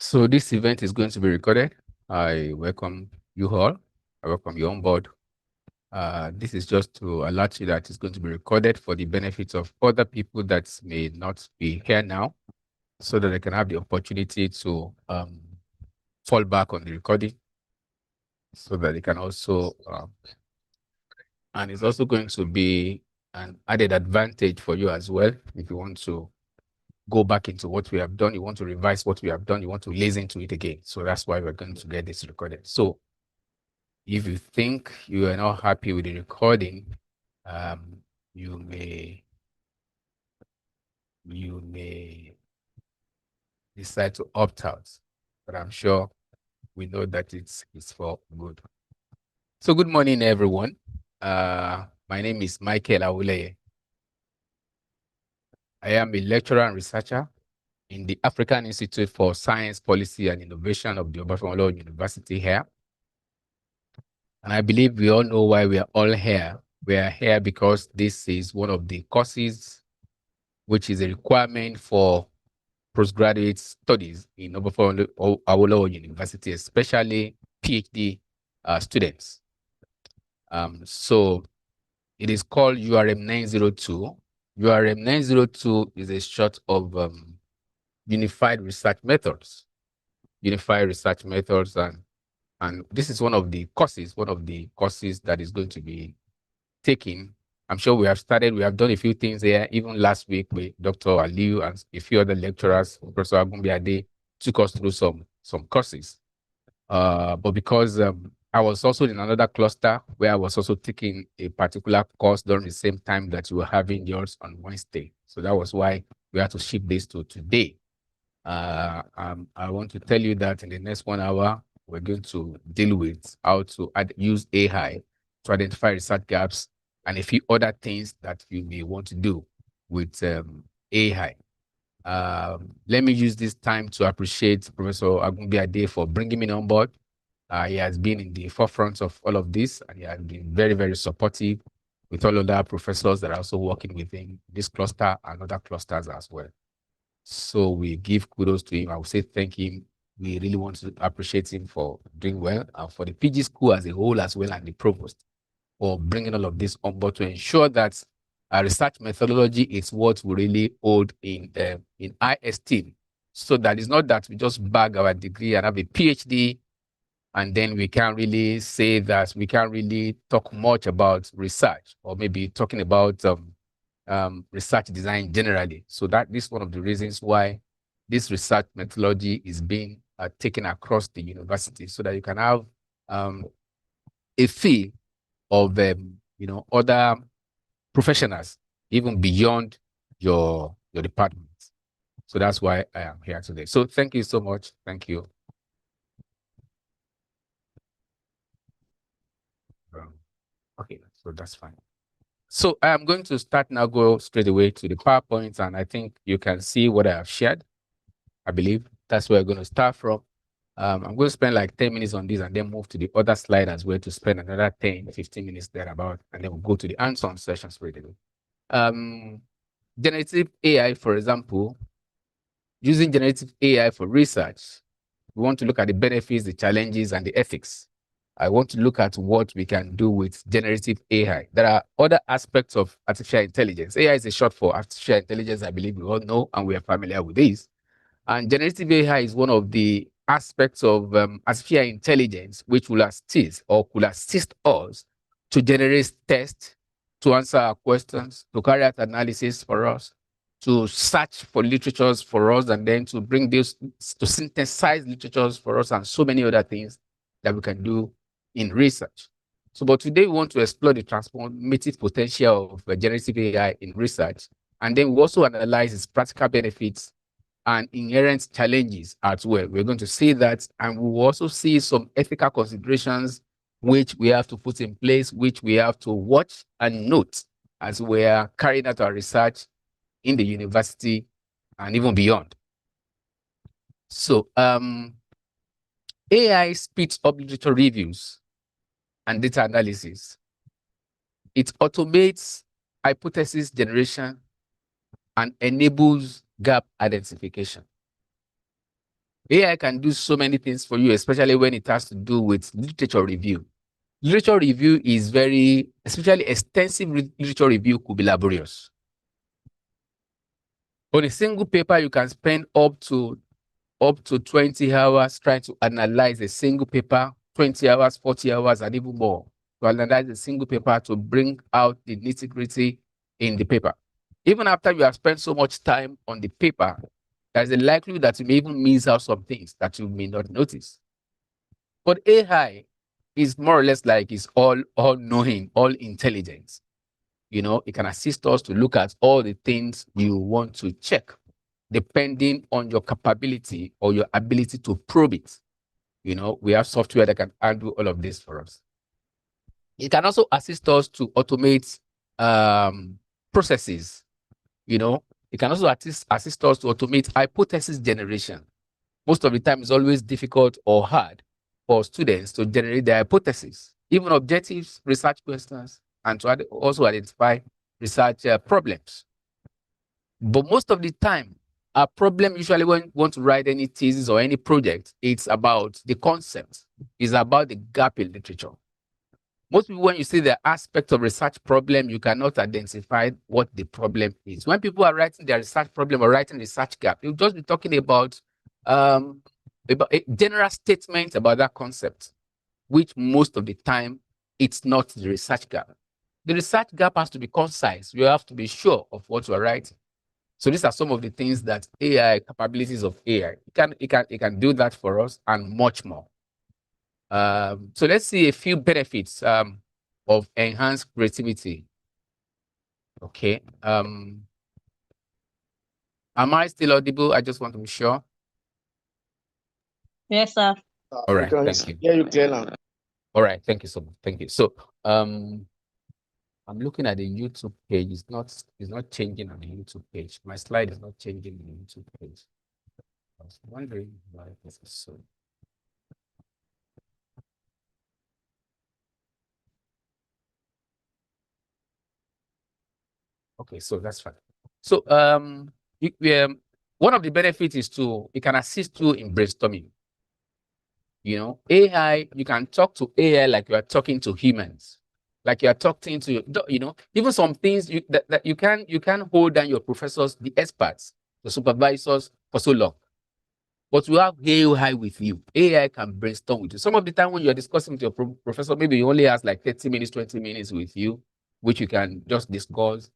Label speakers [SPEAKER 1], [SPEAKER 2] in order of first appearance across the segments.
[SPEAKER 1] So this event is going to be recorded. I welcome you all. I welcome you on board. This is just to alert you that it's going to be recorded for the benefit of other people that may not be here now, so that they can have the opportunity to fall back on the recording, so that they can also, and it's also going to be an added advantage for you as well if you want to go back into what we have done, you want to revise what we have done, you want to listen to it again. So that's why we're going to get this recorded. So if you think you are not happy with the recording, you may decide to opt out, but I'm sure we know that it's for good. So good morning, everyone. My name is Michael Awuleye. I am a lecturer and researcher in the African Institute for Science, Policy, and Innovation of the Obafemi University here. And I believe we all know why we are all here. We are here because this is one of the courses which is a requirement for postgraduate studies in Obafemi Awolowo University, especially PhD students. So it is called URM 902. URM 902 is a short of Unified Research Methods. Unified Research Methods, and this is one of the courses that is going to be taken. I'm sure we have started, we have done a few things here. Even last week with Dr. Aliu and a few other lecturers, Professor Agumbiade, took us through some courses. But because I was also in another cluster where I was also taking a particular course during the same time that you were having yours on Wednesday. So that was why we had to shift this to today. I want to tell you that in the next 1 hour, we're going to deal with how to use AI to identify research gaps and a few other things that you may want to do with AI. Let me use this time to appreciate Professor Agumbiade for bringing me on board. He has been in the forefront of all of this, and he has been very, very supportive with all other professors that are also working within this cluster and other clusters as well. So we give kudos to him. I would say thank him. We really want to appreciate him for doing well, and for the PG school as a whole as well, and the provost for bringing all of this on board to ensure that our research methodology is what we really hold in high esteem. So that it's not that we just bag our degree and have a PhD, and then we can't really say that we can't really talk much about research, or maybe talking about research design generally. So that is one of the reasons why this research methodology is being taken across the university, so that you can have a feel of other professionals even beyond your department. So that's why I am here today. So thank you so much. Thank you. Okay, so that's fine. So I'm going to start now, go straight away to the PowerPoint, and I think you can see what I have shared. I believe that's where we're going to start from. I'm going to spend like 10 minutes on this and then move to the other slide as well to spend another 10, 15 minutes thereabout, and then we'll go to the hands-on session straight away. Generative AI, for example, using generative AI for research, we want to look at the benefits, the challenges, and the ethics. I want to look at what we can do with generative AI. There are other aspects of artificial intelligence. AI is a short for artificial intelligence, I believe we all know, and we are familiar with this. And generative AI is one of the aspects of artificial intelligence which will assist or could assist us to generate tests, to answer our questions, to carry out analysis for us, to search for literatures for us, and then to bring this, to synthesize literatures for us, and so many other things that we can do in research. So, but today we want to explore the transformative potential of generative AI in research, and then we also analyze its practical benefits and inherent challenges as well. We're going to see that, and we will also see some ethical considerations which we have to put in place, which we have to watch and note as we are carrying out our research in the university and even beyond. So AI speeds up literature reviews and data analysis. It automates hypothesis generation and enables gap identification. AI can do so many things for you, especially when it has to do with literature review. Literature review is very, especially extensive literature review could be laborious. On a single paper, you can spend up to 20 hours trying to analyze a single paper, 20 hours, 40 hours, and even more to analyze a single paper to bring out the nitty-gritty in the paper. Even after you have spent so much time on the paper, there's a likelihood that you may even miss out some things that you may not notice. But AI is more or less like it's all knowing, all intelligence. You know, it can assist us to look at all the things you want to check, depending on your capability or your ability to probe it. You know, we have software that can handle all of this for us. It can also assist us to automate processes. You know, it can also assist us to automate hypothesis generation. Most of the time, it's always difficult or hard for students to generate their hypothesis, even objective research questions, and to also identify research problems. But most of the time, a problem usually when you want to write any thesis or any project, it's about the concept, it's about the gap in literature. Most people, when you see the aspect of research problem, you cannot identify what the problem is. When people are writing their research problem or writing research gap, you'll just be talking about a general statement about that concept, which most of the time, it's not the research gap. The research gap has to be concise. You have to be sure of what you are writing. So these are some of the things that AI, capabilities of AI, it can do that for us and much more. So let's see a few benefits of enhanced creativity. Okay. Am I still audible? I just want to be sure.
[SPEAKER 2] Yes, sir.
[SPEAKER 1] All right. Thank you.
[SPEAKER 3] Yeah, you clear now.
[SPEAKER 1] All right. Thank you so much. Thank you. So I'm looking at the YouTube page. It's not changing on the YouTube page. My slide is not changing on the YouTube page. I was wondering why this is so. Okay, so that's fine. So one of the benefits is it can assist you in brainstorming. You know, AI, you can talk to AI like you are talking to humans, like you are talking to, you know, even some things that you can hold down your professors, the experts, the supervisors for so long. But you have AI with you. AI can brainstorm with you. Some of the time when you're discussing with your professor, maybe you only has like 30 minutes, 20 minutes with you, which you can just discuss.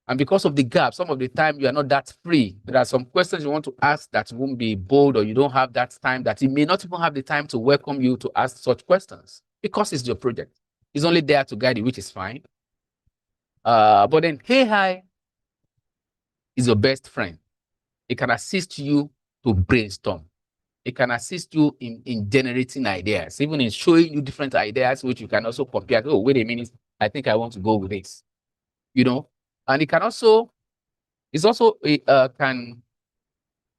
[SPEAKER 1] And because of the gap, some of the time you are not that free. There are some questions you want to ask that won't be bold, or you don't have that time, that he may not even have the time to welcome you to ask such questions because it's your project. He's only there to guide you, which is fine. But then AI is your best friend. It can assist you to brainstorm. It can assist you in generating ideas, even in showing you different ideas, which you can also compare. Oh, wait a minute, I think I want to go with this. You know, and it can also, can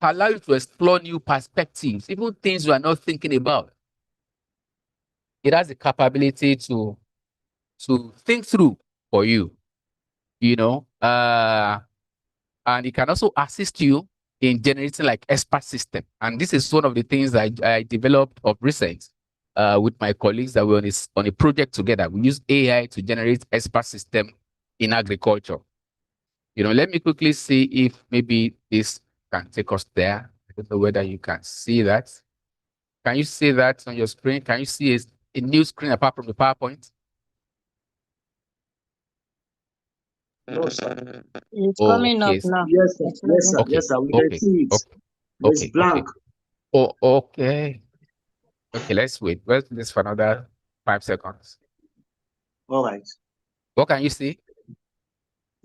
[SPEAKER 1] allow you to explore new perspectives, even things you are not thinking about. It has the capability to think through for you, you know, and it can also assist you in generating like expert system. And this is one of the things that I developed of recent with my colleagues that were on a project together. We use AI to generate expert system in agriculture. You know, let me quickly see if maybe this can take us there. I don't know whether you can see that. Can you see that on your screen? Can you see a new screen apart from the PowerPoint?
[SPEAKER 3] No, sir.
[SPEAKER 2] It's coming up
[SPEAKER 1] Okay.
[SPEAKER 2] now.
[SPEAKER 3] Yes, sir.
[SPEAKER 2] It's
[SPEAKER 3] Yes, sir.
[SPEAKER 2] loading.
[SPEAKER 1] Okay.
[SPEAKER 3] Yes, sir. We can
[SPEAKER 1] Okay.
[SPEAKER 3] see it.
[SPEAKER 1] Okay.
[SPEAKER 3] It's
[SPEAKER 1] Okay.
[SPEAKER 3] blank.
[SPEAKER 1] Oh, okay. Okay, let's wait. Let's do this for another 5 seconds.
[SPEAKER 3] All right.
[SPEAKER 1] What can you see?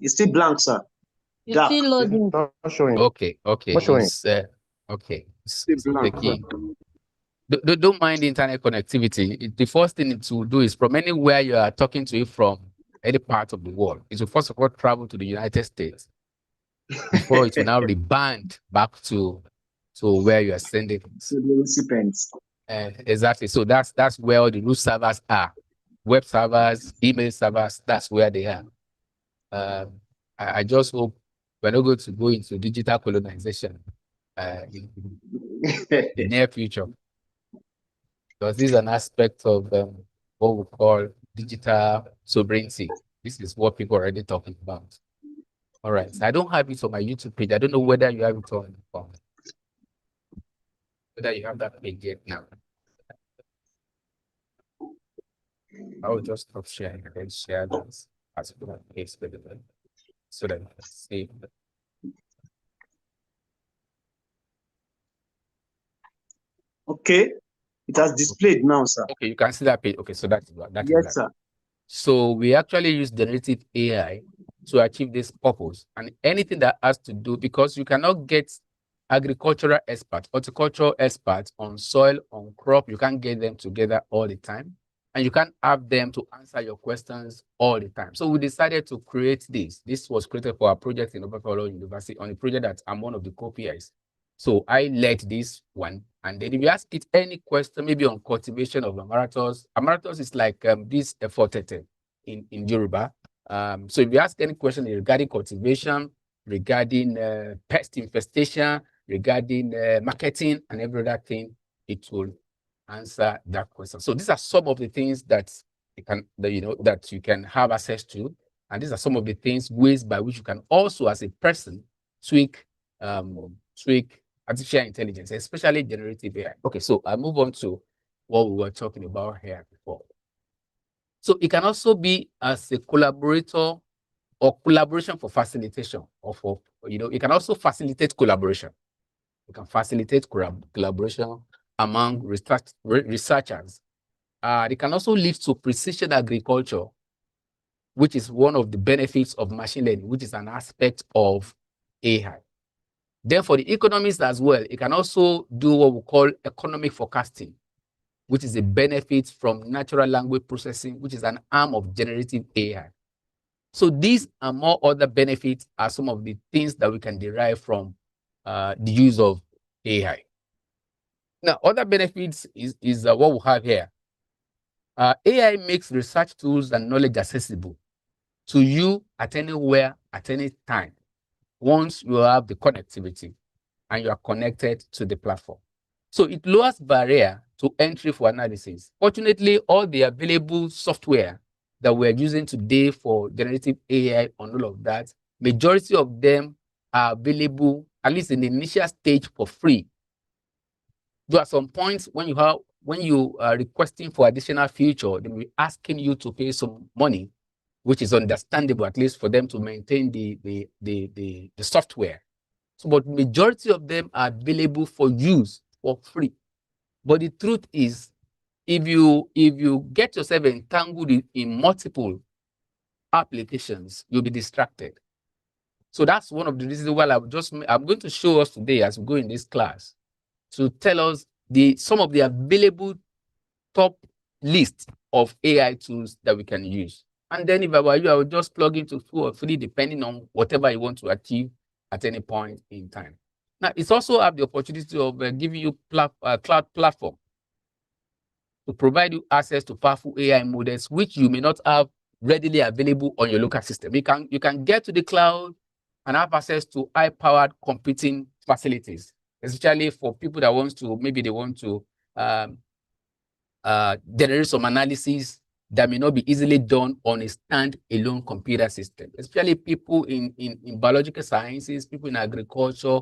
[SPEAKER 3] It's still blank, sir.
[SPEAKER 2] It's
[SPEAKER 3] Dark.
[SPEAKER 2] still loading.
[SPEAKER 4] Not showing.
[SPEAKER 1] Okay.
[SPEAKER 4] Not showing.
[SPEAKER 1] It's okay.
[SPEAKER 3] Still
[SPEAKER 1] It's
[SPEAKER 3] blank.
[SPEAKER 1] taking. Don't mind internet connectivity. The first thing to do is, from anywhere you are talking to it from, any part of the world, it will first of all travel to the United States before it will now rebound back to where you are sending it.
[SPEAKER 3] To the recipients.
[SPEAKER 1] Exactly. So that's where all the root servers are. Web servers, email servers, that's where they are. I just hope we're not going to go into digital colonization in the near future. Because this is an aspect of what we call digital sovereignty. This is what people are already talking about. All right. So I don't have it on my YouTube page. I don't know whether you have it on whether you have that page yet now. I will just stop sharing and then share that as a case so that you can see.
[SPEAKER 3] Okay. It has displayed now, sir.
[SPEAKER 1] Okay, you can see that page. Okay, so that is
[SPEAKER 3] Yes, sir.
[SPEAKER 1] So we actually use generative AI to achieve this purpose. And anything that has to do, because you cannot get agricultural experts, horticultural experts on soil, on crop, you can't get them together all the time. And you can't have them to answer your questions all the time. So we decided to create this. This was created for our project in Oberlin University on a project that I'm one of the co-PIs. So I led this one. And then if you ask it any question, maybe on cultivation of amaranthus, amaranthus is like this effortete in Yoruba. So if you ask any question regarding cultivation, regarding pest infestation, regarding marketing and every other thing, it will answer that question. So these are some of the things that you can have access to. And these are some of the ways by which you can also, as a person, tweak artificial intelligence, especially generative AI. Okay, so I move on to what we were talking about here before. So it can also be as a collaborator or collaboration for facilitation, or for, it can also facilitate collaboration. It can facilitate collaboration among researchers. It can also lead to precision agriculture, which is one of the benefits of machine learning, which is an aspect of AI. Then for the economists as well, it can also do what we call economic forecasting, which is a benefit from natural language processing, which is an arm of generative AI. So these and more other benefits are some of the things that we can derive from the use of AI. Now, other benefits is what we have here. AI makes research tools and knowledge accessible to you at anywhere, at any time, once you have the connectivity and you are connected to the platform. So it lowers barrier to entry for analysis. Fortunately, all the available software that we're using today for generative AI and all of that, majority of them are available, at least in the initial stage, for free. Though at some points when you are requesting for additional feature, they will be asking you to pay some money, which is understandable, at least for them to maintain the software. So, but majority of them are available for use for free. But the truth is, if you get yourself entangled in multiple applications, you'll be distracted. So that's one of the reasons why I'm going to show us today as we go in this class to tell us some of the available top list of AI tools that we can use. And then if I were you, I would just plug into 2 or 3 depending on whatever you want to achieve at any point in time. Now, it's also have the opportunity of giving you cloud platform to provide you access to powerful AI models, which you may not have readily available on your local system. You can get to the cloud and have access to high-powered computing facilities, especially for people that want to generate some analysis that may not be easily done on a stand-alone computer system, especially people in biological sciences, people in agriculture,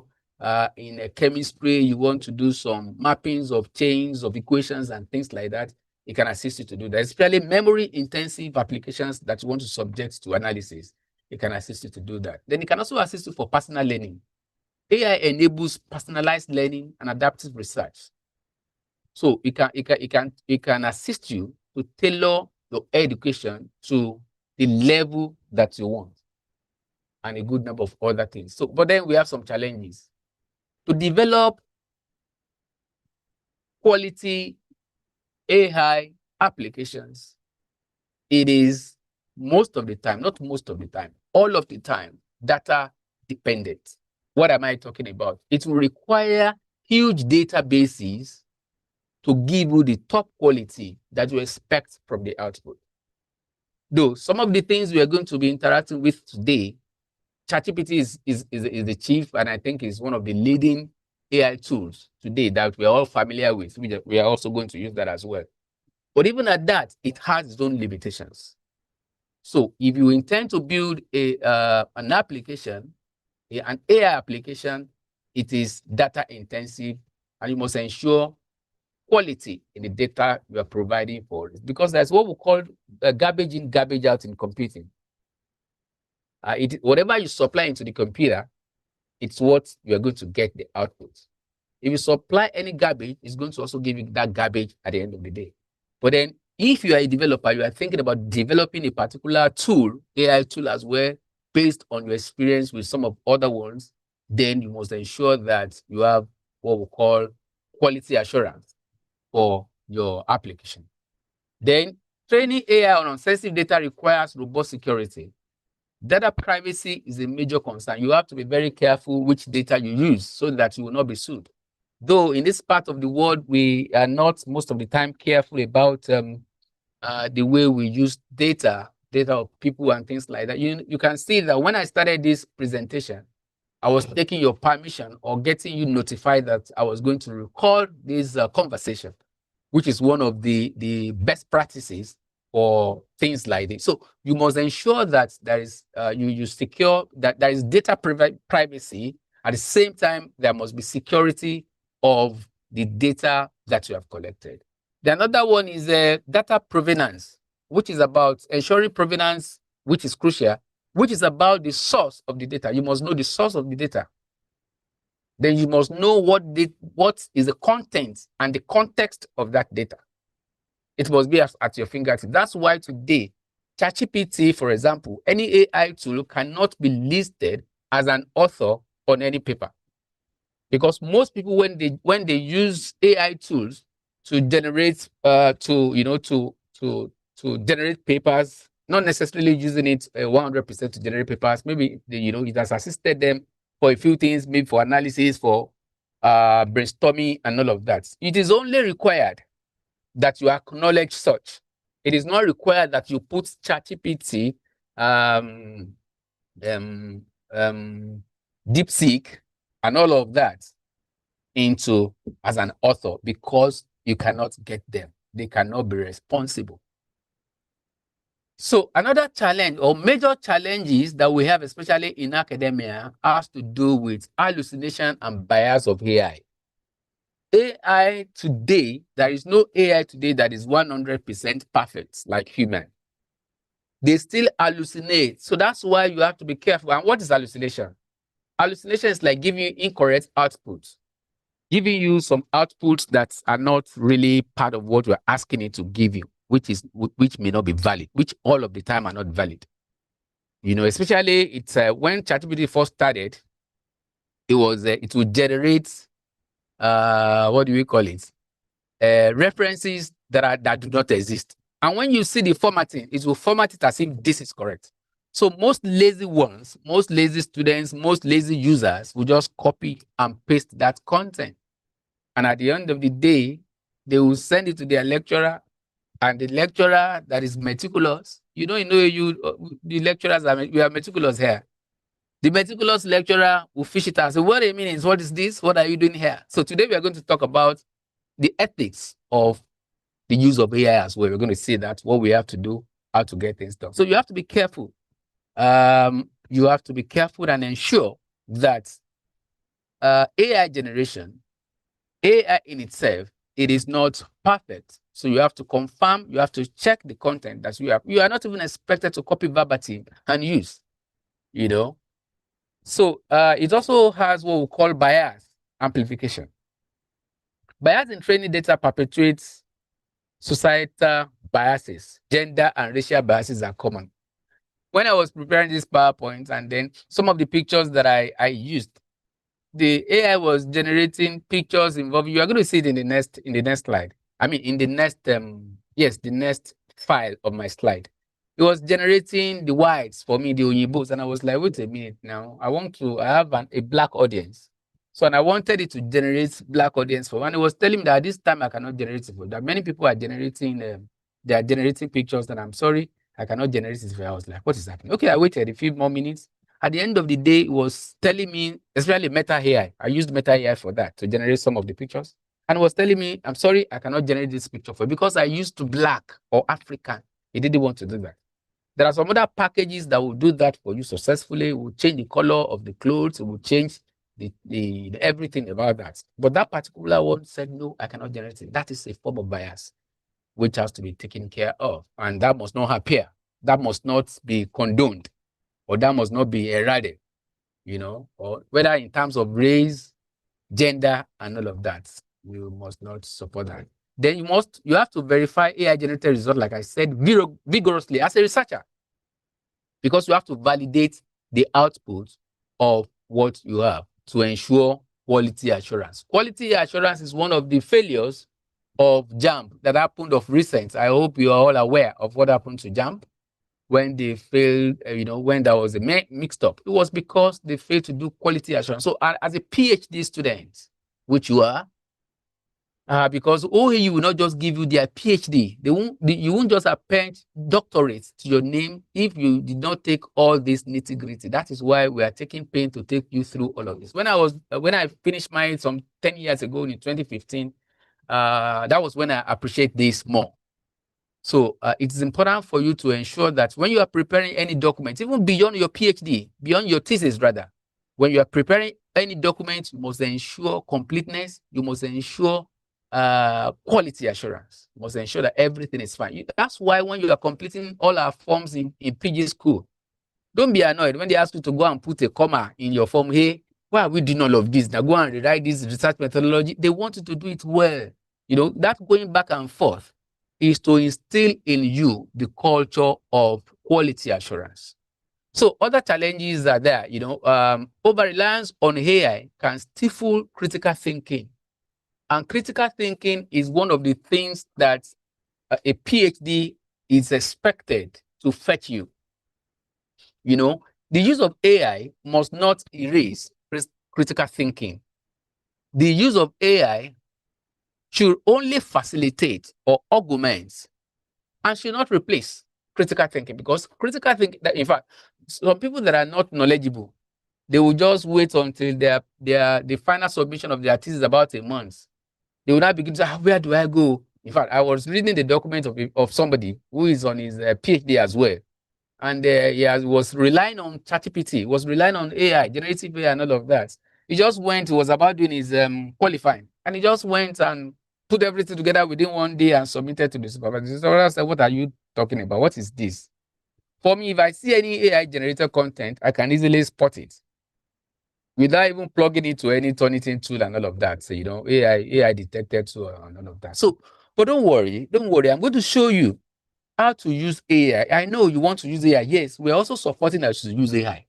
[SPEAKER 1] in chemistry. You want to do some mappings of chains of equations and things like that. It can assist you to do that, especially memory-intensive applications that you want to subject to analysis. It can assist you to do that. Then it can also assist you for personal learning. AI enables personalized learning and adaptive research. So it can assist you to tailor your education to the level that you want, and a good number of other things. So, but then we have some challenges. To develop quality AI applications, it is most of the time, not most of the time, all of the time, data dependent. What am I talking about? It will require huge databases to give you the top quality that you expect from the output. Though some of the things we are going to be interacting with today, ChatGPT is the chief, and I think is one of the leading AI tools today that we're all familiar with. We are also going to use that as well. But even at that, it has its own limitations. So if you intend to build an application, an AI application, it is data intensive, and you must ensure quality in the data you are providing for it, because that's what we call garbage in, garbage out in computing. Whatever you supply into the computer, it's what you are going to get the output. If you supply any garbage, it's going to also give you that garbage at the end of the day. But then if you are a developer, you are thinking about developing a particular tool, AI tool as well, based on your experience with some of other ones, then you must ensure that you have what we call quality assurance for your application. Then training AI on sensitive data requires robust security. Data privacy is a major concern. You have to be very careful which data you use so that you will not be sued. Though in this part of the world, we are not most of the time careful about the way we use data of people and things like that. You can see that when I started this presentation, I was taking your permission or getting you notified that I was going to record this conversation, which is one of the best practices for things like this. So you must ensure that there is you secure that there is data privacy. At the same time, there must be security of the data that you have collected. The another one is data provenance, which is about ensuring provenance, which is crucial, which is about the source of the data. You must know the source of the data. Then you must know what is the content and the context of that data. It must be at your fingertips. That's why today, ChatGPT, for example, any AI tool cannot be listed as an author on any paper. Because most people, when they use AI tools to generate to generate papers, not necessarily using it 100% to generate papers, maybe it has assisted them for a few things, maybe for analysis, for brainstorming and all of that. It is only required that you acknowledge such. It is not required that you put ChatGPT, DeepSeek, and all of that into as an author, because you cannot get them. They cannot be responsible. So another challenge or major challenges that we have, especially in academia, has to do with hallucination and bias of AI. AI today, there is no AI today that is 100% perfect like human. They still hallucinate. So that's why you have to be careful. And what is hallucination? Hallucination is like giving you incorrect outputs, giving you some outputs that are not really part of what we're asking it to give you, which may not be valid, which all of the time are not valid. Especially it's when ChatGPT first started, it would generate what do we call it? References that do not exist. And when you see the formatting, it will format it as if this is correct. So most lazy ones, most lazy students, most lazy users will just copy and paste that content. And at the end of the day, they will send it to their lecturer, and the lecturer that is meticulous, the lecturers we are meticulous here. The meticulous lecturer will fish it out. So what do you mean? What is this? What are you doing here? So today we are going to talk about the ethics of the use of AI as well. We're going to see that, what we have to do, how to get things done. So you have to be careful. You have to be careful and ensure that AI generation, AI in itself, it is not perfect. So you have to confirm, you have to check the content that you have. You are not even expected to copy verbatim and use, So it also has what we call bias amplification. Bias in training data perpetuates societal biases. Gender and racial biases are common. When I was preparing this PowerPoint, and then some of the pictures that I used, the AI was generating pictures involving, you are going to see it in the next slide. I mean, in the next, the next file of my slide. It was generating the whites for me, the Oyibos, and I was like, wait a minute now, I have a black audience. So, and I wanted it to generate black audience for me. And it was telling me that this time I cannot generate it for that. Many people are generating, they are generating pictures, and I'm sorry, I cannot generate it for you. I was like, what is happening? Okay, I waited a few more minutes. At the end of the day, it was telling me, especially Meta AI. I used Meta AI for that to generate some of the pictures. And it was telling me, I'm sorry, I cannot generate this picture for you because I used to black or African. He didn't want to do that. There are some other packages that will do that for you successfully. It will change the color of the clothes. It will change the everything about that. But that particular one said, no, I cannot generate it. That is a form of bias, which has to be taken care of. And that must not appear. That must not be condoned, or that must not be eroded, or whether in terms of race, gender, and all of that. You must not support that. Then you have to verify AI generated result, like I said, vigorously as a researcher, because you have to validate the output of what you have to ensure quality assurance. Quality assurance is one of the failures of JAMB that happened of recent. I hope you are all aware of what happened to JAMB when they failed, when there was a mixed up. It was because they failed to do quality assurance. So as a PhD student, which you are, because OAU will not just give you their PhD. You won't just append doctorate to your name if you did not take all this nitty-gritty. That is why we are taking pain to take you through all of this. When I finished mine some 10 years ago in 2015, that was when I appreciate this more. So it is important for you to ensure that when you are preparing any document, even beyond your PhD, beyond your thesis rather, when you are preparing any document, you must ensure completeness. You must ensure quality assurance. You must ensure that everything is fine. That's why when you are completing all our forms in PG school, don't be annoyed when they ask you to go and put a comma in your form. Hey, why are we doing all of this? Now go and rewrite this research methodology. They want you to do it well. That going back and forth is to instill in you the culture of quality assurance. So other challenges are there. Over-reliance on AI can stifle critical thinking. And critical thinking is one of the things that a PhD is expected to fetch you. The use of AI must not erase critical thinking. The use of AI should only facilitate or augment and should not replace critical thinking, because critical thinking, in fact, some people that are not knowledgeable, they will just wait until the final submission of their thesis about a month. They will not begin to say, where do I go? In fact, I was reading the document of somebody who is on his PhD as well. And he was relying on ChatGPT, was relying on AI, generative AI and all of that. He was about doing his qualifying. And he just went and put everything together within one day and submitted to the supervisor. The supervisor said, what are you talking about? What is this? For me, if I see any AI generated content, I can easily spot it without even plugging it to any Turnitin tool and all of that. So, AI detected tool and all of that. So, but don't worry. I'm going to show you how to use AI. I know you want to use AI. Yes, we're also supporting us to use AI.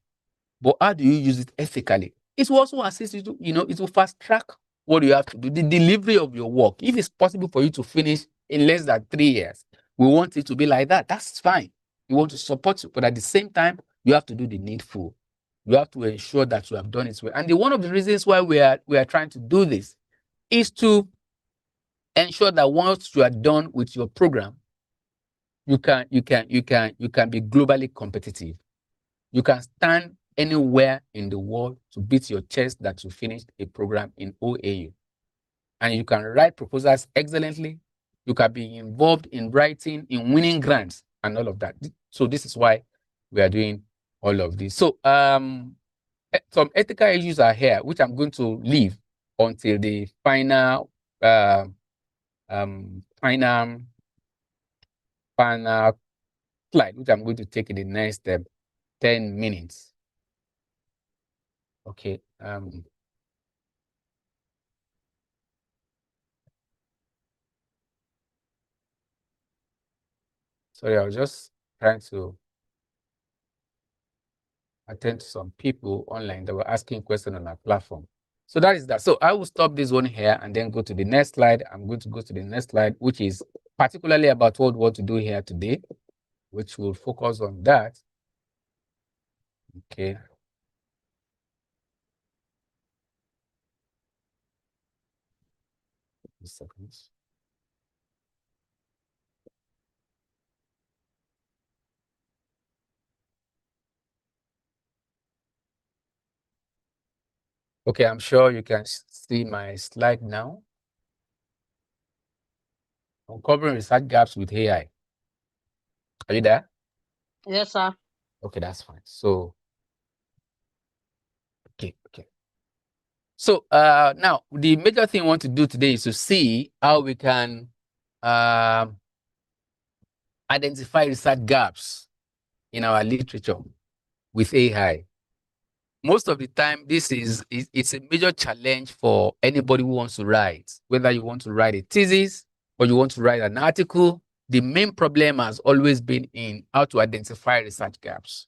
[SPEAKER 1] But how do you use it ethically? It will also assist you to, it will fast track what you have to do, the delivery of your work. If it's possible for you to finish in less than 3 years, we want it to be like that. That's fine. We want to support you, but at the same time, you have to do the needful. You have to ensure that you have done it well. And one of the reasons why we are trying to do this is to ensure that once you are done with your program, you can be globally competitive. You can stand anywhere in the world to beat your chest that you finished a program in OAU. And you can write proposals excellently. You can be involved in writing, in winning grants, and all of that. So this is why we are doing all of this. So some ethical issues are here, which I'm going to leave until the final final slide, which I'm going to take in the next 10 minutes. Okay. Sorry, I was just trying to attend to some people online that were asking questions on our platform. So that is that. So I will stop this one here and then go to the next slide. I'm going to go to the next slide, which is particularly about what we want to do here today, which will focus on that. Okay. Seconds. Okay, I'm sure you can see my slide now. Uncovering research gaps with AI. Are you there?
[SPEAKER 2] Yes, sir.
[SPEAKER 1] Okay, that's fine. So, okay. So now the major thing we want to do today is to see how we can identify research gaps in our literature with AI. Most of the time, it's a major challenge for anybody who wants to write, whether you want to write a thesis or you want to write an article. The main problem has always been in how to identify research gaps.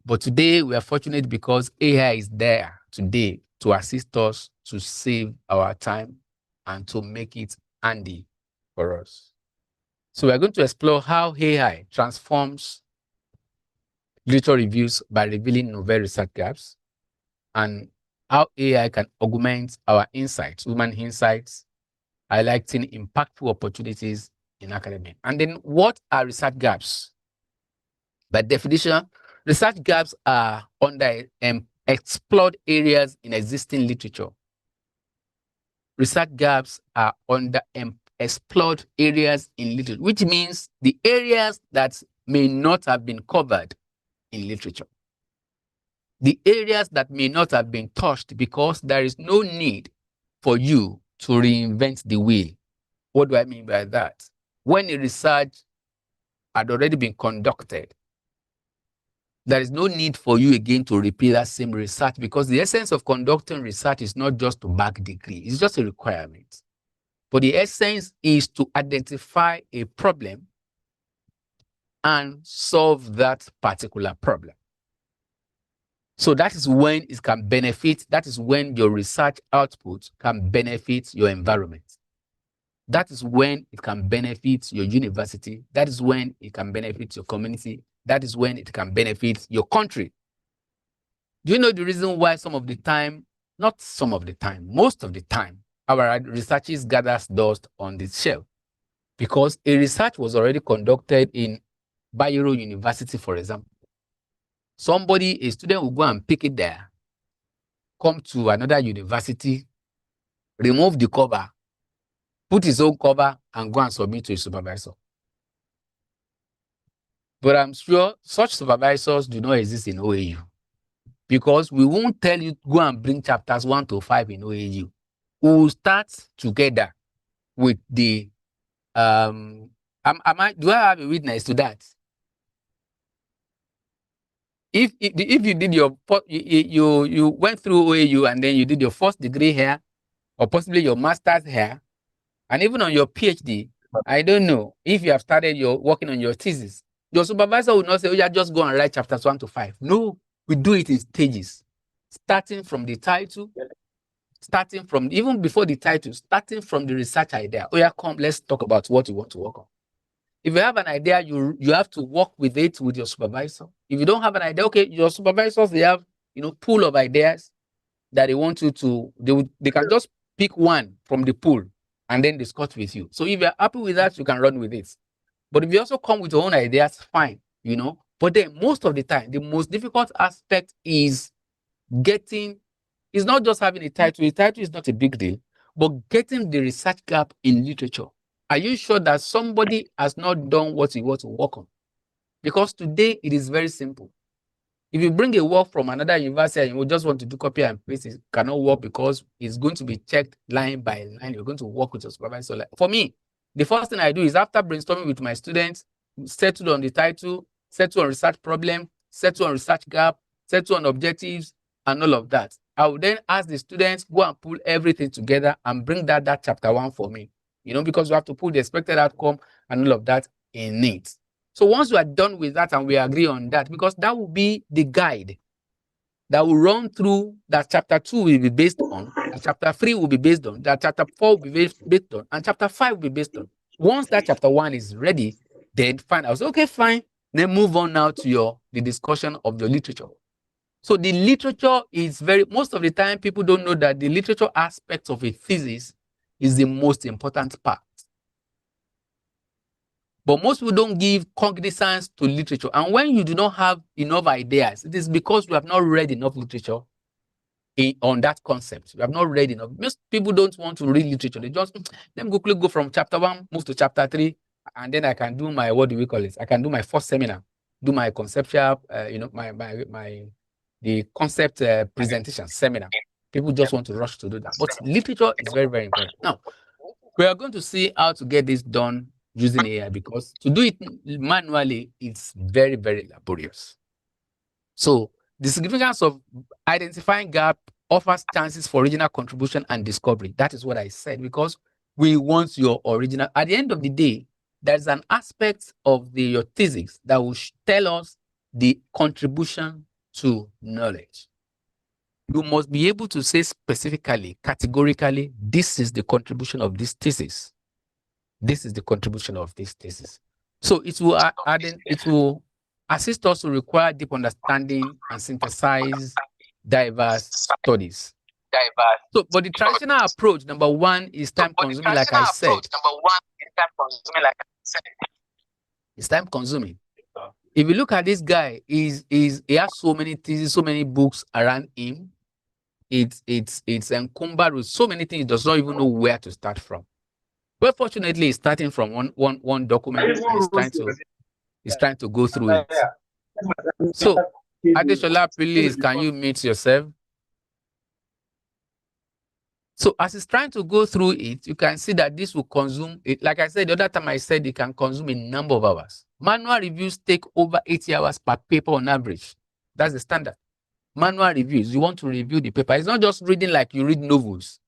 [SPEAKER 1] But today we are fortunate because AI is there today to assist us to save our time and to make it handy for us. So we're going to explore how AI transforms literature reviews by revealing novel research gaps and how AI can augment our insights, human insights, highlighting impactful opportunities in academia. And then what are research gaps? By definition, research gaps are under explored areas in existing literature. Research gaps are under explored areas in literature, which means the areas that may not have been covered in literature. The areas that may not have been touched because there is no need for you to reinvent the wheel. What do I mean by that? When a research had already been conducted, there is no need for you again to repeat that same research because the essence of conducting research is not just to back degree, it's just a requirement. But the essence is to identify a problem and solve that particular problem. So that is when it can benefit, that is when your research output can benefit your environment. That is when it can benefit your university. That is when it can benefit your community. That is when it can benefit your country. Do you know the reason why some of the time, not some of the time, most of the time, our researchers gather dust on this shelf? Because a research was already conducted in Bayero University, for example. A student will go and pick it there, come to another university, remove the cover, put his own cover, and go and submit to his supervisor. But I'm sure such supervisors do not exist in OAU because we won't tell you go and bring chapters 1 to 5 in OAU. We will start together with the do I have a witness to that? If you did you went through OAU and then you did your first degree here, or possibly your master's here, and even on your PhD, I don't know if you have started your working on your thesis. Your supervisor will not say, "Oh, yeah, just go and write chapters 1 to 5." No, we do it in stages, starting from the title, starting from even before the title, starting from the research idea. Oh, yeah, come, let's talk about what you want to work on. If you have an idea, you have to work with it with your supervisor. If you don't have an idea, okay, your supervisors, they have, pool of ideas that they want you to, they can just pick one from the pool and then discuss with you. So if you're happy with that, you can run with it. But if you also come with your own ideas, fine, But then most of the time, the most difficult aspect is it's not just having a title. A title is not a big deal, but getting the research gap in literature. Are you sure that somebody has not done what you want to work on? Because today it is very simple. If you bring a work from another university and you just want to do copy and paste, it cannot work because it's going to be checked line by line. You're going to work with your supervisor. For me, the first thing I do is after brainstorming with my students, settle on the title, settle on research problem, settle on research gap, settle on objectives, and all of that. I will then ask the students, go and pull everything together and bring that chapter 1 for me. Because we have to put the expected outcome and all of that in it. So once we are done with that and we agree on that, because that will be the guide that will run through that chapter 2 will be based on, that chapter 3 will be based on, that chapter 4 will be based on, and chapter 5 will be based on. Once that chapter 1 is ready, then fine. I was okay, fine. Then move on now to the discussion of the literature. So the literature is most of the time people don't know that the literature aspect of a thesis is the most important part. But most people don't give cognizance to literature. And when you do not have enough ideas, it is because you have not read enough literature. on that concept. You have not read enough. Most people don't want to read literature. They just let me quickly go from chapter 1, move to chapter 3, and then I can do my, what do we call it? I can do my first seminar, do my conceptual, the concept presentation seminar. People just want to rush to do that. But literature is very, very important. Now, we are going to see how to get this done using AI, because to do it manually, it's very, very laborious. So the significance of identifying gap offers chances for original contribution and discovery. That is what I said, because we want your original. At the end of the day, there's an aspect of your thesis that will tell us the contribution to knowledge. You must be able to say specifically, categorically, this is the contribution of this thesis. This is the contribution of this thesis. So it will assist us to require deep understanding and synthesize diverse studies. So, but the traditional approach, number one, is time consuming, like I said. It's time consuming. If you look at this guy, he has so many theses, so many books around him. It's encumbered with so many things, he does not even know where to start from. But fortunately, he's starting from one document, and he's trying to go through it. So, Adeshola, please, can you mute yourself? So, as he's trying to go through it, you can see that this will consume it. Like I said, the other time I said it can consume a number of hours. Manual reviews take over 80 hours per paper on average. That's the standard. Manual reviews, you want to review the paper. It's not just reading like you read novels.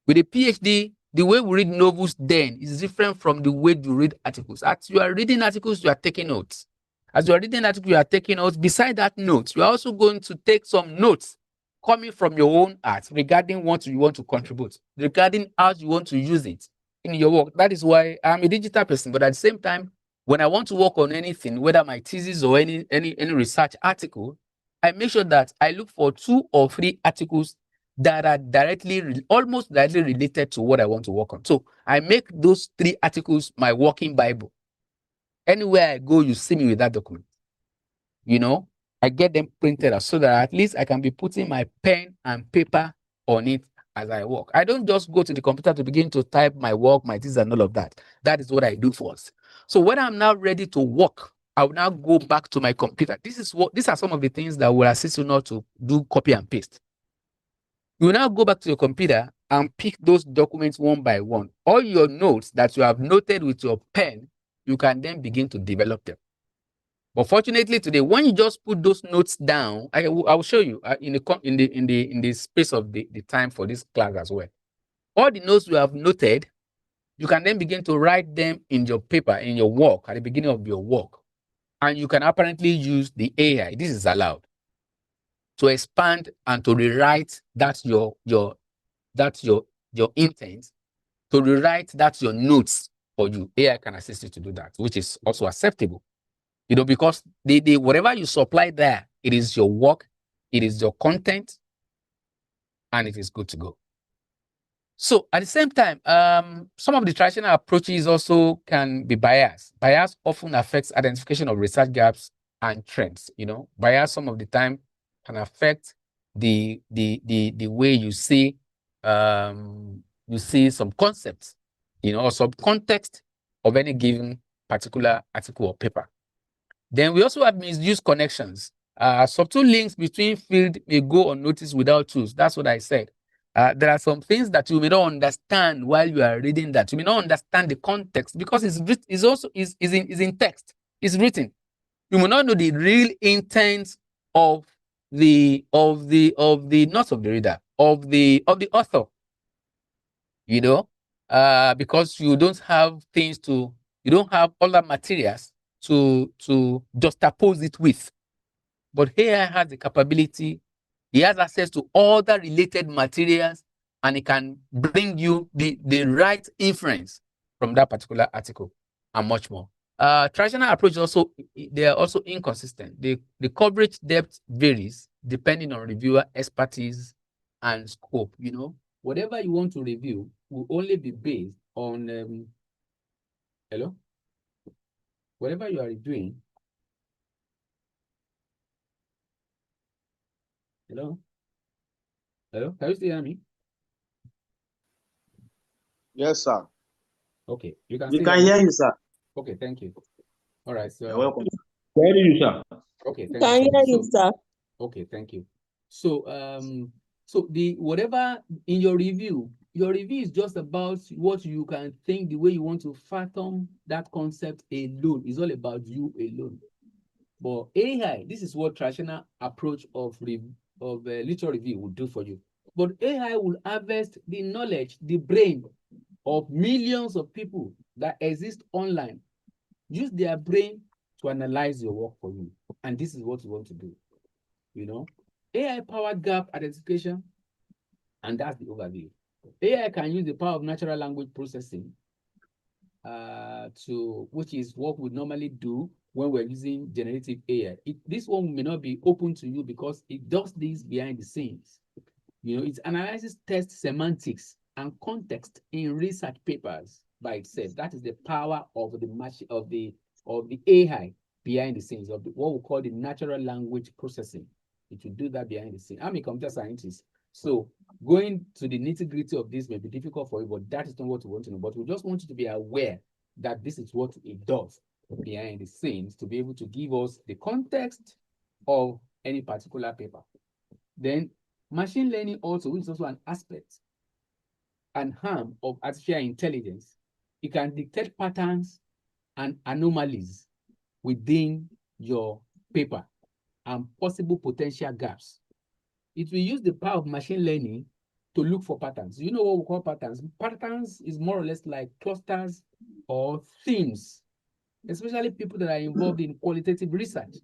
[SPEAKER 1] With a PhD, the way we read novels then is different from the way you read articles. As you are reading articles, you are taking notes. As you are reading articles, you are taking notes. Beside that note, you are also going to take some notes coming from your own art regarding what you want to contribute, regarding how you want to use it in your work. That is why I'm a digital person, but at the same time, when I want to work on anything, whether my thesis or any research article, I make sure that I look for 2 or 3 articles that are almost directly related to what I want to work on. So I make those 3 articles my working Bible. Anywhere I go, you see me with that document. I get them printed out so that at least I can be putting my pen and paper on it as I work. I don't just go to the computer to begin to type my work, my things, and all of that. That is what I do first. So when I'm now ready to work, I will now go back to my computer. These are some of the things that will assist you not to do copy and paste. You will now go back to your computer and pick those documents one by one. All your notes that you have noted with your pen, you can then begin to develop them. But fortunately today, when you just put those notes down, I will show you in the space of the time for this class as well. All the notes you have noted, you can then begin to write them in your paper, in your work, at the beginning of your work. And you can apparently use the AI. This is allowed to expand and to rewrite your intent, to rewrite your notes for you. AI can assist you to do that, which is also acceptable. Because whatever you supply there, it is your work, it is your content, and it is good to go. So at the same time, some of the traditional approaches also can be biased. Bias often affects identification of research gaps and trends. Bias some of the time can affect the way you see some concepts, or some context of any given particular article or paper. Then we also have misused connections. Subtle links between fields may go unnoticed without tools. That's what I said. There are some things that you may not understand while you are reading that. You may not understand the context because it's in text. It's written. You may not know the real intent of the not of the reader, of the author. Because you don't have other materials to juxtapose it with. But AI has the capability, he has access to all the related materials, and it can bring you the right inference from that particular article and much more. Traditional approach also, they are also inconsistent. The coverage depth varies depending on reviewer expertise and scope. Whatever you want to review will only be based on hello? Whatever you are reviewing. Hello? Hello, can you still hear me?
[SPEAKER 3] Yes, sir.
[SPEAKER 1] Okay, you can
[SPEAKER 3] We
[SPEAKER 1] still hear
[SPEAKER 3] can
[SPEAKER 1] me?
[SPEAKER 3] hear you, sir.
[SPEAKER 1] Okay, thank you. All right,
[SPEAKER 3] You're
[SPEAKER 1] so,
[SPEAKER 3] welcome. Where are you, sir?
[SPEAKER 1] okay, thank you
[SPEAKER 2] Can
[SPEAKER 1] so
[SPEAKER 2] hear
[SPEAKER 1] much.
[SPEAKER 2] you,
[SPEAKER 1] So,
[SPEAKER 2] sir.
[SPEAKER 1] okay, thank you. So, so the whatever in your review is just about what you can think, the way you want to fathom that concept alone. It's all about you alone. But AI, this is what traditional approach of literature review will do for you. But AI will harvest the knowledge, the brain of millions of people that exist online, use their brain to analyze your work for you. And this is what you want to do. AI-powered gap identification, and that's the overview. AI can use the power of natural language processing which is what we normally do when we're using generative AI. This one may not be open to you because it does this behind the scenes. It analyzes text semantics and context in research papers by itself. That is the power of the AI behind the scenes of what we call the natural language processing. It will do that behind the scenes. I'm a computer scientist, so going to the nitty-gritty of this may be difficult for you, but that is not what we want to know. But we just want you to be aware that this is what it does behind the scenes to be able to give us the context of any particular paper. Then machine learning also, which is also an aspect and harm of artificial intelligence. It can detect patterns and anomalies within your paper and possible potential gaps. It will use the power of machine learning to look for patterns. You know what we call patterns? Patterns is more or less like clusters or themes, especially people that are involved in qualitative research.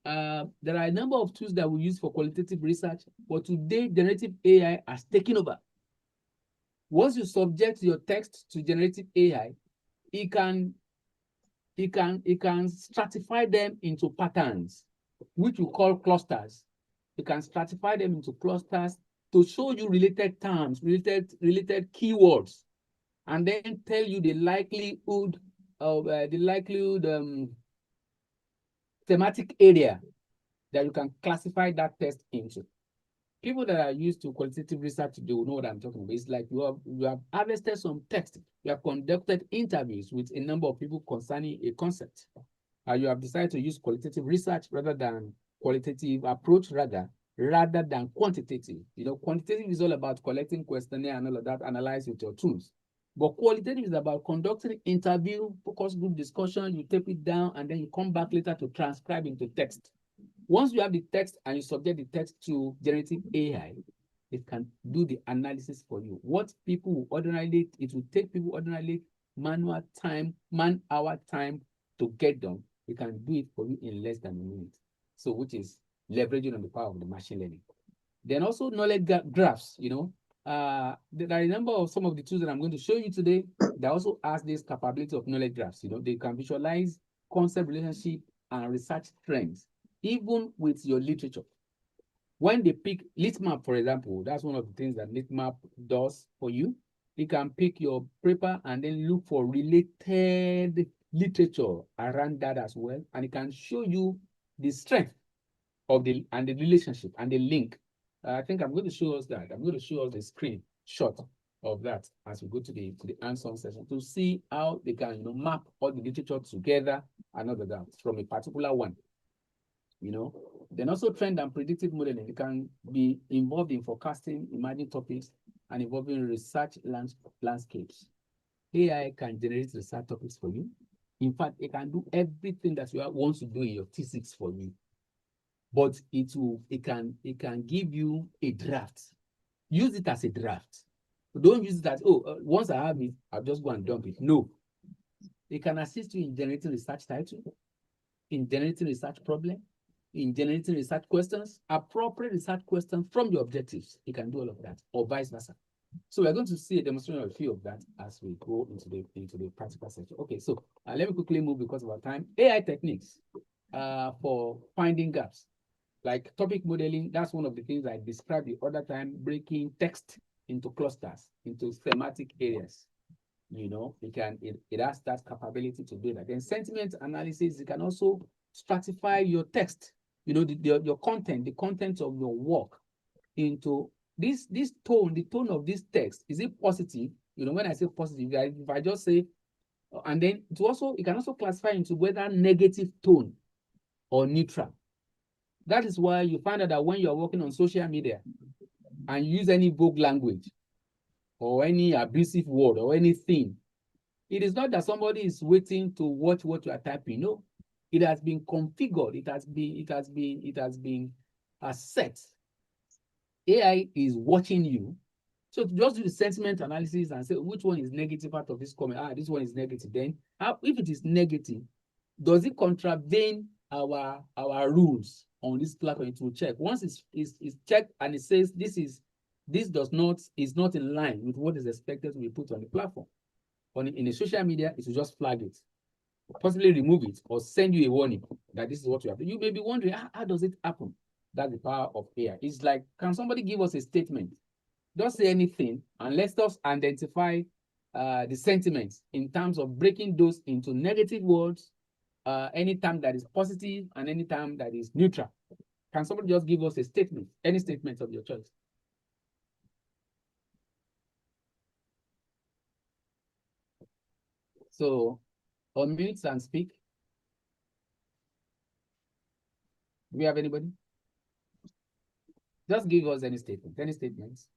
[SPEAKER 1] There are a number of tools that we use for qualitative research, but today generative AI has taken over. Once you subject your text to generative AI, it can stratify them into patterns, which we call clusters. You can stratify them into clusters to show you related terms, related keywords, and then tell you the likelihood of thematic area that you can classify that text into. People that are used to qualitative research, they will know what I'm talking about. It's like you have harvested some text, you have conducted interviews with a number of people concerning a concept, and you have decided to use qualitative research rather than qualitative approach rather than quantitative. Quantitative is all about collecting questionnaire and all of that, analyze with your tools. But qualitative is about conducting interview, focus group discussion, you tape it down, and then you come back later to transcribe into text. Once you have the text and you subject the text to generative AI, it can do the analysis for you. It will take people ordinarily manual time, man-hour time to get done. It can do it for you in less than a minute. So, which is leveraging on the power of the machine learning. Then also knowledge graphs, there are a number of some of the tools that I'm going to show you today that also has this capability of knowledge graphs. They can visualize concept, relationship, and research trends, even with your literature. When they pick Litmap, for example, that's one of the things that Litmap does for you. It can pick your paper and then look for related literature around that as well. And it can show you the strength of the relationship and the link. I think I'm going to show us that. I'm going to show us the screenshot of that as we go to the hands-on session to see how they can map all the literature together and all of that from a particular one. Then also trend and predictive modeling. It can be involved in forecasting emerging topics and involving research landscapes. AI can generate research topics for you. In fact, it can do everything that you want to do in your thesis for you. But it can give you a draft. Use it as a draft. Don't use it as, once I have it, I'll just go and dump it. No. It can assist you in generating research title, in generating research problem, in generating research questions, appropriate research questions from your objectives. It can do all of that, or vice versa. So we're going to see a demonstration of a few of that as we go into the practical section. Okay, so let me quickly move because of our time. AI techniques for finding gaps. Like topic modeling, that's one of the things I described the other time, breaking text into clusters, into thematic areas. It has that capability to do that. Then sentiment analysis, it can also stratify your text, your content, the content of your work into this tone, the tone of this text, is it positive? You know, when I say positive, if I just say, and then it can also classify into whether negative tone or neutral. That is why you find out that when you're working on social media and use any vogue language or any abusive word or anything, it is not that somebody is waiting to watch what you are typing. No, it has been configured. It has been set. AI is watching you. So to just do the sentiment analysis and say which one is negative out of this comment. This one is negative. Then if it is negative, does it contravene our rules on this platform? It will check. Once it's checked and it says this is not in line with what is expected to be put on the platform. In a social media, it will just flag it, possibly remove it, or send you a warning that this is what you have. You may be wondering, how does it happen? That's the power of AI. It's like, can somebody give us a statement? Don't say anything, and let us identify the sentiments in terms of breaking those into negative words, any time that is positive and any time that is neutral. Can somebody just give us a statement, any statement of your choice? So, unmute and speak. Do we have anybody? Just give us any statement, any statements.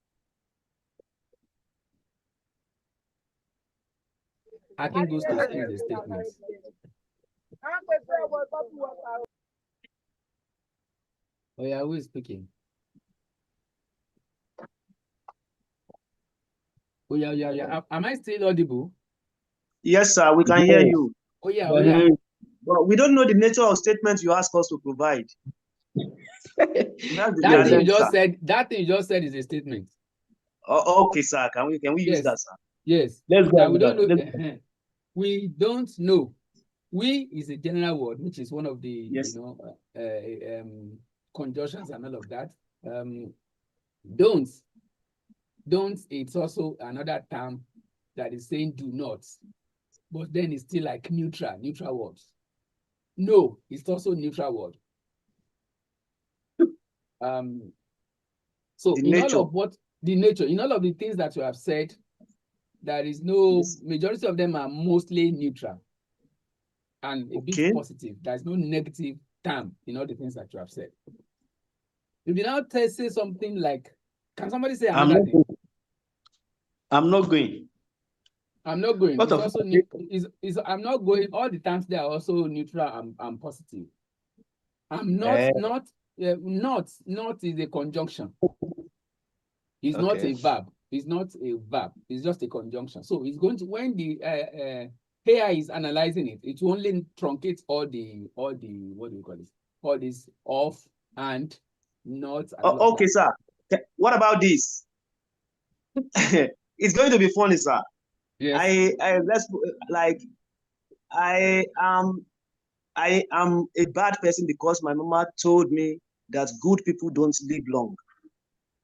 [SPEAKER 1] Hacking goes to school is a statement. Oh yeah, who is speaking? Oh yeah. Am I still audible?
[SPEAKER 3] Yes, sir, we can hear you.
[SPEAKER 1] Oh yeah.
[SPEAKER 3] But we don't know the nature of statements you ask us to provide.
[SPEAKER 1] That thing you just said is a statement.
[SPEAKER 3] Oh, okay, sir. Can we use that, sir?
[SPEAKER 1] Yes.
[SPEAKER 2] Let's go.
[SPEAKER 1] We don't know. We don't know. We is a general word, which is one of the conjunctions and all of that. Don't. It's also another term that is saying do not, but then it's still like neutral words. No, it's also neutral word. So in all of the things that you have said, there is no majority of them are mostly neutral and a bit positive. There's no negative term in all the things that you have said. If you now say something like, can somebody say another thing?
[SPEAKER 2] I'm not going.
[SPEAKER 1] I'm not going. It's also I'm not going. All the times they are also neutral and positive. I'm not. Not is a conjunction. It's not a verb. It's not a verb. It's just a conjunction. So it's going to, when the AI is analyzing it, it will only truncate all the what do you call it? All this off and not.
[SPEAKER 3] Okay, sir. What about this? It's going to be funny, sir.
[SPEAKER 1] Yes.
[SPEAKER 3] I am a bad person because my mama told me that good people don't live long.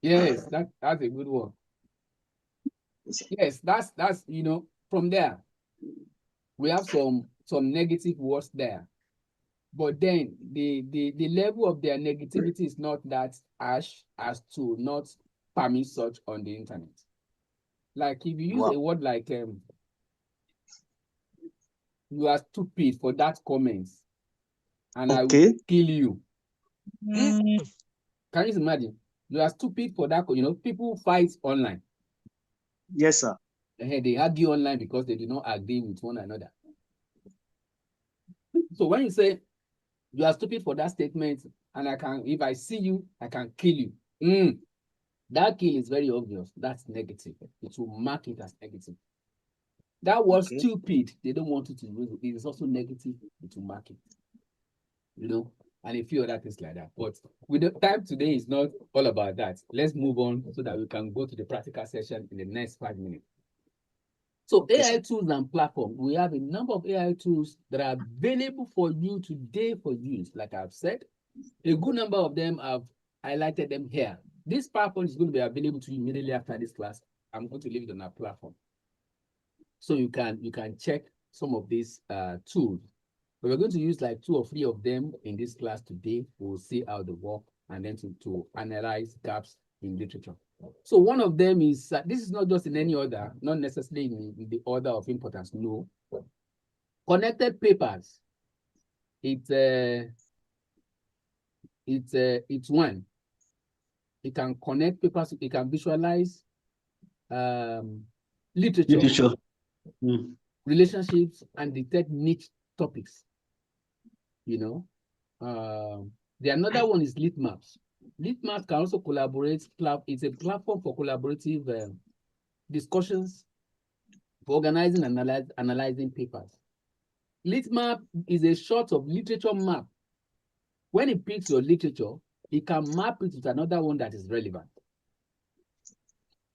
[SPEAKER 1] Yes, that's a good one. Yes, that's from there we have some negative words there, but then the level of their negativity is not that harsh as to not permit such on the internet. Like if you use a word like you are stupid for that comment and I will kill you. Can you imagine? You are stupid for that. People fight online.
[SPEAKER 3] Yes, sir.
[SPEAKER 1] They argue online because they do not agree with one another. So when you say you are stupid for that statement, and if I see you, I can kill you. That kill is very obvious. That's negative. It will mark it as negative. That word stupid, they don't want you to use it. It is also negative. It will mark it. And a few other things like that. But with the time today is not all about that. Let's move on so that we can go to the practical session in the next 5 minutes. So AI tools and platforms, we have a number of AI tools that are available for you today for use. Like I've said, a good number of them have highlighted them here. This PowerPoint is going to be available to you immediately after this class. I'm going to leave it on our platform. So you can check some of these tools. But we're going to use like 2 or 3 of them in this class today. We'll see how they work and then to analyze gaps in literature. So one of them is, this is not just in any order, not necessarily in the order of importance, no. Connected papers, it's one. It can connect papers, it can visualize literature. Relationships, and detect niche topics. You know, the another one is lit maps. Lit maps can also collaborate. It's a platform for collaborative discussions, for organizing and analyzing papers. Lit map is a sort of literature map. When it picks your literature, it can map it with another one that is relevant.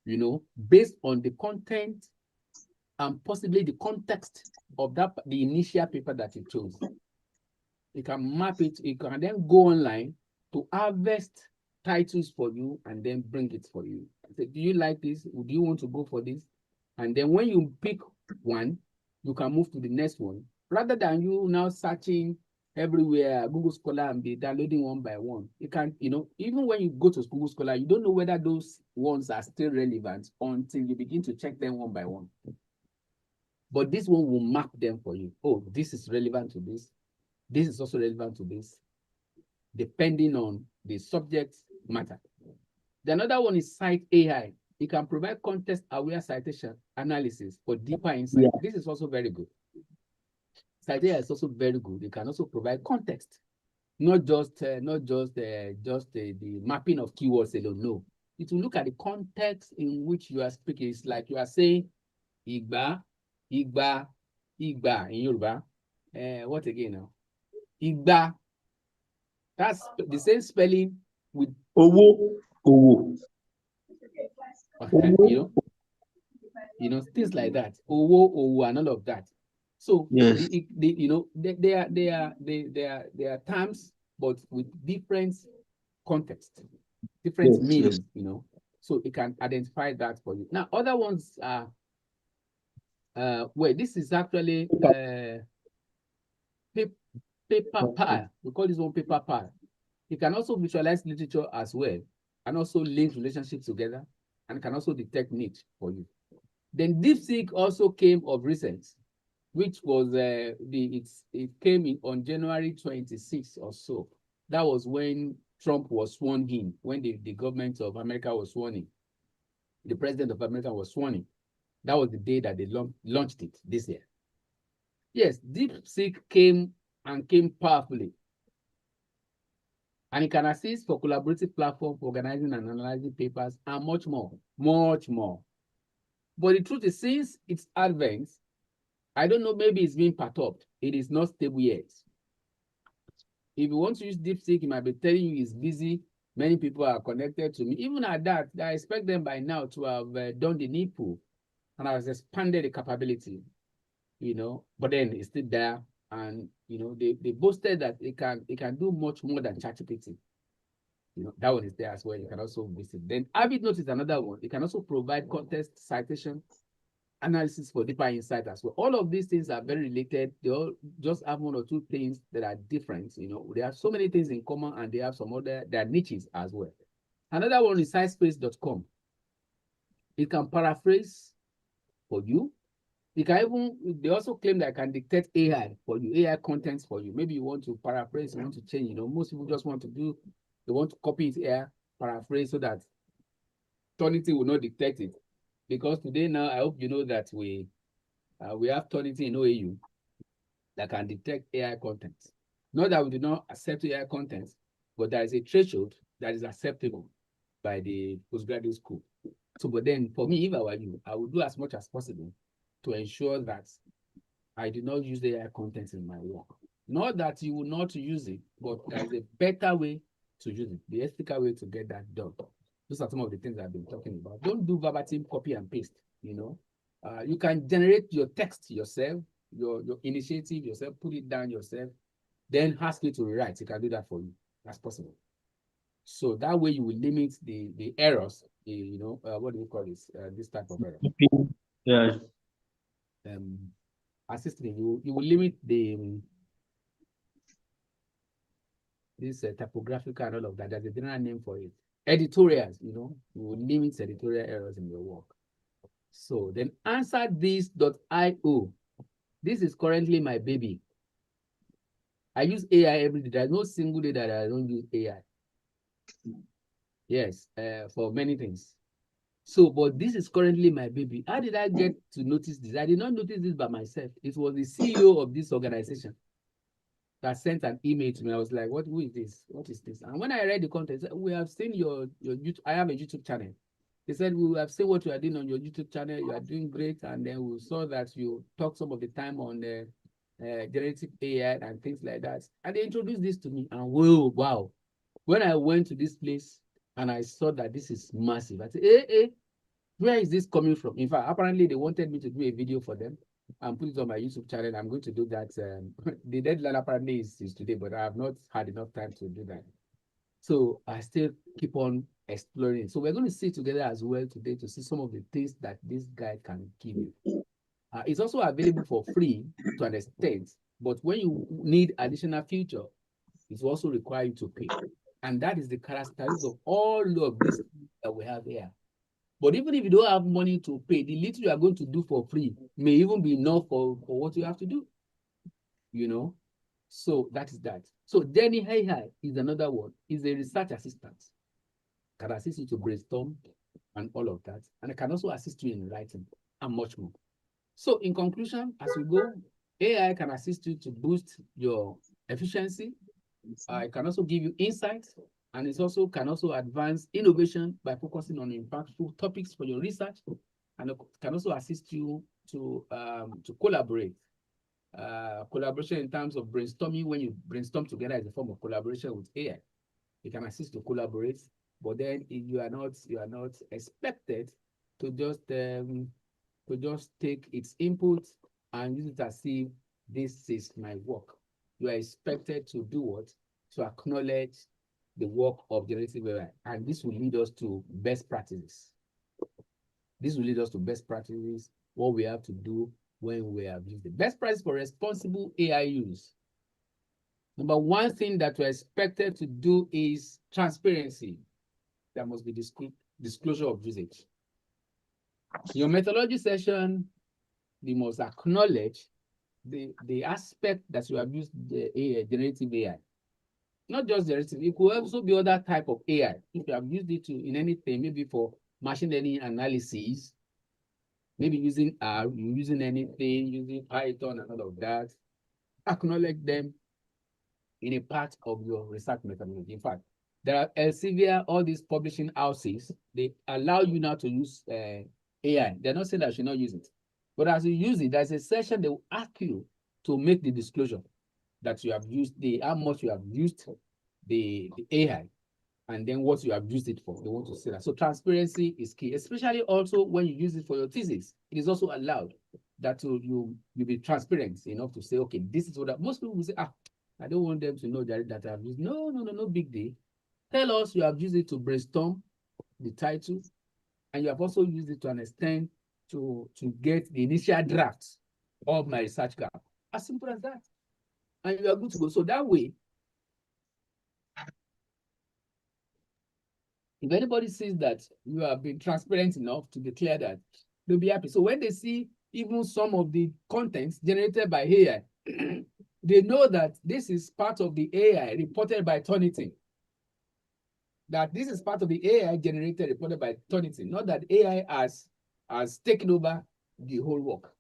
[SPEAKER 1] You know, based on the content and possibly the context of the initial paper that you chose. You can map it, you can then go online to harvest titles for you and then bring it for you. Say, do you like this? Do you want to go for this? And then when you pick one, you can move to the next one. Rather than you now searching everywhere, Google Scholar, and be downloading one by one. You can, you know, even when you go to Google Scholar, you don't know whether those ones are still relevant until you begin to check them one by one. But this one will map them for you. Oh, this is relevant to this. This is also relevant to this, depending on the subject matter. The another one is Cite AI. It can provide context-aware citation analysis for deeper insight. Yeah. This is also very good. Cite AI is also very good. It can also provide context, not just the mapping of keywords alone. No, it will look at the context in which you are speaking. It's like you are saying Igba in Yoruba. What again now? Igba. That's the same spelling with
[SPEAKER 2] Owo.
[SPEAKER 1] You know, things like that. Owo, and all of that. So yes, you know, they are terms, but with different context, different meanings. Yes. You know, so it can identify that for you. Now, other ones are this is actually paper pile. We call this one paper pile. It can also visualize literature as well, and also link relationships together, and can also detect niche for you. Then DeepSeek also came of recent, which was it came in on January 26th or so. That was when Trump was sworn in, when the government of America was sworn in. The president of America was sworn in. That was the day that they launched it this year. Yes, DeepSeek came powerfully. And it can assist for collaborative platform for organizing and analyzing papers and much more. But the truth is, since its advent, I don't know, maybe it's being perturbed. It is not stable yet. If you want to use DeepSeek, it might be telling you it's busy. Many people are connected to me. Even at that, I expect them by now to have done the needful and has expanded the capability, you know, but then it's still there. And, you know, they boasted that it can do much more than ChatGPT. You know, that one is there as well. You can also visit. Then AvidNote is another one. It can also provide context, citation, analysis for deeper insight as well. All of these things are very related. They all just have one or two things that are different. You know, they have so many things in common, and they have some other, their niches as well. Another one is sciencespace.com. It can paraphrase for you. It can even, they also claim that it can dictate AI for you, AI contents for you. Maybe you want to paraphrase, you want to change, you know, most people just want to do, they want to copy it here, paraphrase, so that Turnitin will not detect it. Because today now, I hope you know that we have Turnitin in OAU that can detect AI content. Not that we do not accept AI content, but there is a threshold that is acceptable by the postgraduate school. So, but then for me, if I were you, I would do as much as possible to ensure that I do not use AI content in my work. Not that you will not use it, but there is a better way to use it, the ethical way to get that done. Those are some of the things I've been talking about. Don't do verbatim copy and paste, you know. You can generate your text yourself, your initiative yourself, put it down yourself, then ask it to rewrite. You can do that for you. That's possible. So that way you will limit the errors, you know, what do you call this? This type of error.
[SPEAKER 2] Yeah.
[SPEAKER 1] Assisting, you will limit the this typographical and all of that. There's a general name for it. editorials, you know, you will limit editorial errors in your work. So then answer this.io. This is currently my baby. I use AI every day. There's no single day that I don't use AI. Yes, for many things. So, but this is currently my baby. How did I get to notice this? I did not notice this by myself. It was the CEO of this organization that sent an email to me. I was like, who is this? What is this? And when I read the content, we have seen your YouTube. I have a YouTube channel. They said, we have seen what you are doing on your YouTube channel. You are doing great. And then we saw that you talk some of the time on the generative AI and things like that. And they introduced this to me. And whoa, wow. When I went to this place and I saw that this is massive, I said, where is this coming from? In fact, apparently they wanted me to do a video for them and put it on my YouTube channel. I'm going to do that. The deadline apparently is today, but I have not had enough time to do that. So I still keep on exploring. So we're going to sit together as well today to see some of the things that this guy can give you. It's also available for free to an extent, but when you need additional feature, it also requires you to pay. And that is the characteristics of all of this that we have here. But even if you don't have money to pay, the little you are going to do for free may even be enough for what you have to do, you know? So that is that. So Jenny Hey is another one. Is a research assistant. Can assist you to brainstorm and all of that. And it can also assist you in writing and much more. So in conclusion, as we go, AI can assist you to boost your efficiency. It can also give you insights, and it also can also advance innovation by focusing on impactful topics for your research, and it can also assist you to collaborate. Collaboration in terms of brainstorming, when you brainstorm together is a form of collaboration with AI. It can assist to collaborate, but then you are not expected to just take its input and use it as if this is my work. You are expected to do what? To acknowledge the work of generative AI, and this will lead us to best practices. This will lead us to best practices, what we have to do when we have used the best practice for responsible AI use. Number one thing that we're expected to do is transparency. There must be disclosure of usage. In your methodology session, you must acknowledge the aspect that you have used the generative AI. Not just generative, it could also be other type of AI. If you have used it in anything, maybe for machine learning analysis, maybe using R, using anything, using Python and all of that, acknowledge them in a part of your research methodology. In fact, there are Elsevier, all these publishing houses, they allow you now to use AI. They're not saying that you should not use it. But as you use it, there's a session they will ask you to make the disclosure that you have used, how much you have used the AI, and then what you have used it for. They want to say that. So transparency is key, especially also when you use it for your thesis. It is also allowed that you be transparent enough to say, okay, this is what most people will say, I don't want them to know that I've used. No big deal. Tell us you have used it to brainstorm the title, and you have also used it to an extent to get the initial draft of my research gap. As simple as that. And you are good to go. So that way, if anybody sees that you have been transparent enough to declare that, they'll be happy. So when they see even some of the contents generated by AI, they know that this is part of the AI reported by Turnitin. That this is part of the AI generated reported by Turnitin, not that AI has taken over the whole work.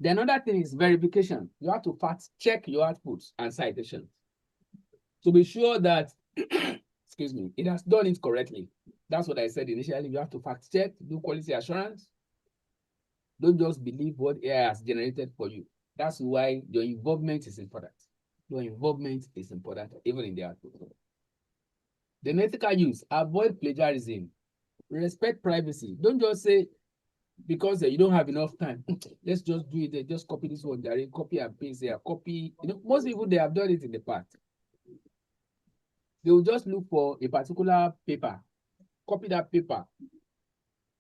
[SPEAKER 1] The another thing is verification. You have to fact check your outputs and citations to be sure that excuse me, it has done it correctly. That's what I said initially. You have to fact check, do quality assurance. Don't just believe what AI has generated for you. That's why your involvement is important. Your involvement is important, even in the output. The ethical use, avoid plagiarism, respect privacy. Don't just say, because you don't have enough time, let's just do it, just copy this one, copy and paste there, copy. Most people, they have done it in the past. They will just look for a particular paper, copy that paper,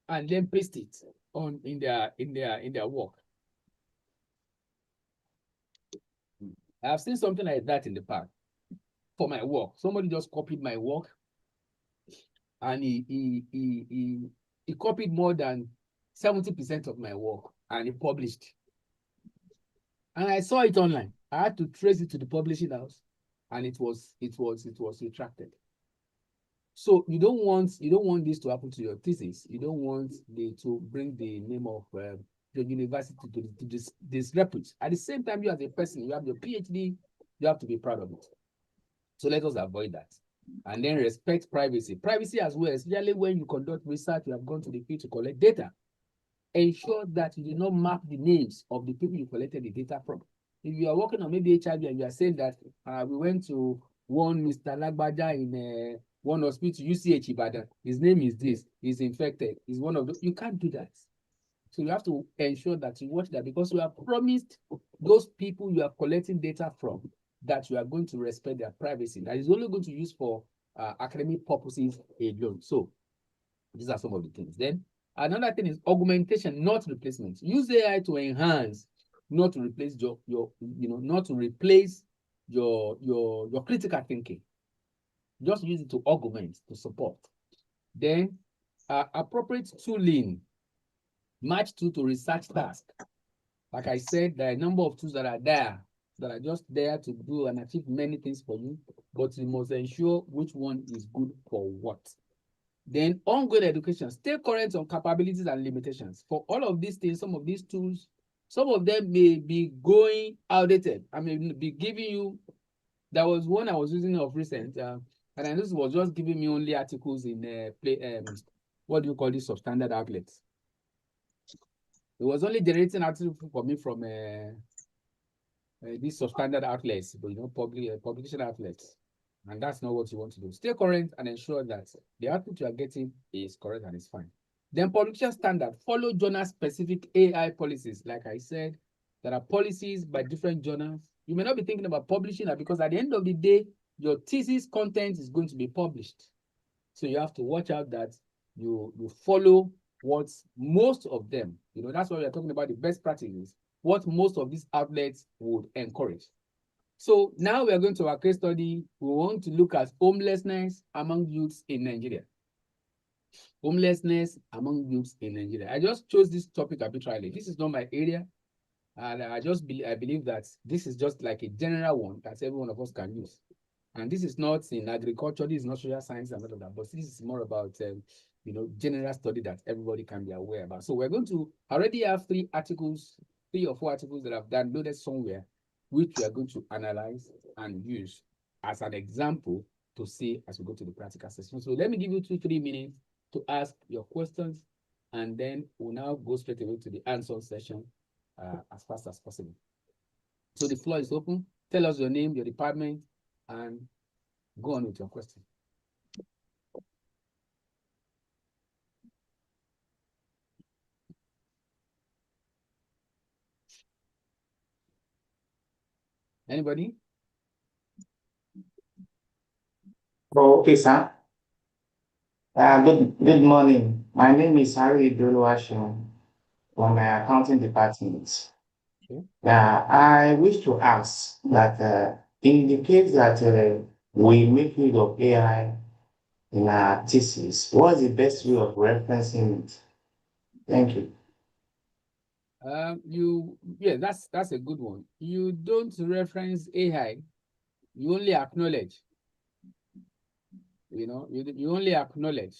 [SPEAKER 1] and then paste it on in their work. I have seen something like that in the past for my work. Somebody just copied my work and he copied more than 70% of my work, and he published. And I saw it online. I had to trace it to the publishing house, and it was retracted. So you don't want this to happen to your thesis. You don't want to bring the name of the university to disrepute. At the same time, you as a person, you have your PhD, you have to be proud of it. So let us avoid that. And then respect privacy. Privacy as well, especially when you conduct research, you have gone to the field to collect data. Ensure that you do not map the names of the people you collected the data from. If you are working on maybe HIV and you are saying that we went to one Mr. Lagbaja in one hospital, UCH Ibadan, his name is this, he's infected, he's one of the, you can't do that. So you have to ensure that you watch that, because you have promised those people you are collecting data from that you are going to respect their privacy. That is only going to use for academic purposes alone. So these are some of the things. Then another thing is augmentation, not replacement. Use AI to enhance, not to replace not to replace your critical thinking. Just use it to augment, to support. Then appropriate tooling, match tool to research task. Like I said, there are a number of tools that are there that are just there to do and achieve many things for you, but you must ensure which one is good for what. Then ongoing education, stay current on capabilities and limitations. For all of these things, some of these tools, some of them may be going outdated. I may be giving you, there was one I was using of recent, and I noticed it was just giving me only articles in what do you call this, substandard outlets. It was only generating articles for me from these substandard outlets, but publication outlets. And that's not what you want to do. Stay current and ensure that the output you are getting is correct and is fine. Then publication standard, follow journal-specific AI policies. Like I said, there are policies by different journals. You may not be thinking about publishing that, because at the end of the day, your thesis content is going to be published. So you have to watch out that you follow what most of them, that's why we are talking about the best practices, what most of these outlets would encourage. So now we are going to our case study. We want to look at homelessness among youths in Nigeria. Homelessness among youths in Nigeria. I just chose this topic arbitrarily. This is not my area. And I believe that this is just like a general one that every one of us can use. And this is not in agriculture, this is not social science and all of that, but this is more about general study that everybody can be aware about. So we're going to already have 3 or 4 articles that I've downloaded somewhere, which we are going to analyze and use as an example to see as we go to the practical session. So let me give you 2-3 minutes to ask your questions, and then we'll now go straight away to the answer session as fast as possible. So the floor is open. Tell us your name, your department, and go on with your question. Anybody?
[SPEAKER 4] Oh, okay, sir. Good morning. My name is Harry Doluwasho from my accounting department.
[SPEAKER 1] Okay.
[SPEAKER 4] I wish to ask that in the case that we make use of AI in our thesis, what is the best way of referencing it? Thank you.
[SPEAKER 1] That's a good one. You don't reference AI, you only acknowledge. You only acknowledge.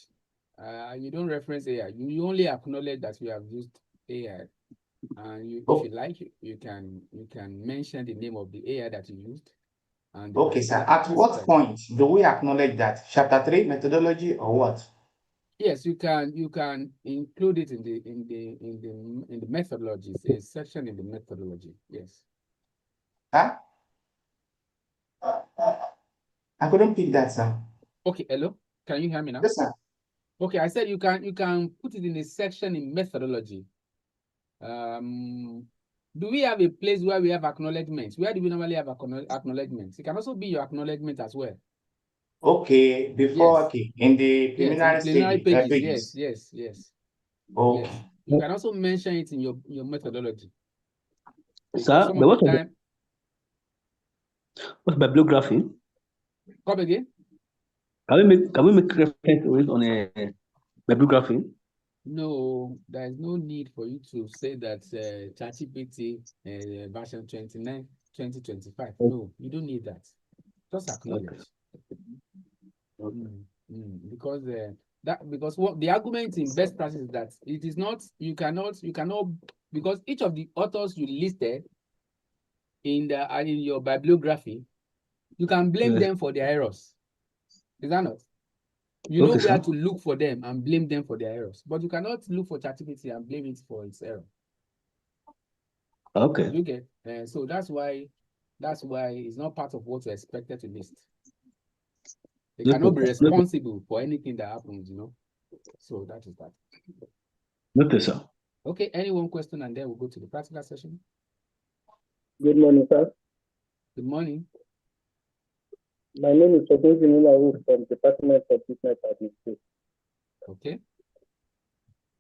[SPEAKER 1] You don't reference AI. You only acknowledge that you have used AI. And if you like, you can mention the name of the AI that you used. And
[SPEAKER 4] Okay, sir. At what point do we acknowledge that? Chapter 3 methodology or what?
[SPEAKER 1] Yes, you can include it in the methodologies, a section in the methodology. Yes.
[SPEAKER 4] Huh? I couldn't pick that, sir.
[SPEAKER 1] Okay, hello. Can you hear me now?
[SPEAKER 4] Yes, sir.
[SPEAKER 1] Okay, I said you can put it in a section in methodology. Do we have a place where we have acknowledgements? Where do we normally have acknowledgements? It can also be your acknowledgement as well.
[SPEAKER 4] Okay, before,
[SPEAKER 1] Yes.
[SPEAKER 4] okay, in the
[SPEAKER 1] Yes, in
[SPEAKER 4] preliminary
[SPEAKER 1] preliminary
[SPEAKER 4] pages.
[SPEAKER 1] pages. Yes.
[SPEAKER 4] Okay.
[SPEAKER 1] Yes. You can also mention it in your methodology. Because
[SPEAKER 2] Sir,
[SPEAKER 1] some of the time.
[SPEAKER 2] what's bibliography?
[SPEAKER 1] Come again?
[SPEAKER 2] Can we make reference to it on a bibliography?
[SPEAKER 1] No, there is no need for you to say that ChatGPT version 29, 2025. No, you don't need that. Just acknowledge. Because because what the argument in best practice is that it is not, you cannot, because each of the authors you listed in your bibliography, you can blame them for their errors. Is that not? You know where to look for them and blame them for their errors, but you cannot look for ChatGPT and blame it for its error.
[SPEAKER 2] Okay.
[SPEAKER 1] You get so that's why it's not part of what you're expected to list. They cannot be responsible for anything that happens, So that is that.
[SPEAKER 2] Okay, sir.
[SPEAKER 1] Okay, any one question and then we'll go to the practical session.
[SPEAKER 5] Good morning, sir.
[SPEAKER 1] Good morning.
[SPEAKER 5] My name is Ogunji Nulawu from Department of Business Administration.
[SPEAKER 1] Okay.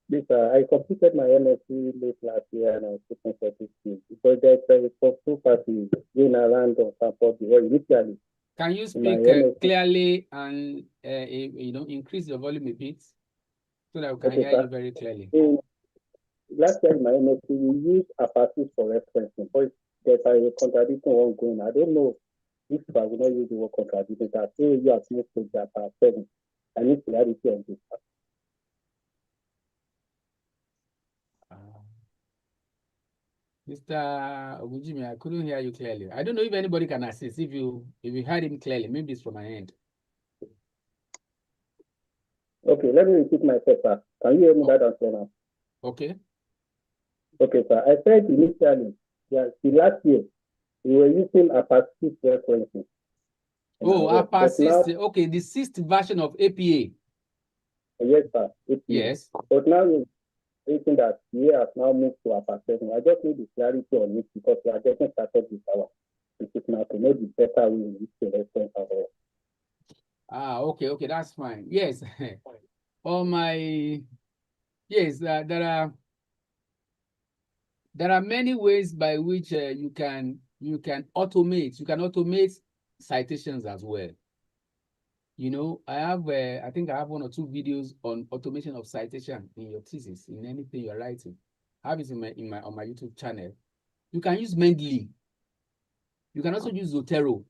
[SPEAKER 5] Yes, I completed my MSc late last year and I was looking for this field because there's a two parties going around on support initially.
[SPEAKER 1] Can you speak clearly and increase your volume a bit so that we can hear you very clearly?
[SPEAKER 5] Last year in my MSc, we used Apache for referencing, but there's a contradiction ongoing. I don't know if I will not use the word contradiction. I say you have moved to the Apache 7. I need clarity on this.
[SPEAKER 1] Mr. Ogujimi, I couldn't hear you clearly. I don't know if anybody can assist. If you heard him clearly, maybe it's from my end.
[SPEAKER 5] Okay, let me repeat myself, sir. Can you hear me better now?
[SPEAKER 1] Okay.
[SPEAKER 5] Okay, sir. I said initially, the last year, we were using Apache referencing.
[SPEAKER 1] Oh, Apache. Okay, the 6th version of APA.
[SPEAKER 5] Yes, sir. APA.
[SPEAKER 1] Yes.
[SPEAKER 5] But now we're thinking that we have now moved to Apache. I just need the clarity on it because we are getting started with our. It is now to know the better way we use the reference at all.
[SPEAKER 1] Okay, that's fine. Yes. Yes, there are many ways by which you can automate. You can automate citations as well. I think I have 1 or 2 videos on automation of citation in your thesis, in anything you're writing. I have it on my YouTube channel. You can use Mendeley. You can also use Zotero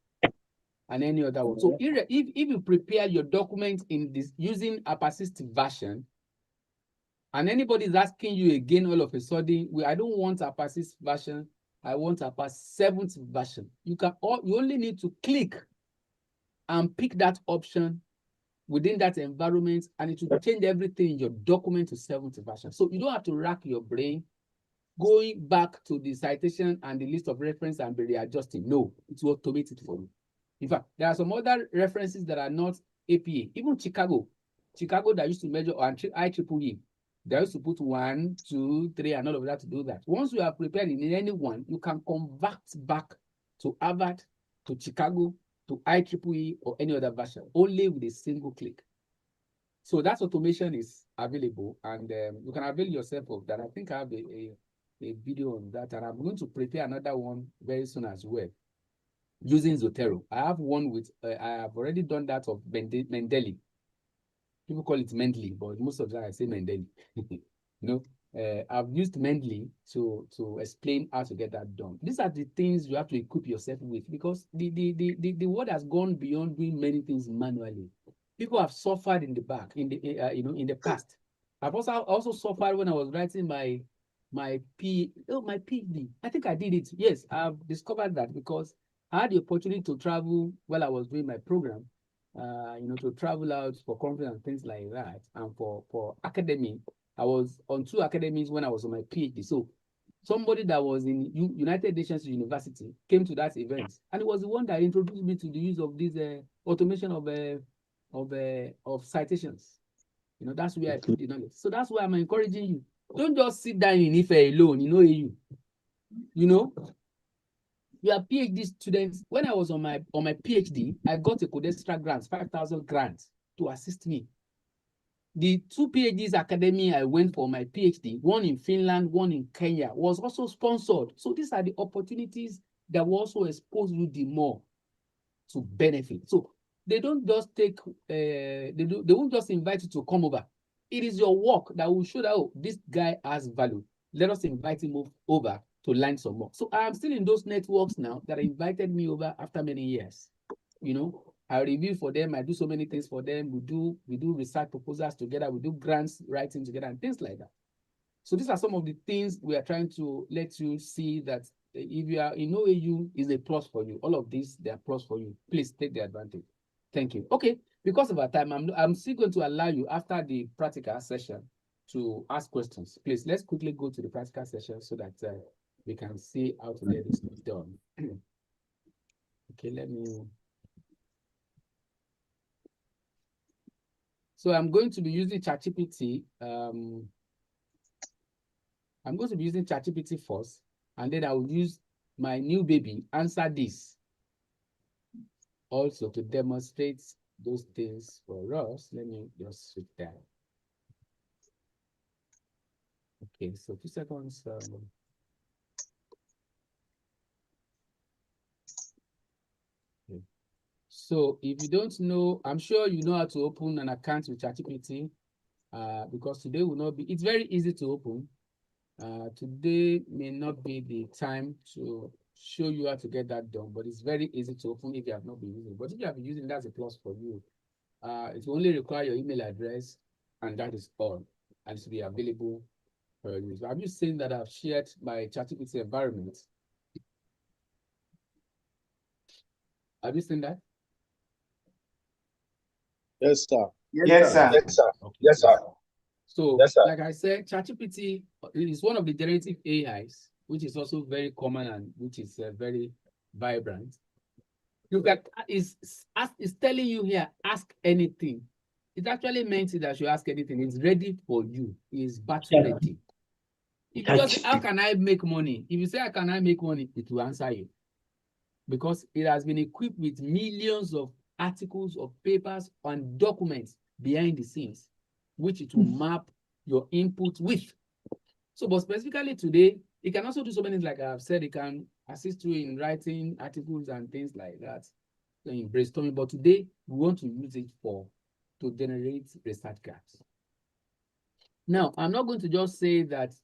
[SPEAKER 1] and any other one. So if you prepare your document in this using a persistent version, and anybody is asking you again all of a sudden, I don't want a persistent version, I want a 7th version. You only need to click and pick that option within that environment, and it will change everything in your document to 7th version. So you don't have to rack your brain going back to the citation and the list of reference and be readjusting. No, it will automate it for you. In fact, there are some other references that are not APA. Even Chicago that used to measure on IEEE, they used to put 1, 2, 3, and all of that to do that. Once you are prepared in any one, you can convert back to Harvard, to Chicago, to IEEE, or any other version, only with a single click. So that automation is available, and you can avail yourself of that. I think I have a video on that, and I'm going to prepare another one very soon as well, using Zotero. I have one with, I have already done that of Mendeley. People call it Mendeley, but most of the time I say Mendeley. I've used Mendeley to explain how to get that done. These are the things you have to equip yourself with, because the world has gone beyond doing many things manually. People have suffered in the back, in the past. I've also suffered when I was writing my PhD. I think I did it. Yes, I've discovered that because I had the opportunity to travel while I was doing my program, to travel out for conference and things like that. And for academy, I was on 2 academies when I was on my PhD. So somebody that was in United Nations University came to that event, and it was the one that introduced me to the use of this automation of citations. That's where I put the knowledge. So that's why I'm encouraging you. Don't just sit down in Ife alone. You are PhD students. When I was on my PhD, I got a Codestra grant, 5,000 grants to assist me. The 2 PhDs academy I went for my PhD, one in Finland, one in Kenya, was also sponsored. So these are the opportunities that will also expose you the more to benefit. So they don't just take, they won't just invite you to come over. It is your work that will show that, oh, this guy has value. Let us invite him over to learn some more. So I'm still in those networks now that invited me over after many years. You know, I review for them. I do so many things for them. We do research proposals together. We do grants writing together and things like that. So these are some of the things we are trying to let you see that if you are in OAU, is a plus for you. All of these, they are plus for you. Please take the advantage. Thank you. Okay, because of our time, I'm still going to allow you after the practical session to ask questions. Please, let's quickly go to the practical session so that we can see how to get this done. Okay, let me. So I'm going to be using ChatGPT. I'm going to be using ChatGPT first, and then I will use my new baby, Answer This, also to demonstrate those things for us. Let me just switch that. Okay, so 2 seconds. Okay. So if you don't know, I'm sure you know how to open an account with ChatGPT, because today will not be, it's very easy to open. Today may not be the time to show you how to get that done, but it's very easy to open if you have not been using it. But if you have been using it, that's a plus for you. It will only require your email address, and that is all, and it will be available for you. So have you seen that I've shared my ChatGPT environment? Have you seen that?
[SPEAKER 5] Yes, sir.
[SPEAKER 4] Yes, sir.
[SPEAKER 5] Yes, sir.
[SPEAKER 1] Okay.
[SPEAKER 5] Yes, sir.
[SPEAKER 1] So,
[SPEAKER 5] Yes, sir.
[SPEAKER 1] like I said, ChatGPT is one of the generative AIs, which is also very common and which is very vibrant. You can is telling you here, ask anything. It actually meant that you ask anything. It's ready for you. It's battle ready. If you just say, how can I make money? If you say, how can I make money? It will answer you. Because it has been equipped with millions of articles, of papers, and documents behind the scenes, which it will map your input with. So, but specifically today, it can also do so many things, like I've said, it can assist you in writing articles and things like that, in brainstorming. But today, we want to use it to generate research gaps. Now, I'm not going to just say that,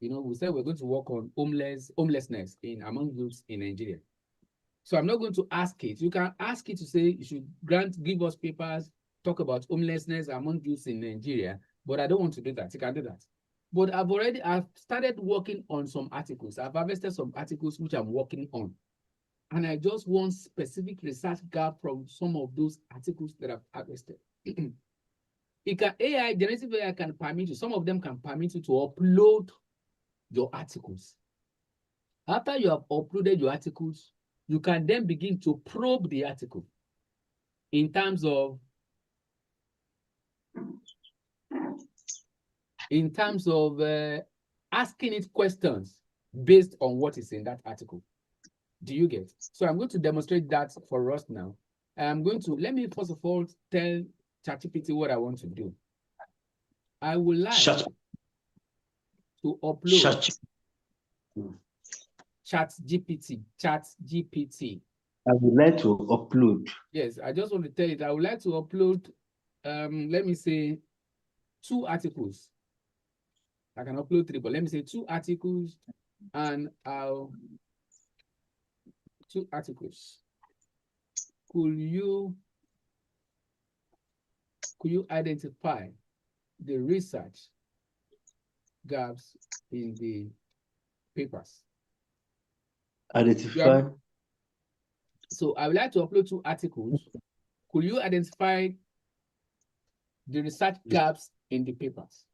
[SPEAKER 1] we said we're going to work on homelessness among youths in Nigeria. So I'm not going to ask it. You can ask it to say you should give us papers, talk about homelessness among youths in Nigeria, but I don't want to do that. You can do that. But I've started working on some articles. I've harvested some articles which I'm working on. And I just want specific research gap from some of those articles that I've harvested. Generative AI can permit you, some of them can permit you to upload your articles. After you have uploaded your articles, you can then begin to probe the article in terms of asking it questions based on what is in that article. Do you get? So I'm going to demonstrate that for us now. Let me first of all tell ChatGPT what I want to do. I would like to upload ChatGPT.
[SPEAKER 2] I would like to upload.
[SPEAKER 1] Yes, I just want to tell you that I would like to upload, let me say, 2 articles. I can upload 3, but let me say 2 articles, and 2 articles. Could you identify the research gaps in the papers?
[SPEAKER 2] Identify.
[SPEAKER 1] So I would like to upload 2 articles. Could you identify the research gaps in the papers?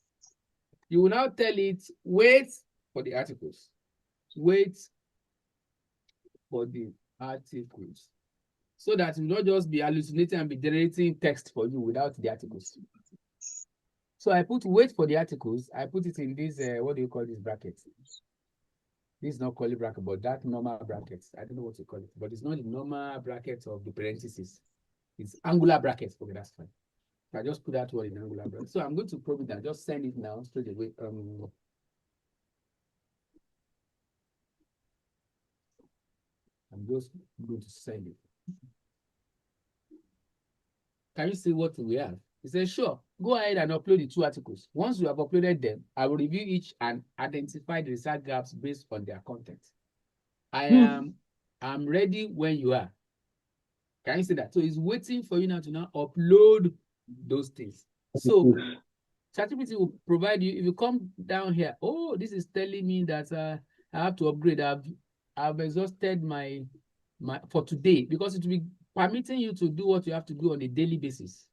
[SPEAKER 1] You will now tell it, wait for the articles. Wait for the articles. So that you will not just be hallucinating and be generating text for you without the articles. So I put wait for the articles. I put it in this, what do you call this bracket? This is not curly bracket, but that normal bracket. I don't know what to call it, but it's not the normal bracket of the parentheses. It's angular brackets. Okay, that's fine. So I just put that word in angular bracket. So I'm going to probe it and just send it now straight away. I'm just going to send it. can you see what we have? He said, sure, go ahead and upload the 2 articles. Once you have uploaded them, I will review each and identify the research gaps based on their content. I'm ready when you are. Can you see that? So it's waiting for you now to upload those things. So ChatGPT will provide you, if you come down here, oh, this is telling me that I have to upgrade. I've exhausted my for today, because it will be permitting you to do what you have to do on a daily basis.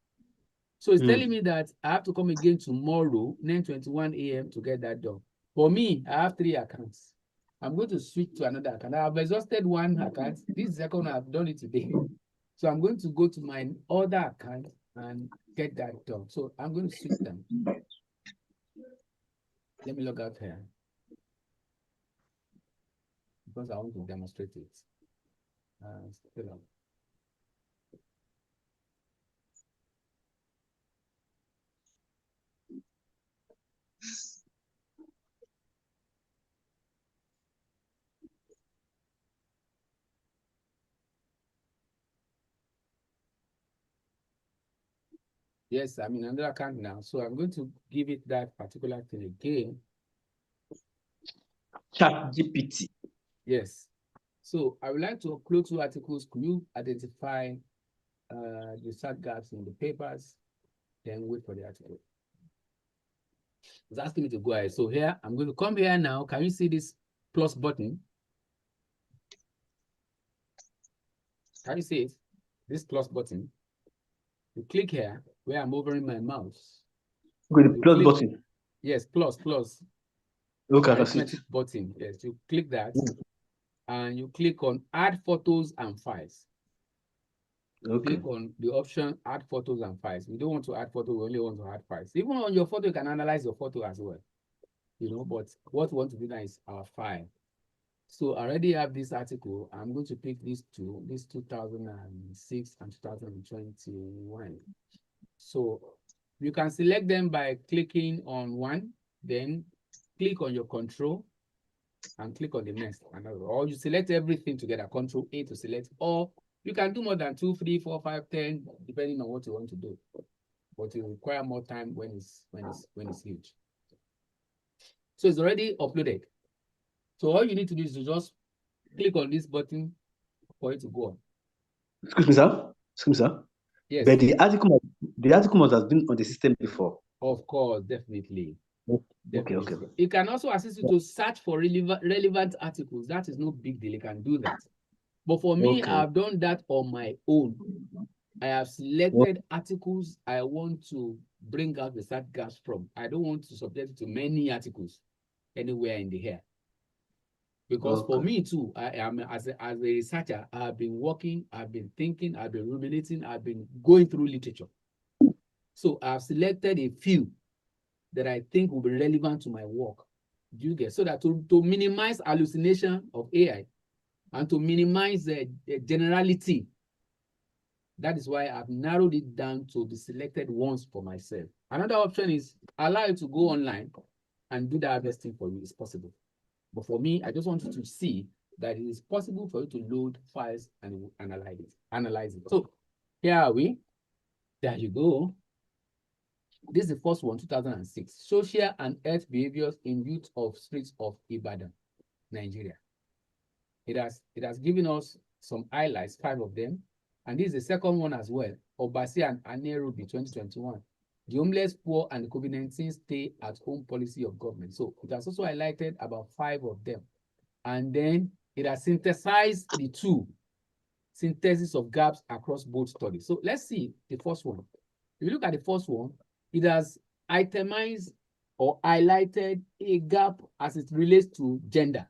[SPEAKER 1] So it's telling me that I have to come again tomorrow, 9:21 a.m. to get that done. For me, I have 3 accounts. I'm going to switch to another account. I've exhausted one account. This is the second one, I've done it today. So I'm going to go to my other account and get that done. So I'm going to switch them. Let me log out here, because I want to demonstrate it. Still on. Yes, I'm in another account now. So I'm going to give it that particular thing again.
[SPEAKER 3] ChatGPT.
[SPEAKER 1] Yes. So I would like to upload 2 articles. Could you identify the research gaps in the papers? Then wait for the article. It's asking me to go ahead. So here, I'm going to come here now. Can you see this plus button? Can you see it? This plus button. You click here where I'm hovering my mouse.
[SPEAKER 3] Okay, the plus button.
[SPEAKER 1] Yes, plus.
[SPEAKER 3] Okay, I can see it.
[SPEAKER 1] Arithmetic button. Yes, you click that and you click on add photos and files.
[SPEAKER 3] Okay.
[SPEAKER 1] Click on the option add photos and files. We don't want to add photos, we only want to add files. Even on your photo, you can analyze your photo as well. But what we want to do now is our file. So I already have this article. I'm going to pick these 2, this 2006 and 2021. So you can select them by clicking on one, then click on your control and click on the next. Or you select everything together, Control A to select, or you can do more than 2, 3, 4, 5, 10, depending on what you want to do. But it will require more time when it's huge. So it's already uploaded. So all you need to do is to just click on this button for it to go on.
[SPEAKER 3] Excuse me, sir.
[SPEAKER 1] Yes.
[SPEAKER 3] But the article must have been on the system before.
[SPEAKER 1] Of course, definitely.
[SPEAKER 3] Okay.
[SPEAKER 1] It can also assist you to search for relevant articles. That is no big deal. It can do that. But for me, I've done that on my own. I have selected articles I want to bring out the research gaps from. I don't want to subject it to many articles anywhere in the air. Because for me too, I am as a researcher, I've been working, I've been thinking, I've been ruminating, I've been going through literature. So I've selected a few that I think will be relevant to my work. Do you get? So that to minimize hallucination of AI and to minimize the generality. That is why I've narrowed it down to the selected ones for myself. Another option is allow you to go online and do the harvesting for you. It's possible. But for me, I just wanted to see that it is possible for you to load files and analyze it. So here are we. There you go. This is the first one, 2006. Social and health behaviors in youth of streets of Ibadan, Nigeria. It has given us some highlights, 5 of them. And this is the second one as well, Obasi and Nairobi 2021. The homeless, poor, and COVID-19 stay at home policy of government. So it has also highlighted about 5 of them. And then it has synthesized the 2 synthesis of gaps across both studies. So let's see the first one. If you look at the first one, it has itemized or highlighted a gap as it relates to gender.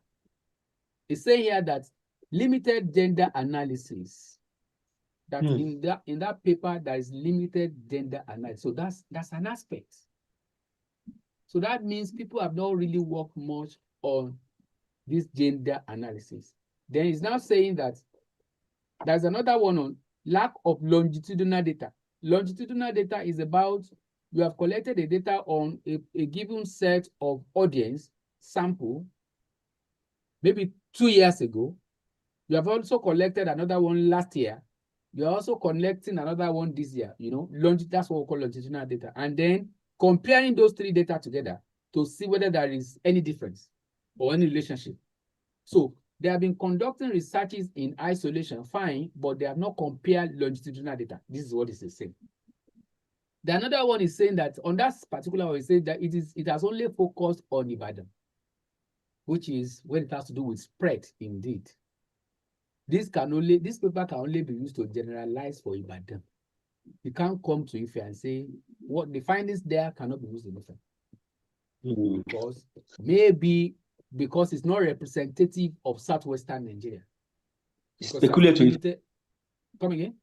[SPEAKER 1] It's saying here that limited gender analysis. That in that paper, there is limited gender analysis. So that's an aspect. So that means people have not really worked much on this gender analysis. Then it's now saying that there's another one on lack of longitudinal data. Longitudinal data is about you have collected the data on a given set of audience sample, maybe 2 years ago. You have also collected another one last year. You're also collecting another one this year, you know, that's what we call longitudinal data. And then comparing those three data together to see whether there is any difference or any relationship. So they have been conducting researches in isolation, fine, but they have not compared longitudinal data. This is what it is saying. The another one is saying that on that particular one, it says that it has only focused on Ibadan, which is when it has to do with spread indeed. This paper can only be used to generalize for Ibadan. You can't come to Ife and say what the findings there cannot be used in Ife. Because maybe because it's not representative of southwestern Nigeria.
[SPEAKER 3] Speculative.
[SPEAKER 1] Come again?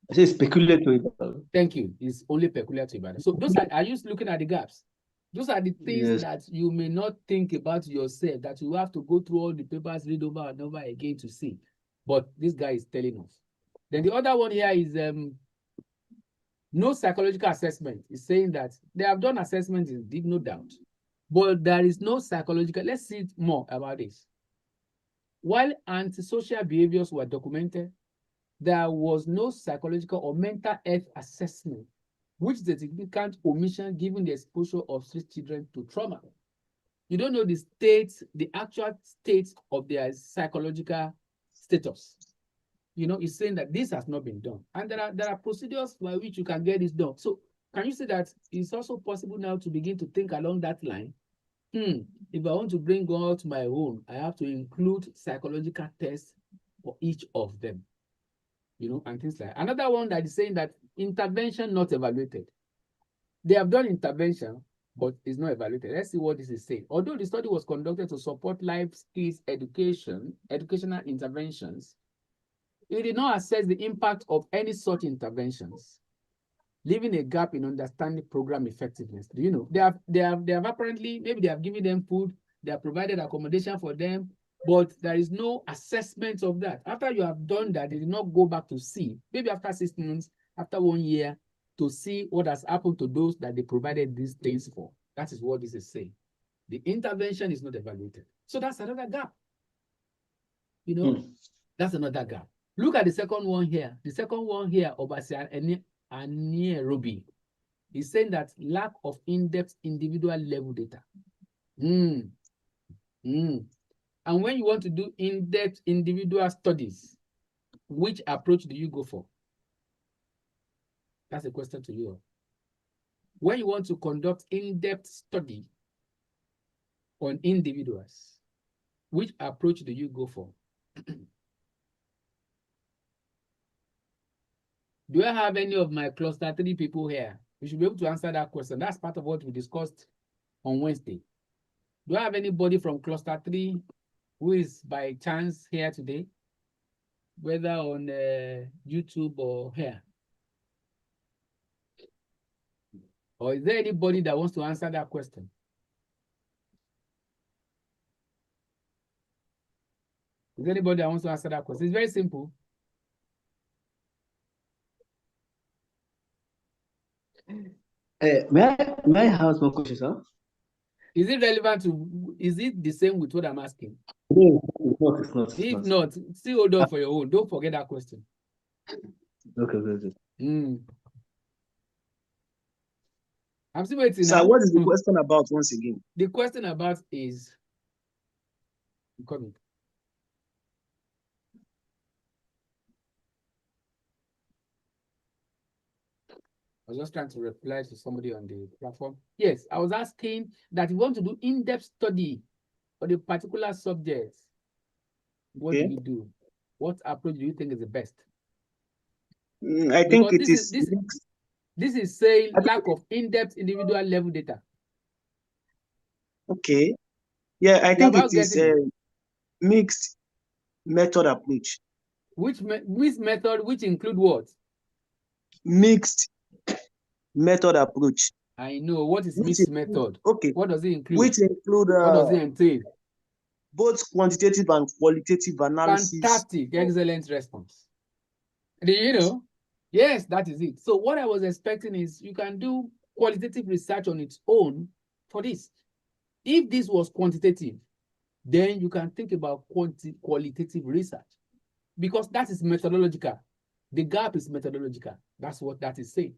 [SPEAKER 3] I say speculative.
[SPEAKER 1] Thank you. It's only peculiar to Ibadan. So those are you looking at the gaps? Those are the things that you may not think about yourself, that you have to go through all the papers, read over and over again to see. But this guy is telling us. Then the other one here is no psychological assessment. It's saying that they have done assessments, indeed, no doubt. But there is no psychological. Let's see more about this. While antisocial behaviors were documented, there was no psychological or mental health assessment, which is a significant omission given the exposure of street children to trauma. You don't know the actual state of their psychological status. You know, it's saying that this has not been done. And there are procedures by which you can get this done. So can you say that it's also possible now to begin to think along that line? If I want to bring out my own, I have to include psychological tests for each of them. You know, and things like that. Another one that is saying that intervention not evaluated. They have done intervention, but it's not evaluated. Let's see what this is saying. Although the study was conducted to support life skills educational interventions, it did not assess the impact of any such interventions, leaving a gap in understanding program effectiveness. Do you know? They have apparently, maybe they have given them food, they have provided accommodation for them, but there is no assessment of that. After you have done that, they did not go back to see, maybe after 6 months, after 1 year, to see what has happened to those that they provided these things for. That is what this is saying. The intervention is not evaluated. So that's another gap. You know, that's another gap. Look at the second one here. The second one here, Obasi Anaerobi, is saying that lack of in-depth individual level data. And when you want to do in-depth individual studies, which approach do you go for? That's a question to you. When you want to conduct in-depth study on individuals, which approach do you go for? Do I have any of my cluster 3 people here? We should be able to answer that question. That's part of what we discussed on Wednesday. Do I have anybody from cluster 3 who is by chance here today, whether on YouTube or here? Or is there anybody that wants to answer that question? Is there anybody that wants to answer that question? It's very simple.
[SPEAKER 3] May I ask one question, sir?
[SPEAKER 1] Is it relevant to, is it the same with what I'm asking?
[SPEAKER 3] No, it's not.
[SPEAKER 1] If not, still hold on for your own. Don't forget that question.
[SPEAKER 3] Okay.
[SPEAKER 1] I'm still waiting
[SPEAKER 3] now. Sir, what is the question about once again?
[SPEAKER 1] The question about is, I'm coming. I was just trying to reply to somebody on the platform. Yes, I was asking that you want to do in-depth study for the particular subject. What do you do? What approach do you think is the best?
[SPEAKER 3] I think it is.
[SPEAKER 1] This is saying lack of in-depth individual level data.
[SPEAKER 3] Okay. Yeah, I think it is a mixed method approach.
[SPEAKER 1] Which method, which include what?
[SPEAKER 3] Mixed method approach.
[SPEAKER 1] I know. What is mixed method?
[SPEAKER 3] Okay.
[SPEAKER 1] What does it include?
[SPEAKER 3] Which include
[SPEAKER 1] what does it entail?
[SPEAKER 3] Both quantitative and qualitative analysis.
[SPEAKER 1] Fantastic, excellent response. Do you know? Yes, that is it. So what I was expecting is you can do qualitative research on its own for this. If this was quantitative, then you can think about qualitative research, because that is methodological. The gap is methodological. That's what that is saying.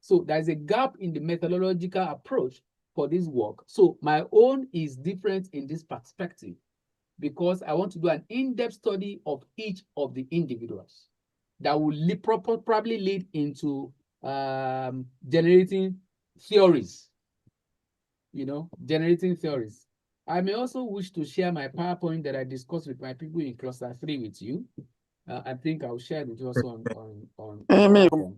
[SPEAKER 1] So there's a gap in the methodological approach for this work. So my own is different in this perspective because I want to do an in-depth study of each of the individuals that will probably lead into generating theories, generating theories. I may also wish to share my PowerPoint that I discussed with my people in cluster 3 with you. I think I'll share it with you also on PowerPoint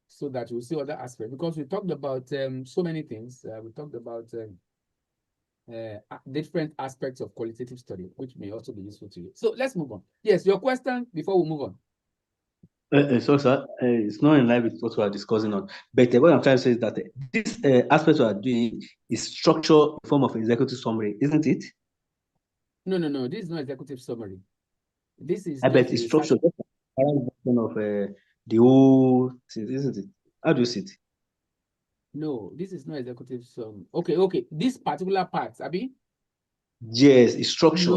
[SPEAKER 1] so that you'll see other aspects, because we talked about so many things. We talked about different aspects of qualitative study, which may also be useful to you. So let's move on. Yes, your question before we move on.
[SPEAKER 3] So, sir, it's not in line with what we are discussing on. But what I'm trying to say is that this aspect we are doing is structure in form of executive summary, isn't it?
[SPEAKER 1] No. This is not executive summary. This is
[SPEAKER 3] I bet it's structured version of the whole thing, isn't it? How do you see it?
[SPEAKER 1] No, this is not executive summary. Okay. This particular part, Abi?
[SPEAKER 3] Yes, it's structured.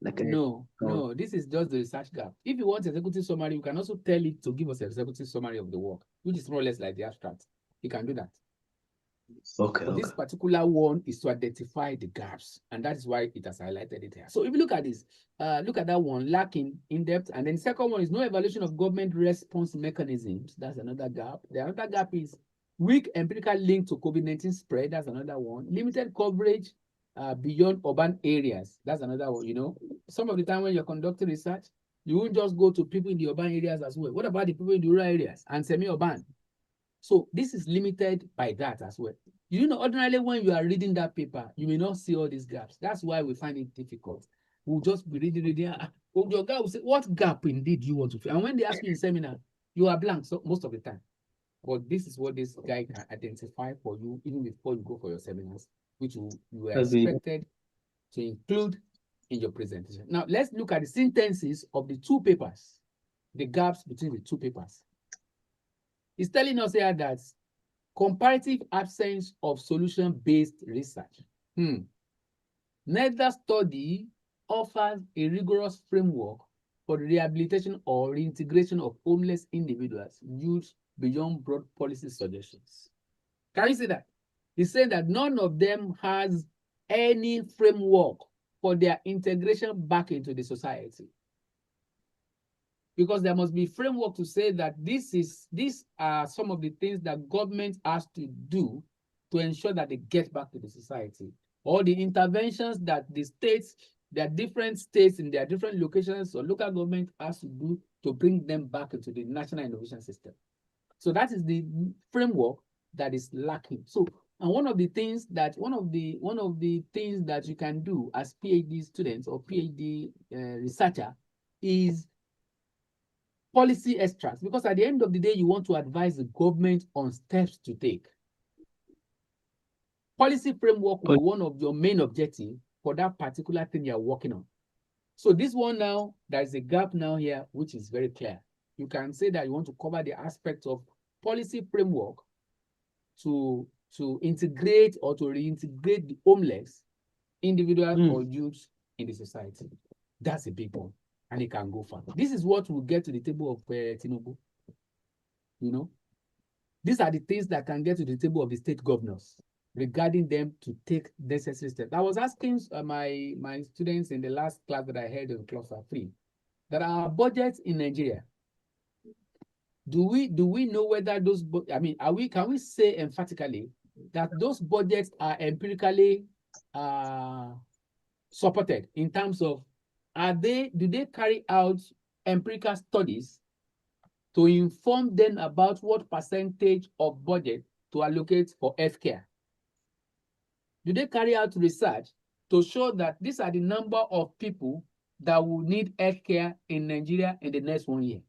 [SPEAKER 1] No. This is just the research gap. If you want executive summary, you can also tell it to give us an executive summary of the work, which is more or less like the abstract. You can do that.
[SPEAKER 3] Okay.
[SPEAKER 1] But this particular one is to identify the gaps, and that's why it has highlighted it here. So if you look at this, look at that one, lacking in depth, and then the second one is no evaluation of government response mechanisms. That's another gap. The other gap is weak empirical link to COVID-19 spread. That's another one. Limited coverage beyond urban areas. That's another one. Some of the time when you're conducting research, you won't just go to people in the urban areas as well. What about the people in the rural areas and semi-urban? So this is limited by that as well. Ordinarily when you are reading that paper, you may not see all these gaps. That's why we find it difficult. We'll just be reading. Your guy will say, what gap indeed do you want to fill? And when they ask you in seminar, you are blank most of the time. But this is what this guy can identify for you even before you go for your seminars, which you are expected to include in your presentation. Now, let's look at the sentences of the two papers, the gaps between the two papers. It's telling us here that comparative absence of solution-based research. Neither study offers a rigorous framework for the rehabilitation or reintegration of homeless individuals used beyond broad policy suggestions. Can you see that? He's saying that none of them has any framework for their integration back into the society. Because there must be framework to say that these are some of the things that government has to do to ensure that they get back to the society. Or the interventions that the states, their different states in their different locations or local government has to do to bring them back into the national innovation system. So that is the framework that is lacking. So, and one of the things that you can do as PhD students or PhD researcher is policy extracts, because at the end of the day, you want to advise the government on steps to take. Policy framework will be one of your main objectives for that particular thing you're working on. So this one now, there's a gap now here, which is very clear. You can say that you want to cover the aspect of policy framework to integrate or to reintegrate the homeless individuals or youths in the society. That's a big one. And it can go far. This is what will get to the table of Tinubu. These are the things that can get to the table of the state governors regarding them to take necessary steps. I was asking my students in the last class that I held in cluster 3 that our budgets in Nigeria, do we know whether those, can we say emphatically that those budgets are empirically supported in terms of do they carry out empirical studies to inform them about what percentage of budget to allocate for healthcare? Do they carry out research to show that these are the number of people that will need healthcare in Nigeria in the next 1 year?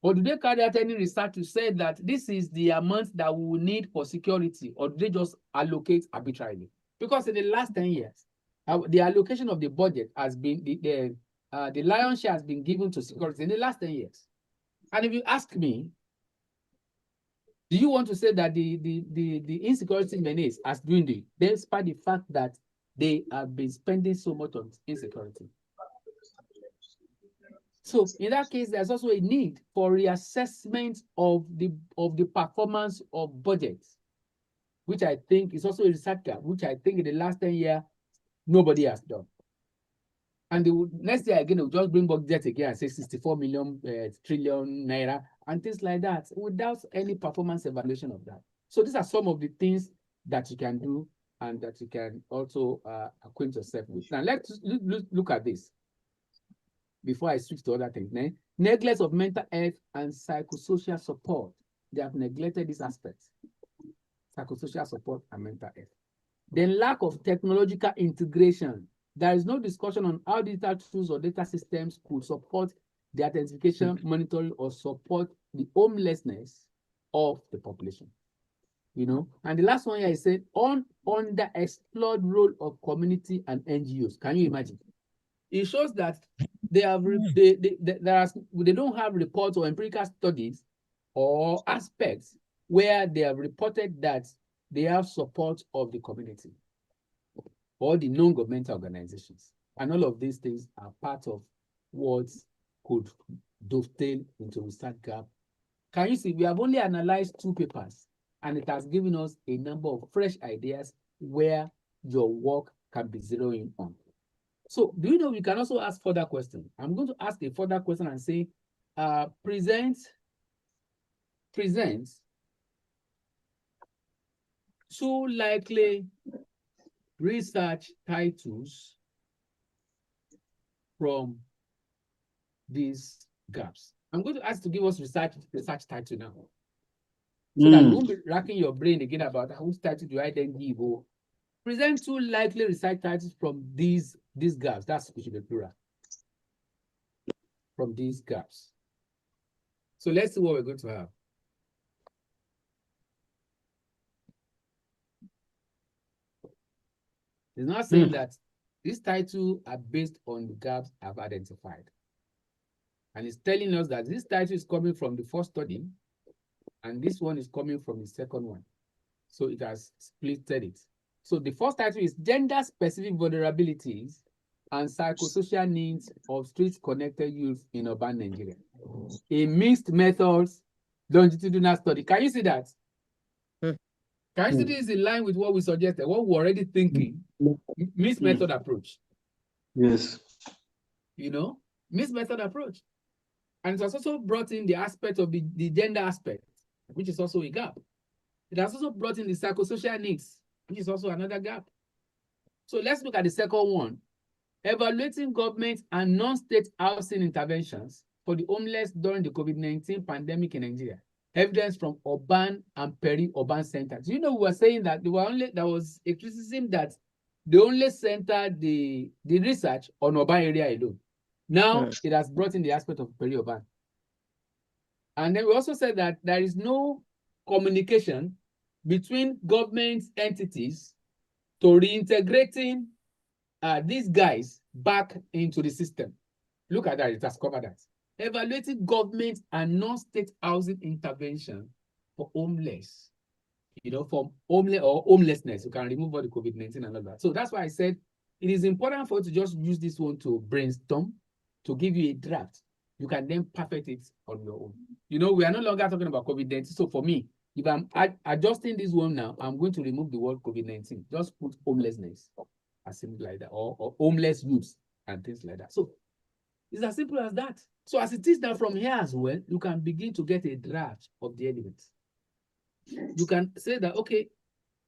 [SPEAKER 1] Or do they carry out any research to say that this is the amount that we will need for security, or do they just allocate arbitrarily? Because in the last 10 years, the allocation of the budget has been, the lion's share has been given to security in the last 10 years. And if you ask me, do you want to say that the insecurity menace has dwindled despite the fact that they have been spending so much on insecurity? So in that case, there's also a need for reassessment of the performance of budgets, which I think is also a research gap, which I think in the last 10 years, nobody has done. And next year again, they'll just bring budget again and say 64 million trillion naira and things like that without any performance evaluation of that. So these are some of the things that you can do and that you can also acquaint yourself with. Now let's look at this before I switch to other things. Neglect of mental health and psychosocial support. They have neglected these aspects. Psychosocial support and mental health. Then lack of technological integration. There is no discussion on how digital tools or data systems could support the identification, monitoring, or support the homelessness of the population. You know, and the last one here I said underexplored role of community and NGOs. Can you imagine? It shows that they don't have reports or empirical studies or aspects where they have reported that they have support of the community or the non-governmental organizations. And all of these things are part of what could dovetail into research gap. Can you see, we have only analyzed 2 papers, and it has given us a number of fresh ideas where your work can be zeroing on. So do you know we can also ask further questions? I'm going to ask a further question and say, present 2 likely research titles from these gaps. I'm going to ask to give us research title now, so that you won't be racking your brain again about whose title do I then give. Or present 2 likely research titles from these gaps. That's which should be plural. From these gaps. So let's see what we're going to have. It's not saying that these titles are based on the gaps I've identified. And it's telling us that this title is coming from the first study, and this one is coming from the second one. So it has splitted it. So the first title is Gender-Specific Vulnerabilities and Psychosocial Needs of Street-Connected Youth in Urban Nigeria. A mixed methods longitudinal study. Can you see that? Can you see this is in line with what we suggested, what we're already thinking? Mixed method approach.
[SPEAKER 3] Yes.
[SPEAKER 1] You know, mixed method approach. And it has also brought in the aspect of the gender aspect, which is also a gap. It has also brought in the psychosocial needs, which is also another gap. So let's look at the second one. Evaluating government and non-state housing interventions for the homeless during the COVID-19 pandemic in Nigeria. Evidence from urban and peri-urban centers. You know, we were saying that there was a criticism that they only centered the research on urban area alone. Now it has brought in the aspect of peri-urban. And then we also said that there is no communication between government entities to reintegrating these guys back into the system. Look at that, it has covered that. Evaluating government and non-state housing intervention for homeless, you know, for homelessness. You can remove all the COVID-19 and all that. So that's why I said it is important for you to just use this one to brainstorm, to give you a draft. You can then perfect it on your own. You know, we are no longer talking about COVID-19. So for me, if I'm adjusting this one now, I'm going to remove the word COVID-19. Just put homelessness, as simple like that, or homeless youths and things like that. So it's as simple as that. So as it is now from here as well, you can begin to get a draft of the elements. You can say that, okay,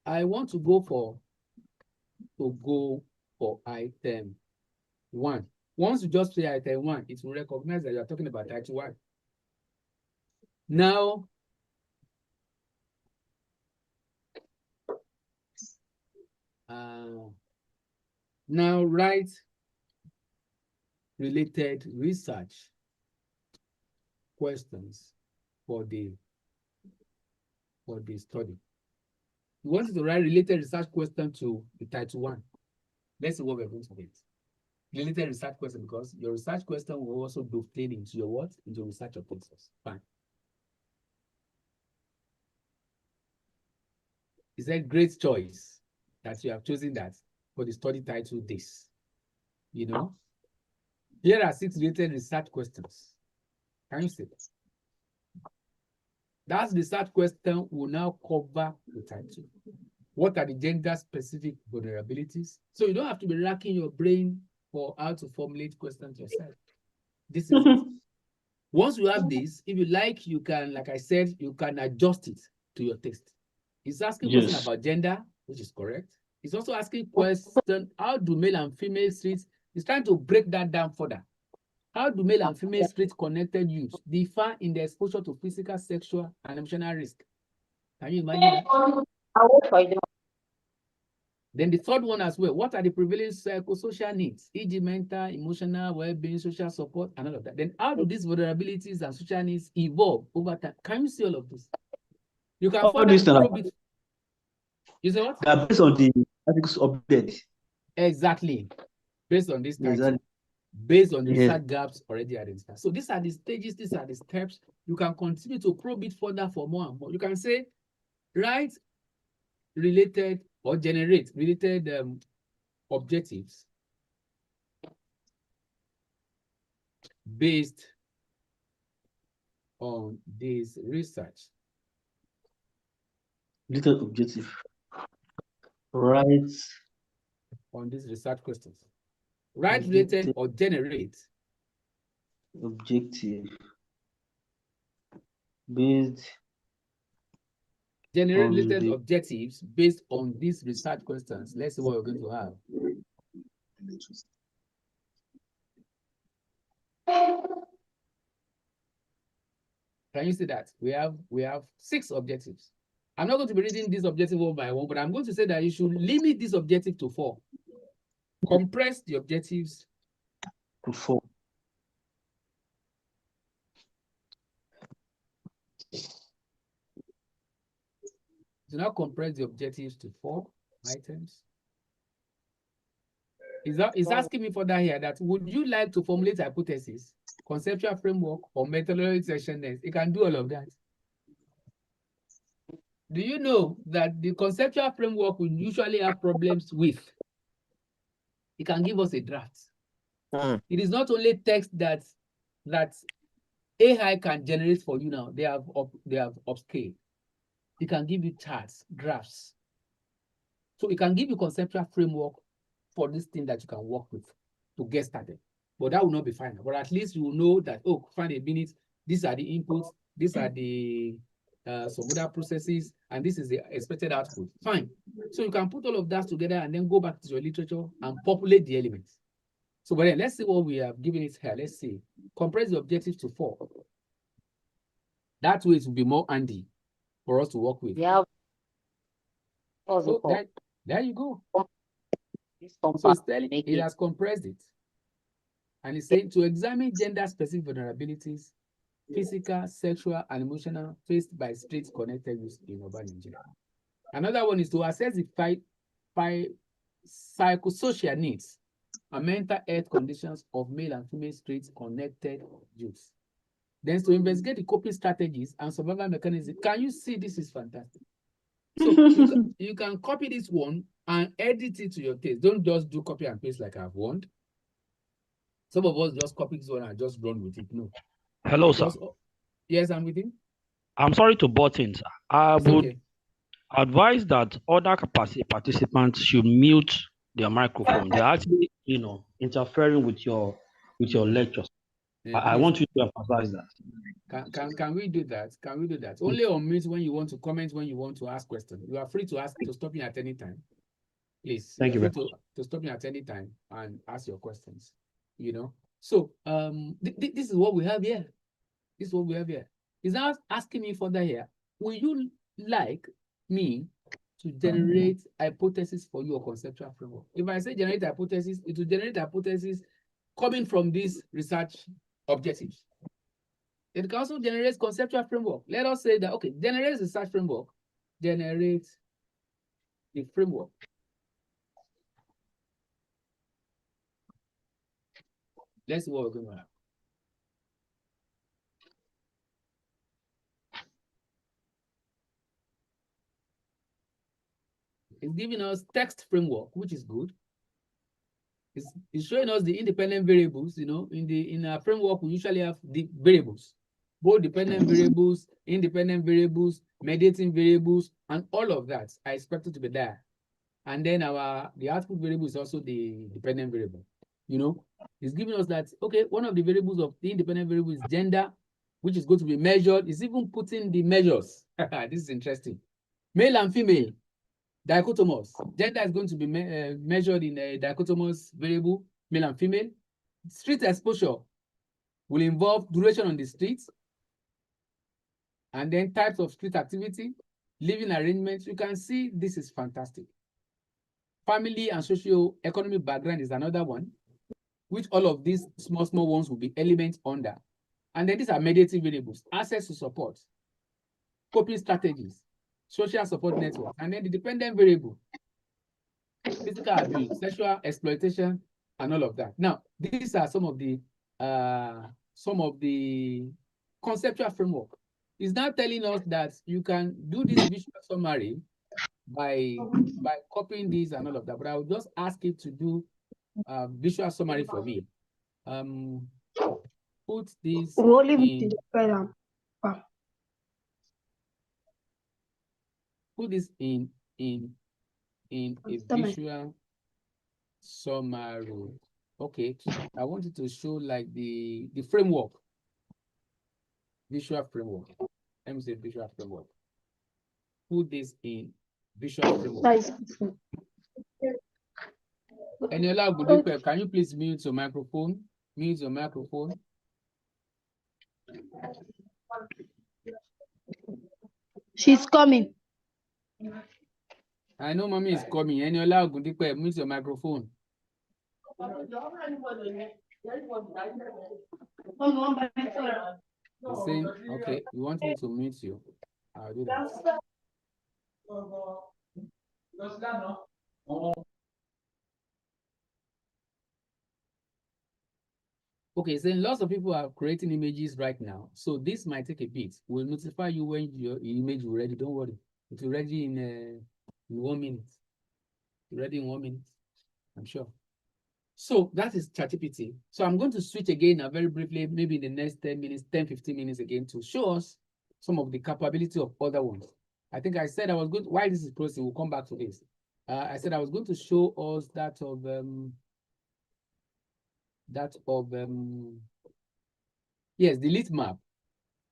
[SPEAKER 1] I want to go for item 1. Once you just say item 1, it will recognize that you are talking about title 1. Now, write related research questions for the study. You want to write related research question to the title 1. Let's see what we're going to get. Related research question, because your research question will also dovetail into your what? Into research objectives. Fine. It's a great choice that you have chosen that for the study title this. You know, Here are 6 related research questions. Can you see that? That research question will now cover the title. What are the gender-specific vulnerabilities? So you don't have to be racking your brain for how to formulate questions yourself. This is it. Once you have this, if you like, you can, like I said, you can adjust it to your taste. It's asking questions about gender, which is correct. It's also asking question, how do male and female streets? It's trying to break that down further. How do male and female street connected youths differ in their exposure to physical, sexual, and emotional risk? Can you imagine that? Then the third one as well, what are the prevailing psychosocial needs, e.g. mental, emotional, well-being, social support, and all of that? Then how do these vulnerabilities and social needs evolve over time? Can you see all of this? You can further probe it. You say what?
[SPEAKER 3] They are based on the articles updated.
[SPEAKER 1] Exactly. Based on this title.
[SPEAKER 3] Exactly.
[SPEAKER 1] Based on the research gaps already identified. So these are the stages, these are the steps. You can continue to probe it further for more and more. You can say, write related or generate related objectives based on this research.
[SPEAKER 3] Related objective. Right.
[SPEAKER 1] On these research questions. Write related or generate
[SPEAKER 3] objective based
[SPEAKER 1] generate related objectives based on these research questions. Let's see what we're going to have. Can you see that? We have 6 objectives. I'm not going to be reading this objective one by one, but I'm going to say that you should limit this objective to 4. Compress the objectives
[SPEAKER 3] to 4.
[SPEAKER 1] Do not compress the objectives to 4 items. Is asking me further here that would you like to formulate hypothesis, conceptual framework, or methodology section next? It can do all of that. Do you know that the conceptual framework will usually have problems with? It can give us a draft. It is not only text that AI can generate for you now. They have upscaled. It can give you charts, graphs. So it can give you conceptual framework for this thing that you can work with to get started. But that will not be final. But at least you will know that, oh, find a minute, these are the inputs, these are the some other processes, and this is the expected output. Fine. So you can put all of that together and then go back to your literature and populate the elements. So but then let's see what we have given it here. Let's see. Compress the objectives to 4. That way it will be more handy for us to work with.
[SPEAKER 6] Yeah.
[SPEAKER 1] So there you go. So it's telling it has compressed it. And it's saying to examine gender-specific vulnerabilities, physical, sexual, and emotional faced by street connected youth in urban Nigeria. Another one is to assess the psychosocial needs and mental health conditions of male and female street connected youths. Then to investigate the coping strategies and survival mechanisms. Can you see this is fantastic? So you can copy this one and edit it to your taste. Don't just do copy and paste like I've warned. Some of us just copy this one and just run with it. No.
[SPEAKER 7] Hello, sir.
[SPEAKER 1] Yes, I'm with you.
[SPEAKER 7] I'm sorry to butt in, sir. I would advise that other participants should mute their microphone. They're actually, interfering with your lectures. I want you to emphasize that.
[SPEAKER 1] Can we do that? Can we do that? Only unmute when you want to comment, when you want to ask questions. You are free to stop me at any time. Please.
[SPEAKER 7] Thank you very
[SPEAKER 1] much. To stop me at any time and ask your questions. So this is what we have here. This is what we have here. He's now asking me further here, will you like me to generate hypothesis for you or conceptual framework? If I say generate hypothesis, it will generate hypothesis coming from these research objectives. It can also generate conceptual framework. Let us say that, okay, generate research framework, generate the framework. Let's see what we're going to have. It's giving us text framework, which is good.
[SPEAKER 6] It's showing us the independent variables. You know, in our framework, we usually have the variables, both dependent variables, independent variables, mediating variables, and all of that are expected to be there. And then the output variable is also the dependent variable. You know, it's giving us that, okay, one of the variables of the independent variable is gender, which is going to be measured. It's even putting the measures. This is interesting. Male and female, dichotomous. Gender is going to be measured in a dichotomous variable, male and female. Street exposure will involve duration on the streets, and then types of street activity, living arrangements. You can see this is fantastic. Family and socio-economic background is another one, which all of these small ones will be elements under. And then these are mediating variables: access to support, coping strategies, social support network, and then the dependent variable, physical abuse, sexual exploitation, and all of that. Now, these are some of the conceptual framework. It's now telling us that you can do this visual summary by copying these and all of that, but I will just ask it to do a visual summary for me. Put this in. Put this in a visual summary. Okay, I want you to show like the framework, visual framework. Let me say visual framework. Put this in visual framework. Eniola Ogundipe, can you please mute your microphone? Mute your microphone.
[SPEAKER 8] She's coming.
[SPEAKER 6] I know mommy is coming. Eniola Ogundipe, mute your microphone. You're saying, okay, you want me to mute you? I'll do that. Okay, so lots of people are creating images right now. So this might take a bit. We'll notify you when your image is ready. Don't worry. It's ready in 1 minute. Ready in 1 minute, I'm sure. So that is ChatGPT. So I'm going to switch again very briefly, maybe in the next 10 minutes, 10, 15 minutes again, to show us some of the capability of other ones. I think I said I was going to, while this is processing, we'll come back to this. I said I was going to show us that of yes, the lit map.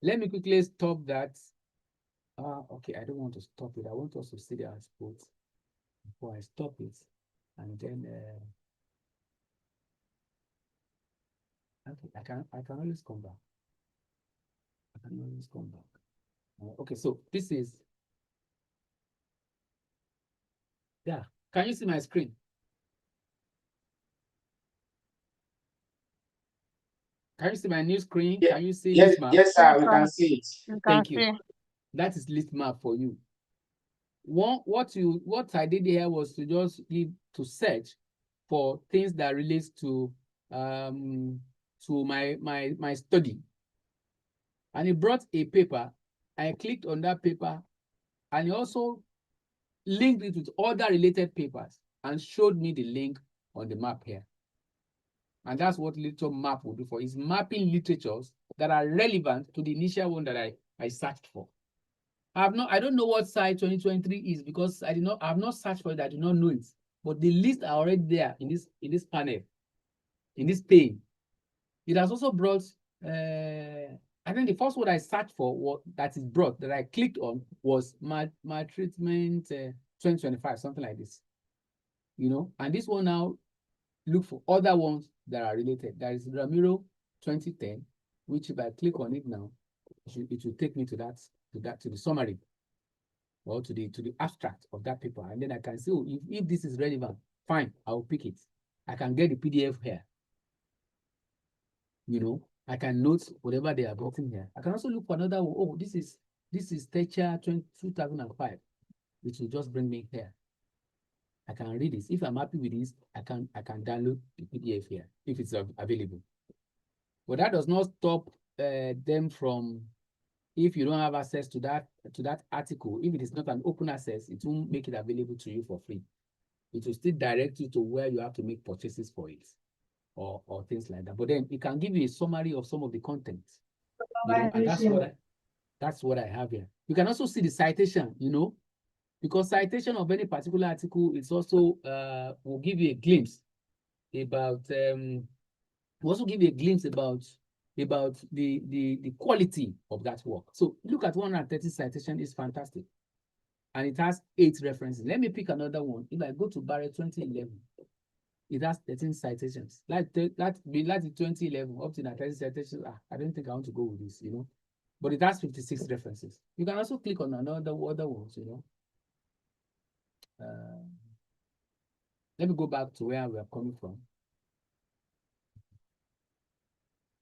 [SPEAKER 6] Let me quickly stop that. Okay, I don't want to stop it. I want us to see the output before I stop it. And then okay, I can always come back. I can always come back. Okay, so this is, yeah. Can you see my screen? Can you see my new screen?
[SPEAKER 4] Yeah.
[SPEAKER 6] Can you see
[SPEAKER 4] Yes,
[SPEAKER 6] this map?
[SPEAKER 4] yes, sir, we can see it.
[SPEAKER 6] Thank you. That is list map for you. What I did here was to just search for things that relates to my study. And it brought a paper. I clicked on that paper, and it also linked it with other related papers and showed me the link on the map here. And that's what literature map will do for, is mapping literatures that are relevant to the initial one that I searched for. I don't know what site 2023 is, because I've not searched for it. I do not know it. But the lists are already there in this panel, in this pane. It has also brought I think the first one I searched for that I clicked on was maltreatment 2025, something like this. You know, and this one now look for other ones that are related. There is Ramiro 2010, which if I click on it now, it will take me to the summary, or to the abstract of that paper. And then I can see, if this is relevant, fine, I'll pick it. I can get the PDF here. You know, I can note whatever they are written here. I can also look for another one. Oh, this is Teacher 2005, which will just bring me here. I can read this. If I'm happy with this, I can download the PDF here if it's available. But that does not stop them from, if you don't have access to that article, if it is not an open access, it won't make it available to you for free. It will still direct you to where you have to make purchases for it, or things like that. But then it can give you a summary of some of the contents, and that's what I have here. You can also see the citation, because citation of any particular article is also will give you a glimpse about the quality of that work. So look at 130 citation is fantastic, and it has 8 references. Let me pick another one. If I go to Barrett 2011, it has 13 citations. Like 2011 up to 30 citations. I don't think I want to go with this, but it has 56 references. You can also click on other ones, let me go back to where we are coming from.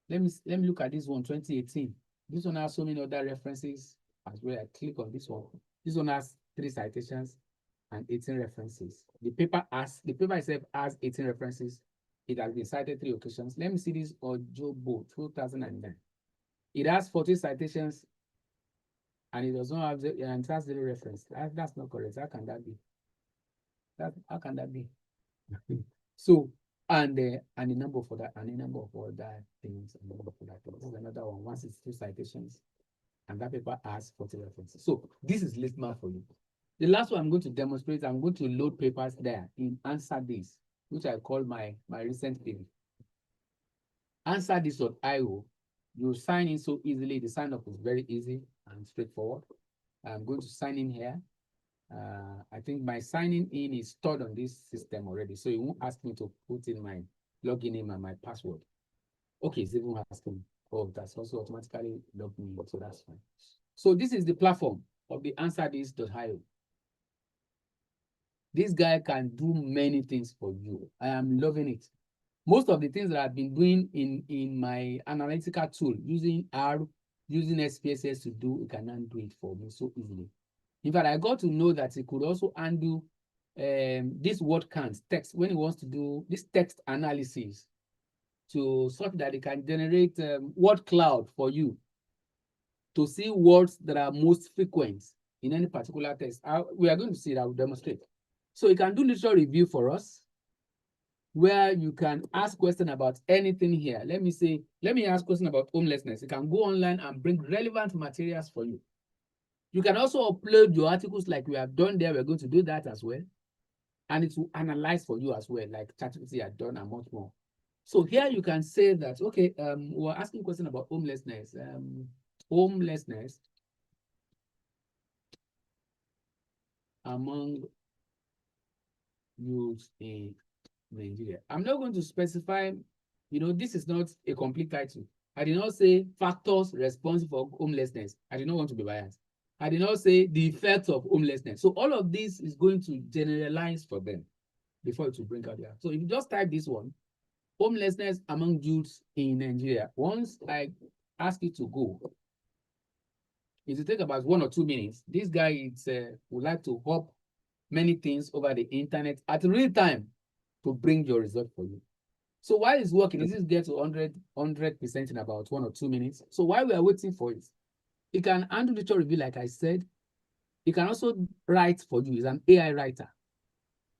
[SPEAKER 6] Let me look at this one, 2018. This one has so many other references as well. I click on this one. This one has 3 citations and 18 references. The paper itself has 18 references. It has been cited 3 occasions. Let me see this Ojobo 2009. It has 40 citations and it does not have and it has 0 reference. That's not correct. How can that be? How can that be? So, and the number for that, and the number of other things, and the number for that. This is another one. 162 citations, and that paper has 40 references. So this is Listmap for you. The last one I'm going to demonstrate, I'm going to load papers there in Answer This, which I call my recent thing. Answer This.io. You sign in so easily. The sign up is very easy and straightforward. I'm going to sign in here. I think my signing in is stored on this system already, so it won't ask me to put in my login name and my password. Okay, it's even asking. Oh, that's also automatically logged me in, so that's fine. So this is the platform of the AnswerThis.io. This guy can do many things for you. I am loving it. Most of the things that I've been doing in my analytical tool, using R, using SPSS to do, it can now do it for me so easily. In fact, I got to know that it could also undo this word counts text when it wants to do this text analysis to such that it can generate word cloud for you to see words that are most frequent in any particular text. We are going to see it. I will demonstrate. So it can do literal review for us, where you can ask questions about anything here. Let me ask questions about homelessness. You can go online and bring relevant materials for you. You can also upload your articles like we have done there. We're going to do that as well. And it will analyze for you as well, like ChatGPT had done and much more. So here you can say that, okay, we're asking questions about homelessness. Homelessness among youth in Nigeria. I'm not going to specify, this is not a complete title. I did not say factors responsible for homelessness. I did not want to be biased. I did not say the effects of homelessness. So all of this is going to generalize for them before it will bring out there. So if you just type this one, homelessness among youths in Nigeria. Once I ask you to go, it will take about 1 or 2 minutes. This guy would like to hop many things over the internet at real time to bring your result for you. So while it's working, it just gets to 100% in about 1 or 2 minutes. So while we are waiting for it, it can handle literal review, like I said. It can also write for you. It's an AI writer.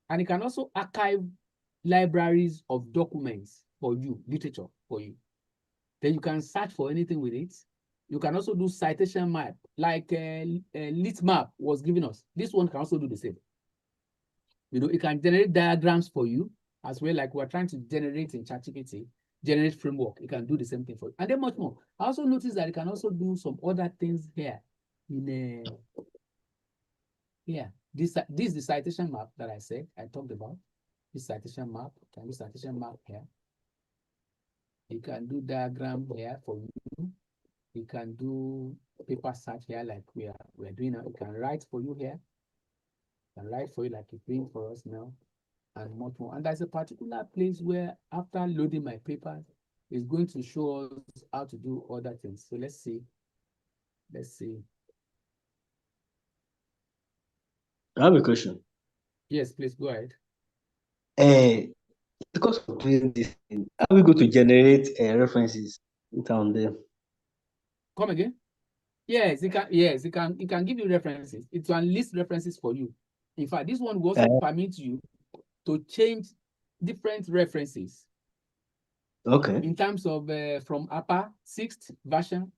[SPEAKER 6] And it can also archive libraries of documents for you, literature for you. Then you can search for anything with it. You can also do citation map, like Listmap was giving us. This one can also do the same. It can generate diagrams for you as well, like we're trying to generate in ChatGPT, generate framework. It can do the same thing for you. And then much more. I also noticed that it can also do some other things here. This is the citation map that I said, I talked about. This citation map, can do citation map here. You can do diagram here for you. You can do paper search here, like we're doing now. You can write for you here. You can write for you like it's doing for us now, and much more. And there's a particular place where after loading my papers, it's going to show us how to do other things. So let's see.
[SPEAKER 3] I have a question.
[SPEAKER 6] Yes, please go ahead.
[SPEAKER 3] Because of doing this thing, how are we going to generate references down there?
[SPEAKER 6] Come again? Yes, it can. Yes, it can give you references. It can list references for you. In fact, this one will also permit you to change different references.
[SPEAKER 3] Okay.
[SPEAKER 6] In terms of from upper 6th version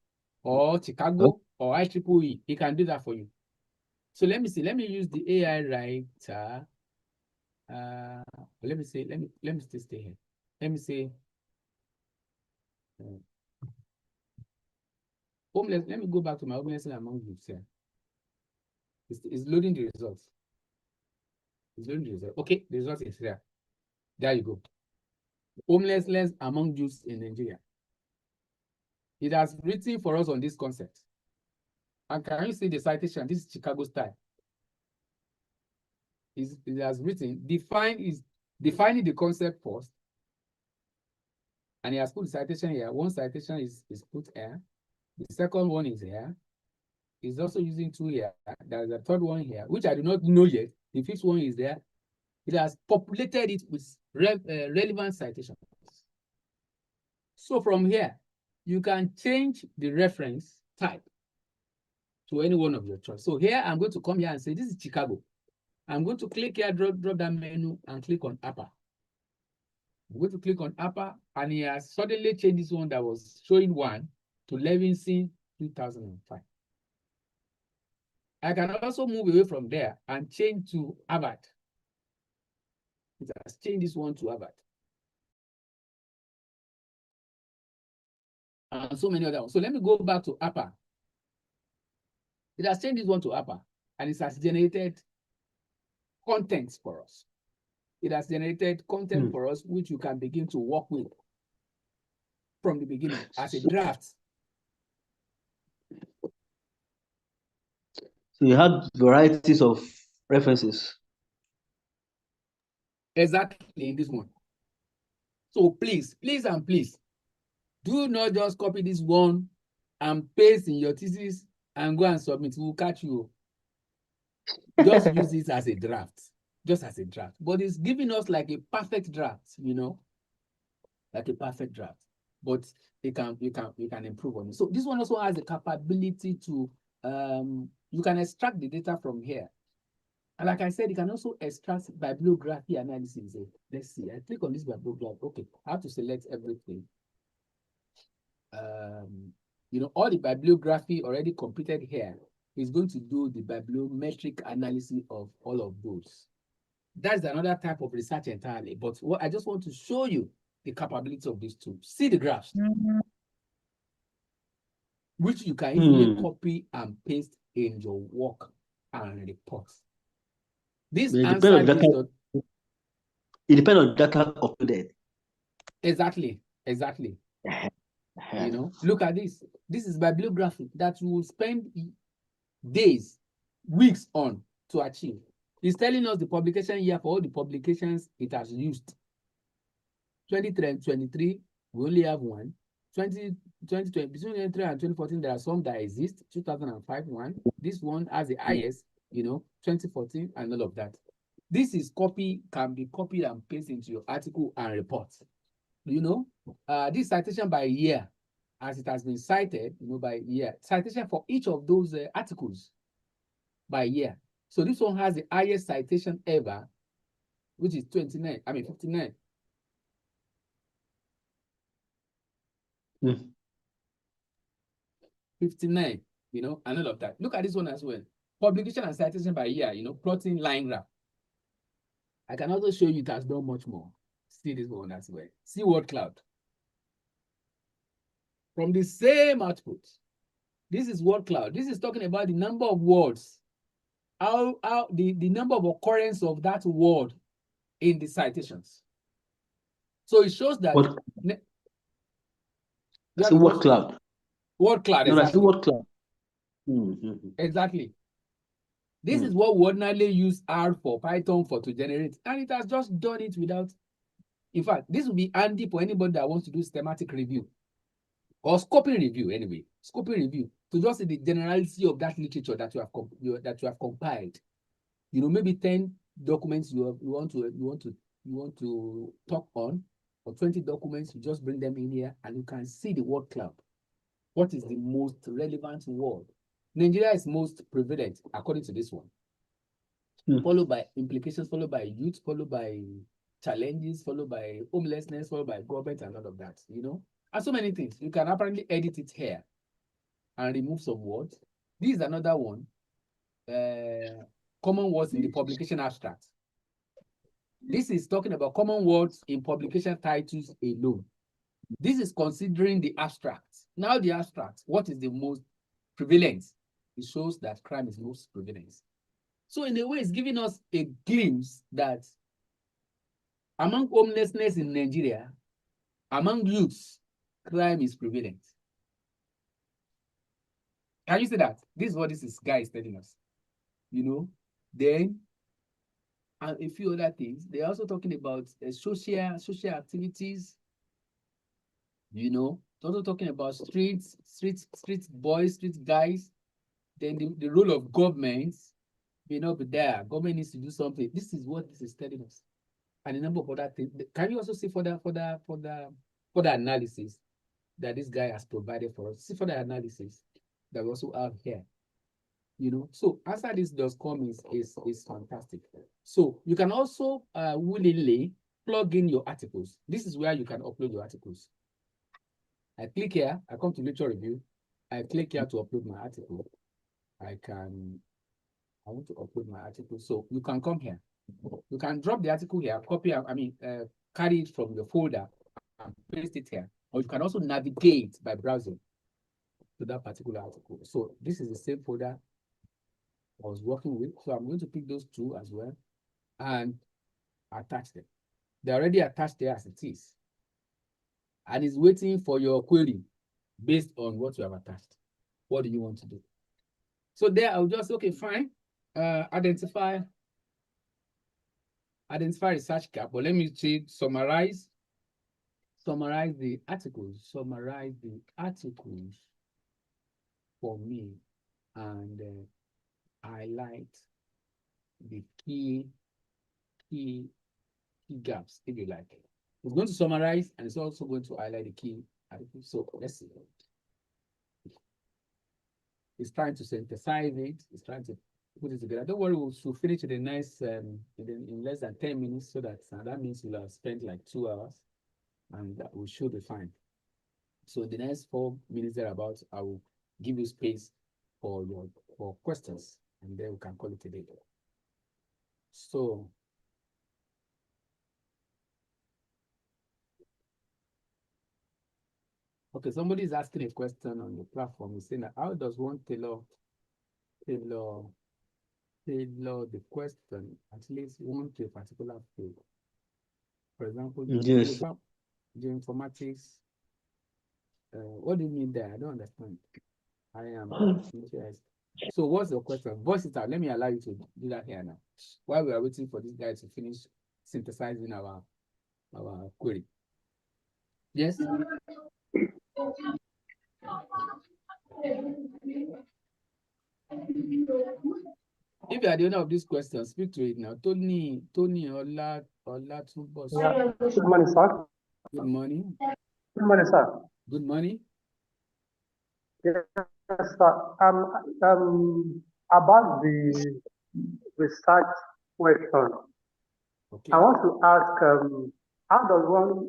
[SPEAKER 6] or Chicago or IEEE, it can do that for you. So let me see. Let me use the AI writer. Let me say. Let me still stay here. Let me say. Homeless. Let me go back to my homelessness among youths here. It's loading the results. It's loading the result. Okay, the result is here. There you go. Homelessness among youths in Nigeria. It has written for us on this concept. And can you see the citation? This is Chicago style. It has written, defining the concept first. And he has put the citation here. One citation is put here. The second one is here. He's also using 2 here. There's a third one here, which I do not know yet. The 5th one is there. It has populated it with relevant citations. So from here, you can change the reference type to any one of your choice. So here, I'm going to come here and say, this is Chicago. I'm going to click here, drop that menu and click on upper. I'm going to click on upper, and he has suddenly changed this one that was showing 1 to Levinson 2005. I can also move away from there and change to Harvard. It has changed this one to Harvard. And so many other ones. So let me go back to upper. It has changed this one to upper, and it has generated content for us. It has generated content for us, which you can begin to work with from the beginning as a draft.
[SPEAKER 3] So you have varieties of references.
[SPEAKER 6] Exactly in this one. So please, and please, do not just copy this one and paste in your thesis and go and submit. We'll catch you. Just use this as a draft. Just as a draft. But it's giving us like a perfect draft, you know, like a perfect draft. But you can improve on it. So this one also has the capability to you can extract the data from here. And like I said, you can also extract bibliography analysis. Let's see. I click on this bibliography. Okay, I have to select everything. You know, all the bibliography already completed here is going to do the bibliometric analysis of all of those. That's another type of research entirely. But what I just want to show you the capability of these tools. See the graphs, which you can easily copy and paste in your work and reports. This answer
[SPEAKER 3] it depends on data uploaded.
[SPEAKER 6] Exactly. You know, look at this. This is bibliography that you will spend days, weeks on to achieve. It's telling us the publication year for all the publications it has used. 2023, we only have one. 2020, between 2023 and 2014, there are some that exist. 2005 one. This one has the highest, you know, 2014 and all of that. This is can be copied and pasted into your article and report. You know, this citation by year, as it has been cited, you know, by year. Citation for each of those articles by year. So this one has the highest citation ever, which is 59. 59, you know, and all of that. Look at this one as well. Publication and citation by year, you know, plotting line graph. I can also show you it has done much more. See this one as well. See word cloud. From the same output. This is word cloud. This is talking about the number of words, how the number of occurrence of that word in the citations. So it shows that
[SPEAKER 3] Word cloud.
[SPEAKER 6] Word cloud,
[SPEAKER 3] no,
[SPEAKER 6] exactly.
[SPEAKER 3] I see word cloud.
[SPEAKER 6] Exactly. This is what we ordinarily use R for, Python for to generate, and it has just done it without. In fact, this will be handy for anybody that wants to do systematic review or scoping review anyway. Scoping review to just see the generality of that literature that you have compiled. You know, maybe 10 documents you want to talk on, or 20 documents. You just bring them in here, and you can see the word cloud. What is the most relevant word? Nigeria is most prevalent according to this one. followed by implications, followed by youth, followed by challenges, followed by homelessness, followed by government and all of that, you know. And so many things. You can apparently edit it here and remove some words. This is another one. Common words in the publication abstract. This is talking about common words in publication titles alone. This is considering the abstract. Now the abstract, what is the most prevalent? It shows that crime is most prevalent. So in a way, it's giving us a glimpse that among homelessness in Nigeria, among youths, crime is prevalent. Can you see that? This is what this guy is telling us. You know, then and a few other things. They're also talking about social activities. You know, also talking about street boys, street guys. Then the role of government may not be there. Government needs to do something. This is what this is telling us. And a number of other things. Can you also see for the analysis that this guy has provided for us? See for the analysis that we also have here. You know, so answer this does come is fantastic. So you can also willingly plug in your articles. This is where you can upload your articles. I click here, I come to lecture review. I click here to upload my article. I want to upload my article. So you can come here. You can drop the article here, copy, carry it from your folder and paste it here. Or you can also navigate by browsing to that particular article. So this is the same folder I was working with. So I'm going to pick those two as well and attach them. They're already attached there as it is. And it's waiting for your query based on what you have attached. What do you want to do? So there I'll just, okay, fine. Identify research gap. But let me see, summarize the articles. Summarize the articles for me and highlight the key gaps, if you like. It's going to summarize and it's also going to highlight the key articles. So let's see. It's trying to synthesize it. It's trying to put it together. Don't worry, we'll finish in the next in less than 10 minutes, so that means we'll have spent like 2 hours, and that we should be fine. So the next 4 minutes thereabouts, I will give you space for questions, and then we can call it a day. So okay, somebody is asking a question on the platform. He's saying that how does one tailor the question at least one to a particular field? For example,
[SPEAKER 3] Yes.
[SPEAKER 6] geoinformatics. What do you mean there? I don't understand. I am interested. So what's your question? Voice it out. Let me allow you to do that here now. While we are waiting for this guy to finish synthesizing our query. Yes? If you are the owner of this question, speak to it now. Tony Ola
[SPEAKER 9] Yeah. Good morning, sir.
[SPEAKER 6] Good morning.
[SPEAKER 9] Good morning, sir.
[SPEAKER 6] Good morning.
[SPEAKER 9] Yes, sir. About the research question,
[SPEAKER 6] Okay.
[SPEAKER 9] I want to ask, how does one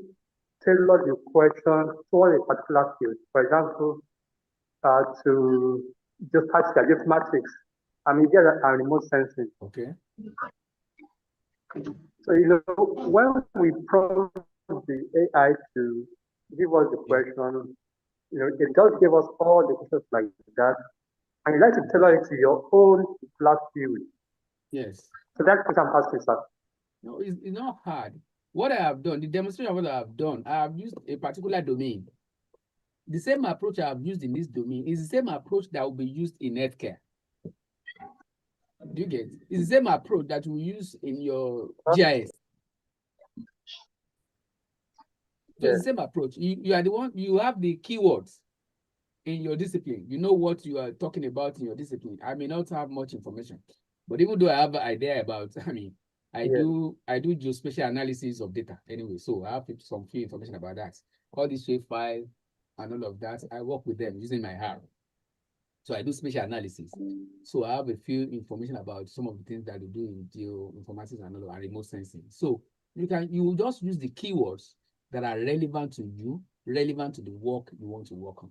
[SPEAKER 9] tailor the question for a particular field? For example, to geospatial, geomatics, media and remote sensing.
[SPEAKER 6] Okay.
[SPEAKER 9] So, when we prompt the AI to give us the question, it does give us all the questions like that, and you like to tailor it to your own particular field.
[SPEAKER 6] Yes.
[SPEAKER 9] So that's what I'm asking, sir.
[SPEAKER 6] No, it's not hard. What I have done, the demonstration of what I have done, I have used a particular domain. The same approach I have used in this domain is the same approach that will be used in healthcare. Do you get it? It's the same approach that we use in your GIS. So it's the same approach. You are the one, you have the keywords in your discipline. You know what you are talking about in your discipline. I may not have much information, but even though I have an idea about, I do geospatial analysis of data anyway. So I have some few information about that. All these shape files and all of that, I work with them using my R. So I do spatial analysis. So I have a few information about some of the things that they do in geoinformatics and remote sensing. So you will just use the keywords that are relevant to you, relevant to the work you want to work on.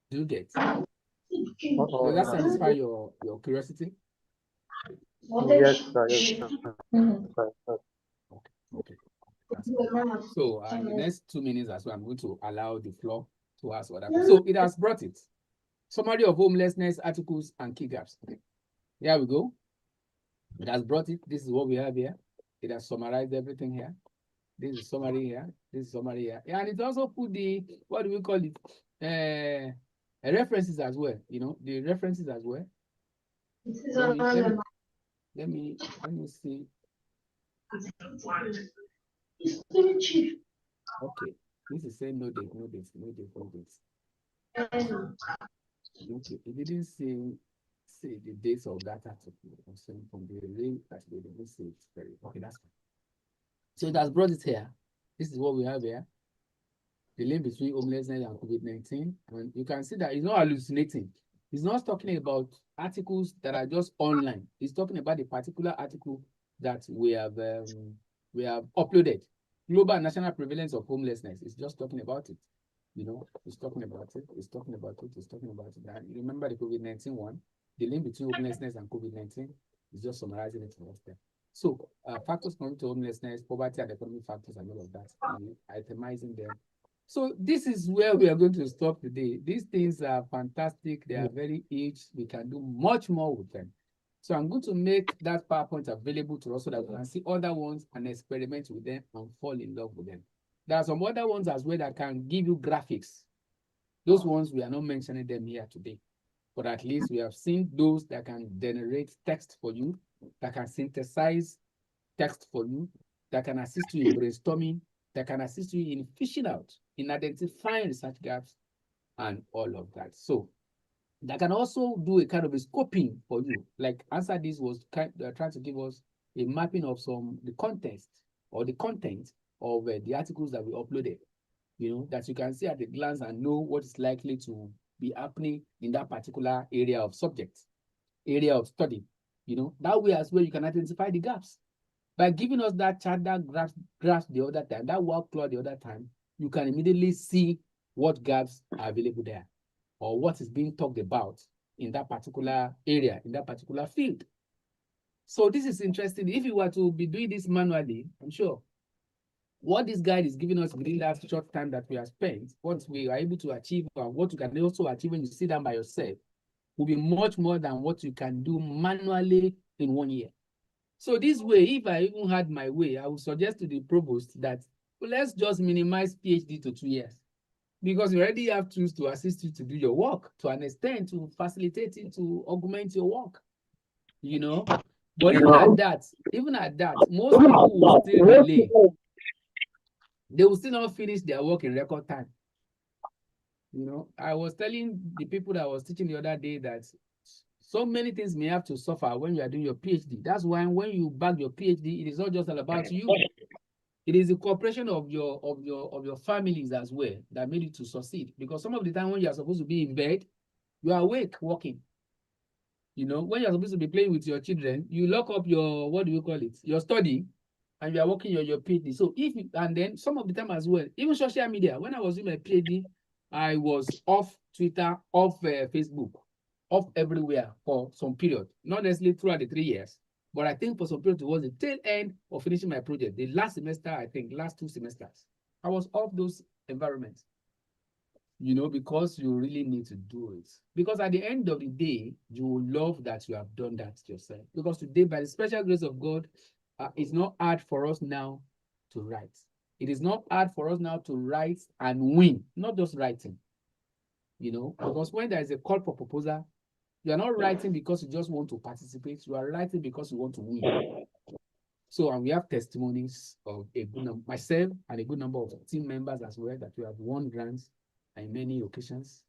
[SPEAKER 6] Do you get? Does that satisfy your curiosity?
[SPEAKER 9] Yes, sir. Yes, sir.
[SPEAKER 6] Okay. That's fine. So in the next 2 minutes as well, I'm going to allow the floor to ask other people. So it has brought it. Summary of homelessness articles and key gaps. Here we go. It has brought it. This is what we have here. It has summarized everything here. This is summary here. This is summary here. And it also put the, what do we call it? References as well. The references as well. Let me see. Okay. This is saying no date. Okay. It didn't say the dates of that article. From the link that they didn't say it's very okay. That's fine. So it has brought it here. This is what we have here. The link between homelessness and COVID-19. And you can see that it's not hallucinating. It's not talking about articles that are just online. It's talking about the particular article that we have uploaded. Global National Prevalence of Homelessness. It's just talking about it. It's talking about it. And remember the COVID-19 one, the link between homelessness and COVID-19 is just summarizing it for us there. So factors connected to homelessness, poverty and economic factors and all of that, itemizing them. So this is where we are going to stop today. These things are fantastic. They are very huge. We can do much more with them. So I'm going to make that PowerPoint available to us so that we can see other ones and experiment with them and fall in love with them. There are some other ones as well that can give you graphics. Those ones, we are not mentioning them here today. But at least we have seen those that can generate text for you, that can synthesize text for you, that can assist you in brainstorming, that can assist you in fishing out, in identifying research gaps, and all of that. So that can also do a kind of a scoping for you. Like Answer This was trying to give us a mapping of the context or the content of the articles that we uploaded, that you can see at a glance and know what is likely to be happening in that particular area of subject, area of study. That way as well, you can identify the gaps. By giving us that chart, that graph the other time, that workflow the other time, you can immediately see what gaps are available there or what is being talked about in that particular area, in that particular field. So this is interesting. If you were to be doing this manually, I'm sure what this guide is giving us within that short time that we have spent, what we are able to achieve and what you can also achieve when you sit down by yourself will be much more than what you can do manually in 1 year. So this way, if I even had my way, I would suggest to the provost that let's just minimize PhD to 2 years, because you already have tools to assist you to do your work to an extent, to facilitate it, to augment your work. But even at that, most people will still delay. They will still not finish their work in record time. I was telling the people that I was teaching the other day that so many things may have to suffer when you are doing your PhD. That's why when you bag your PhD, it is not just all about you. It is the cooperation of your families as well that made you to succeed. Because some of the time when you are supposed to be in bed, you are awake working. When you're supposed to be playing with your children, you lock up your, what do you call it, your study, and you are working on your PhD. So and then some of the time as well, even social media, when I was doing my PhD, I was off Twitter, off Facebook, off everywhere for some period, not necessarily throughout the 3 years, but I think for some period towards the tail end of finishing my project, the last semester, I think, last 2 semesters, I was off those environments. Because you really need to do it. Because at the end of the day, you will love that you have done that yourself. Because today, by the special grace of God, it's not hard for us now to write. It is not hard for us now to write and win, not just writing. Because when there is a call for proposal, you are not writing because you just want to participate. You are writing because you want to win. So, and we have testimonies of a good number, myself and a good number of team members as well, that we have won grants in many occasions,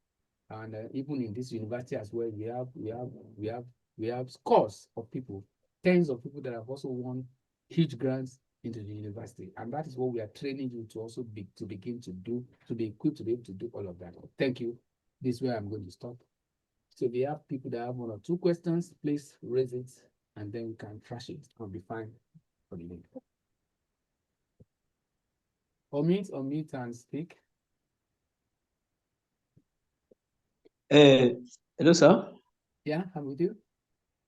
[SPEAKER 6] and even in this university as well, we have scores of people, tens of people that have also won huge grants into the university, and that is what we are training you to also begin to do, to be equipped to be able to do all of that. Thank you. This is where I'm going to stop. So if you have people that have 1 or 2 questions, please raise it, and then we can trash it. I'll be fine for the day. Unmute and speak.
[SPEAKER 3] Hello, sir.
[SPEAKER 6] Yeah, I'm with you.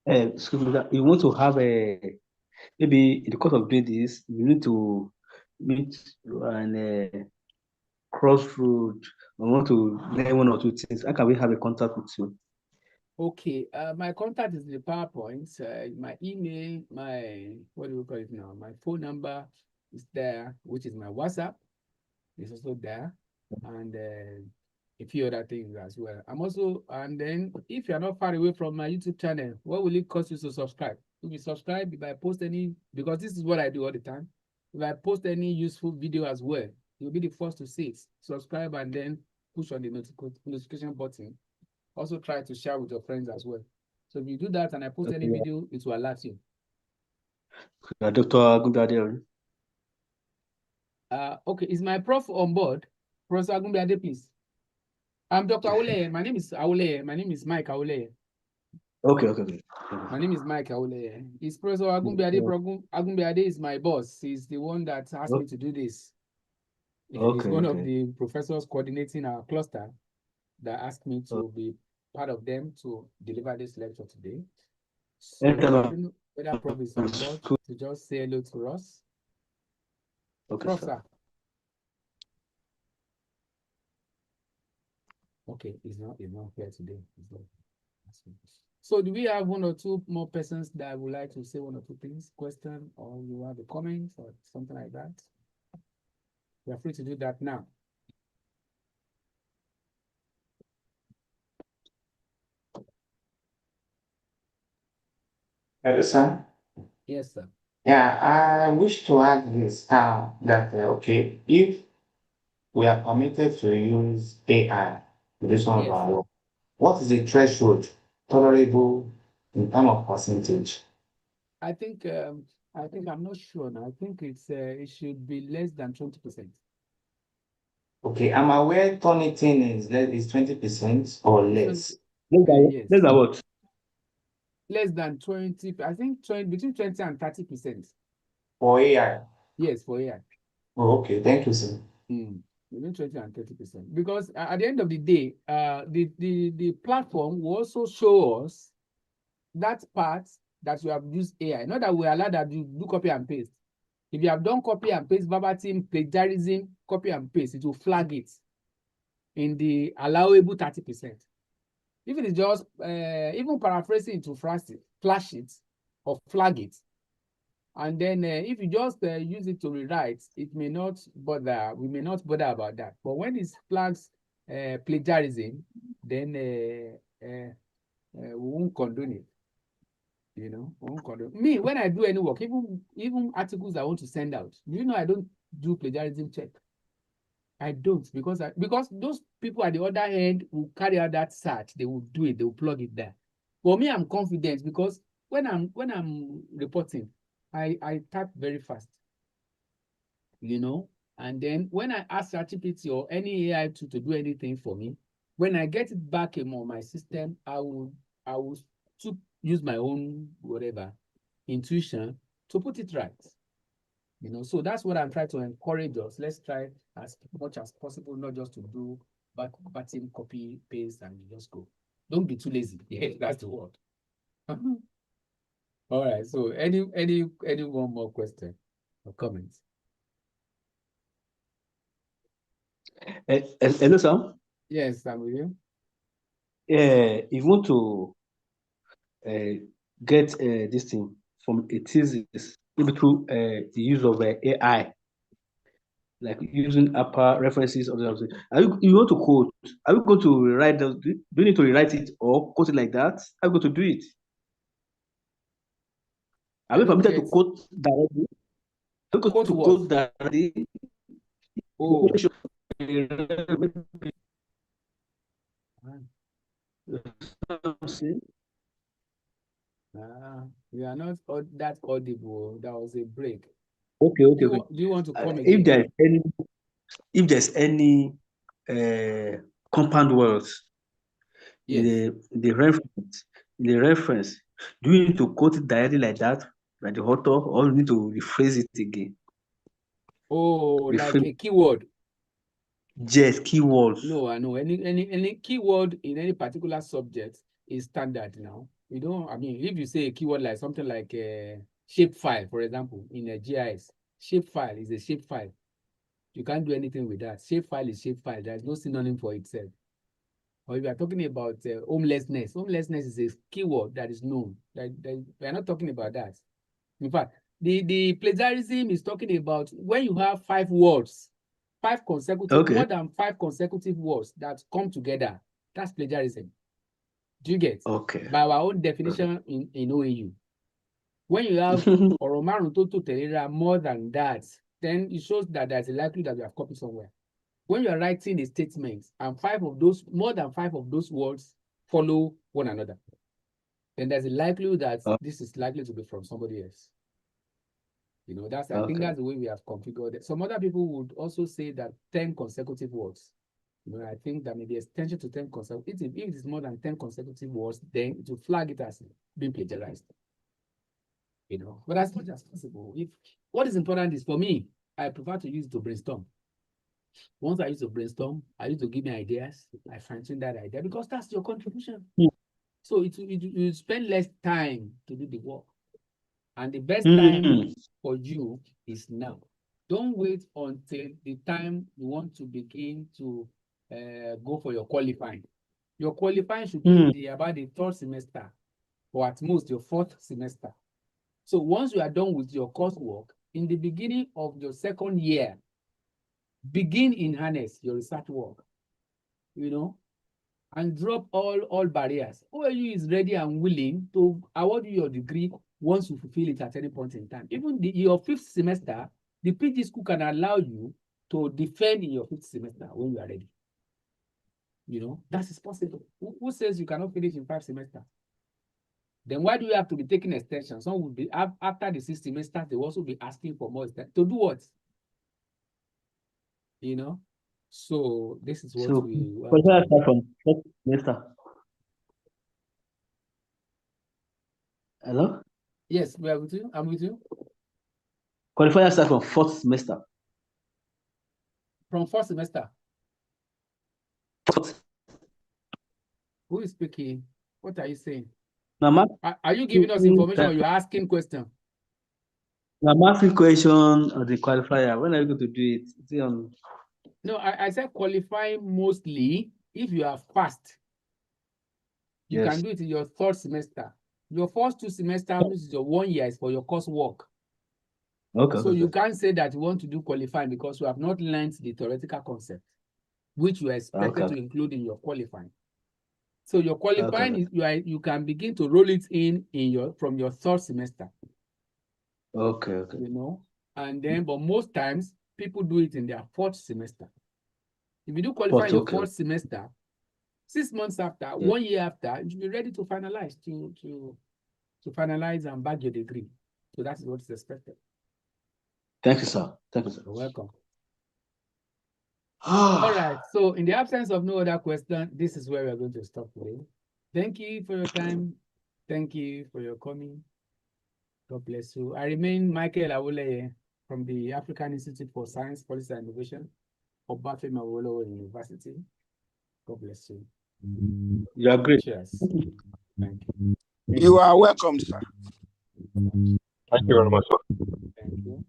[SPEAKER 3] Excuse me, you want to have a maybe in the course of doing this, you need to meet and crossroad. I want to learn 1 or 2 things. How can we have a contact with you?
[SPEAKER 6] Okay, my contact is in the PowerPoint. My email, what do we call it now? My phone number is there, which is my WhatsApp. It's also there, and a few other things as well. And then if you're not far away from my YouTube channel, what will it cost you to subscribe? If you subscribe, if I post any, because this is what I do all the time. If I post any useful video as well, you'll be the first to see it. Subscribe and then push on the notification button. Also try to share with your friends as well. So if you do that and I post any video, it will alert you.
[SPEAKER 3] Dr. Agumbiade.
[SPEAKER 6] Okay, is my prof on board? Professor Agumbiade, please. I'm Dr. Auleye. My name is Auleye. My name is Mike Auleye.
[SPEAKER 3] Okay.
[SPEAKER 6] My name is Mike Auleye. Is Professor Agumbiade? Agumbiade is my boss. He's the one that asked me to do this. He's one of the professors coordinating our cluster that asked me to be part of them to deliver this lecture today. So I don't know whether Prof is on board to just say hello to us.
[SPEAKER 3] Okay,
[SPEAKER 6] Prof, sir. Okay, he's not here today. So do we have 1 or 2 more persons that would like to say 1 or 2 things, question, or you have a comment or something like that? You are free to do that now.
[SPEAKER 4] Hello, sir.
[SPEAKER 6] Yes, sir.
[SPEAKER 4] Yeah, I wish to add this that okay, if we are permitted to use AI to do some of our work, what is the threshold tolerable in terms of percentage?
[SPEAKER 6] I think I'm not sure now. I think it should be less than 20%.
[SPEAKER 4] Okay, I'm aware Turnitin is 20% or less.
[SPEAKER 6] Yes.
[SPEAKER 3] Less than what?
[SPEAKER 6] Less than 20. I think between 20 and 30%.
[SPEAKER 4] For AI?
[SPEAKER 6] Yes, for AI.
[SPEAKER 4] Oh, okay, thank you, sir.
[SPEAKER 6] Between 20 and 30%. Because at the end of the day, the platform will also show us that part that you have used AI. Not that we allow that you do copy and paste. If you have done copy and paste, verbatim, plagiarism, copy and paste, it will flag it in the allowable 30%. If it is just even paraphrasing to flash it or flag it, and then if you just use it to rewrite, it may not bother. We may not bother about that. But when it flags plagiarism, then we won't condone it. We won't condone. Me, when I do any work, even articles I want to send out, I don't do plagiarism check. I don't, because those people at the other end will carry out that search. They will do it. They will plug it there. For me, I'm confident because when I'm reporting, I type very fast. And then when I ask ChatGPT or any AI to do anything for me, when I get it back on my system, I will use my own intuition to put it right. So that's what I'm trying to encourage us. Let's try as much as possible, not just to do button, copy, paste, and you just go. Don't be too lazy. Yeah, that's the word. All right. So any one more question or comment?
[SPEAKER 3] Hello, sir.
[SPEAKER 6] Yes, I'm with you.
[SPEAKER 3] If you want to get this thing from a thesis, maybe through the use of AI, like using upper references or something. You want to quote? Are you going to rewrite those? Do you need to rewrite it or quote it like that? Are you going to do it? Are we permitted to quote directly? Are we going to quote directly?
[SPEAKER 6] Oh. You are not that audible. That was a break.
[SPEAKER 3] Okay.
[SPEAKER 6] Do you want to come again?
[SPEAKER 3] If there's any compound words
[SPEAKER 6] Yes.
[SPEAKER 3] the reference, do you need to quote it directly like that, like the author, or you need to rephrase it again?
[SPEAKER 6] Oh, like
[SPEAKER 3] Rephrase,
[SPEAKER 6] a keyword.
[SPEAKER 3] just keywords.
[SPEAKER 6] No, I know any keyword in any particular subject is standard now. You don't, I mean, if you say a keyword like something like a shapefile, for example, in a GIS, shapefile is a shapefile. You can't do anything with that. Shapefile is shapefile. There's no synonym for itself. Or if you are talking about homelessness, homelessness is a keyword that is known. We are not talking about that. In fact, the plagiarism is talking about when you have 5 words,
[SPEAKER 3] Okay.
[SPEAKER 6] more than 5 consecutive words that come together. That's plagiarism. Do you get?
[SPEAKER 3] Okay.
[SPEAKER 6] By our own definition in OAU. When you have ọ̀rọ̀ márùn-ún tó tò tẹ̀léra more than that, then it shows that there's a likelihood that you have copied somewhere. When you are writing a statement and more than 5 of those words follow one another, then there's a likelihood that this is likely to be from somebody else. You know, I think that's the way we have configured it. Some other people would also say that 10 consecutive words. You know, I think that maybe extension to 10 consecutive. If it is more than 10 consecutive words, then it will flag it as being plagiarized. You know, but as much as possible, what is important is, for me, I prefer to use it to brainstorm. Once I use to brainstorm, I use to give me ideas. I fine-tune that idea because that's your contribution. So you spend less time to do the work. And the best time for you is now. Don't wait until the time you want to begin to go for your qualifying. Your qualifying should be about the 3rd semester or at most your 4th semester. So once you are done with your coursework, in the beginning of your 2nd year, begin in harness your research work, you know, and drop all barriers. OAU is ready and willing to award you your degree once you fulfill it at any point in time. Even your 5th semester, the PG school can allow you to defend in your 5th semester when you are ready. You know, that is possible. Who says you cannot finish in 5 semesters? Then why do you have to be taking extension? Some will be, after the 6 semesters, they will also be asking for more extension. To do what? You know? So this is what we want to do.
[SPEAKER 3] From 4th semester. Hello?
[SPEAKER 6] Yes, we are with you. I'm with you.
[SPEAKER 3] Qualifier start from 4th semester.
[SPEAKER 6] From 4th semester.
[SPEAKER 3] 4th.
[SPEAKER 6] Who is speaking? What are you saying?
[SPEAKER 3] Mama,
[SPEAKER 6] are you giving us information or you're asking question?
[SPEAKER 3] I'm asking question on the qualifier. When are you going to do it? Is it on...
[SPEAKER 6] No, I said qualify mostly if you have passed. You can do it in your 3rd semester. Your first 2 semesters, which is your 1 year, is for your coursework.
[SPEAKER 3] Okay.
[SPEAKER 6] So you can't say that you want to do qualifying because you have not learned the theoretical concept, which you are expected to include in your qualifying. So your qualifying is you can begin to roll it from your 3rd semester.
[SPEAKER 3] Okay.
[SPEAKER 6] You know, and then but most times people do it in their 4th semester. If you do qualify your 4th semester, 6 months after, 1 year after, you should be ready to finalize to finalize and bag your degree. So that's what is expected.
[SPEAKER 3] Thank you, sir. Thank you, sir.
[SPEAKER 6] You're welcome. All right. So in the absence of no other question, this is where we're going to stop today. Thank you for your time. Thank you for your coming. God bless you. I remain Michael Awoleye from the African Institute for Science, Policy and Innovation, Obafemi Awolowo University. God bless you.
[SPEAKER 3] You are great.
[SPEAKER 6] Cheers. Thank you.
[SPEAKER 10] You are welcome, sir.
[SPEAKER 9] Thank you very much, sir.
[SPEAKER 6] Thank you.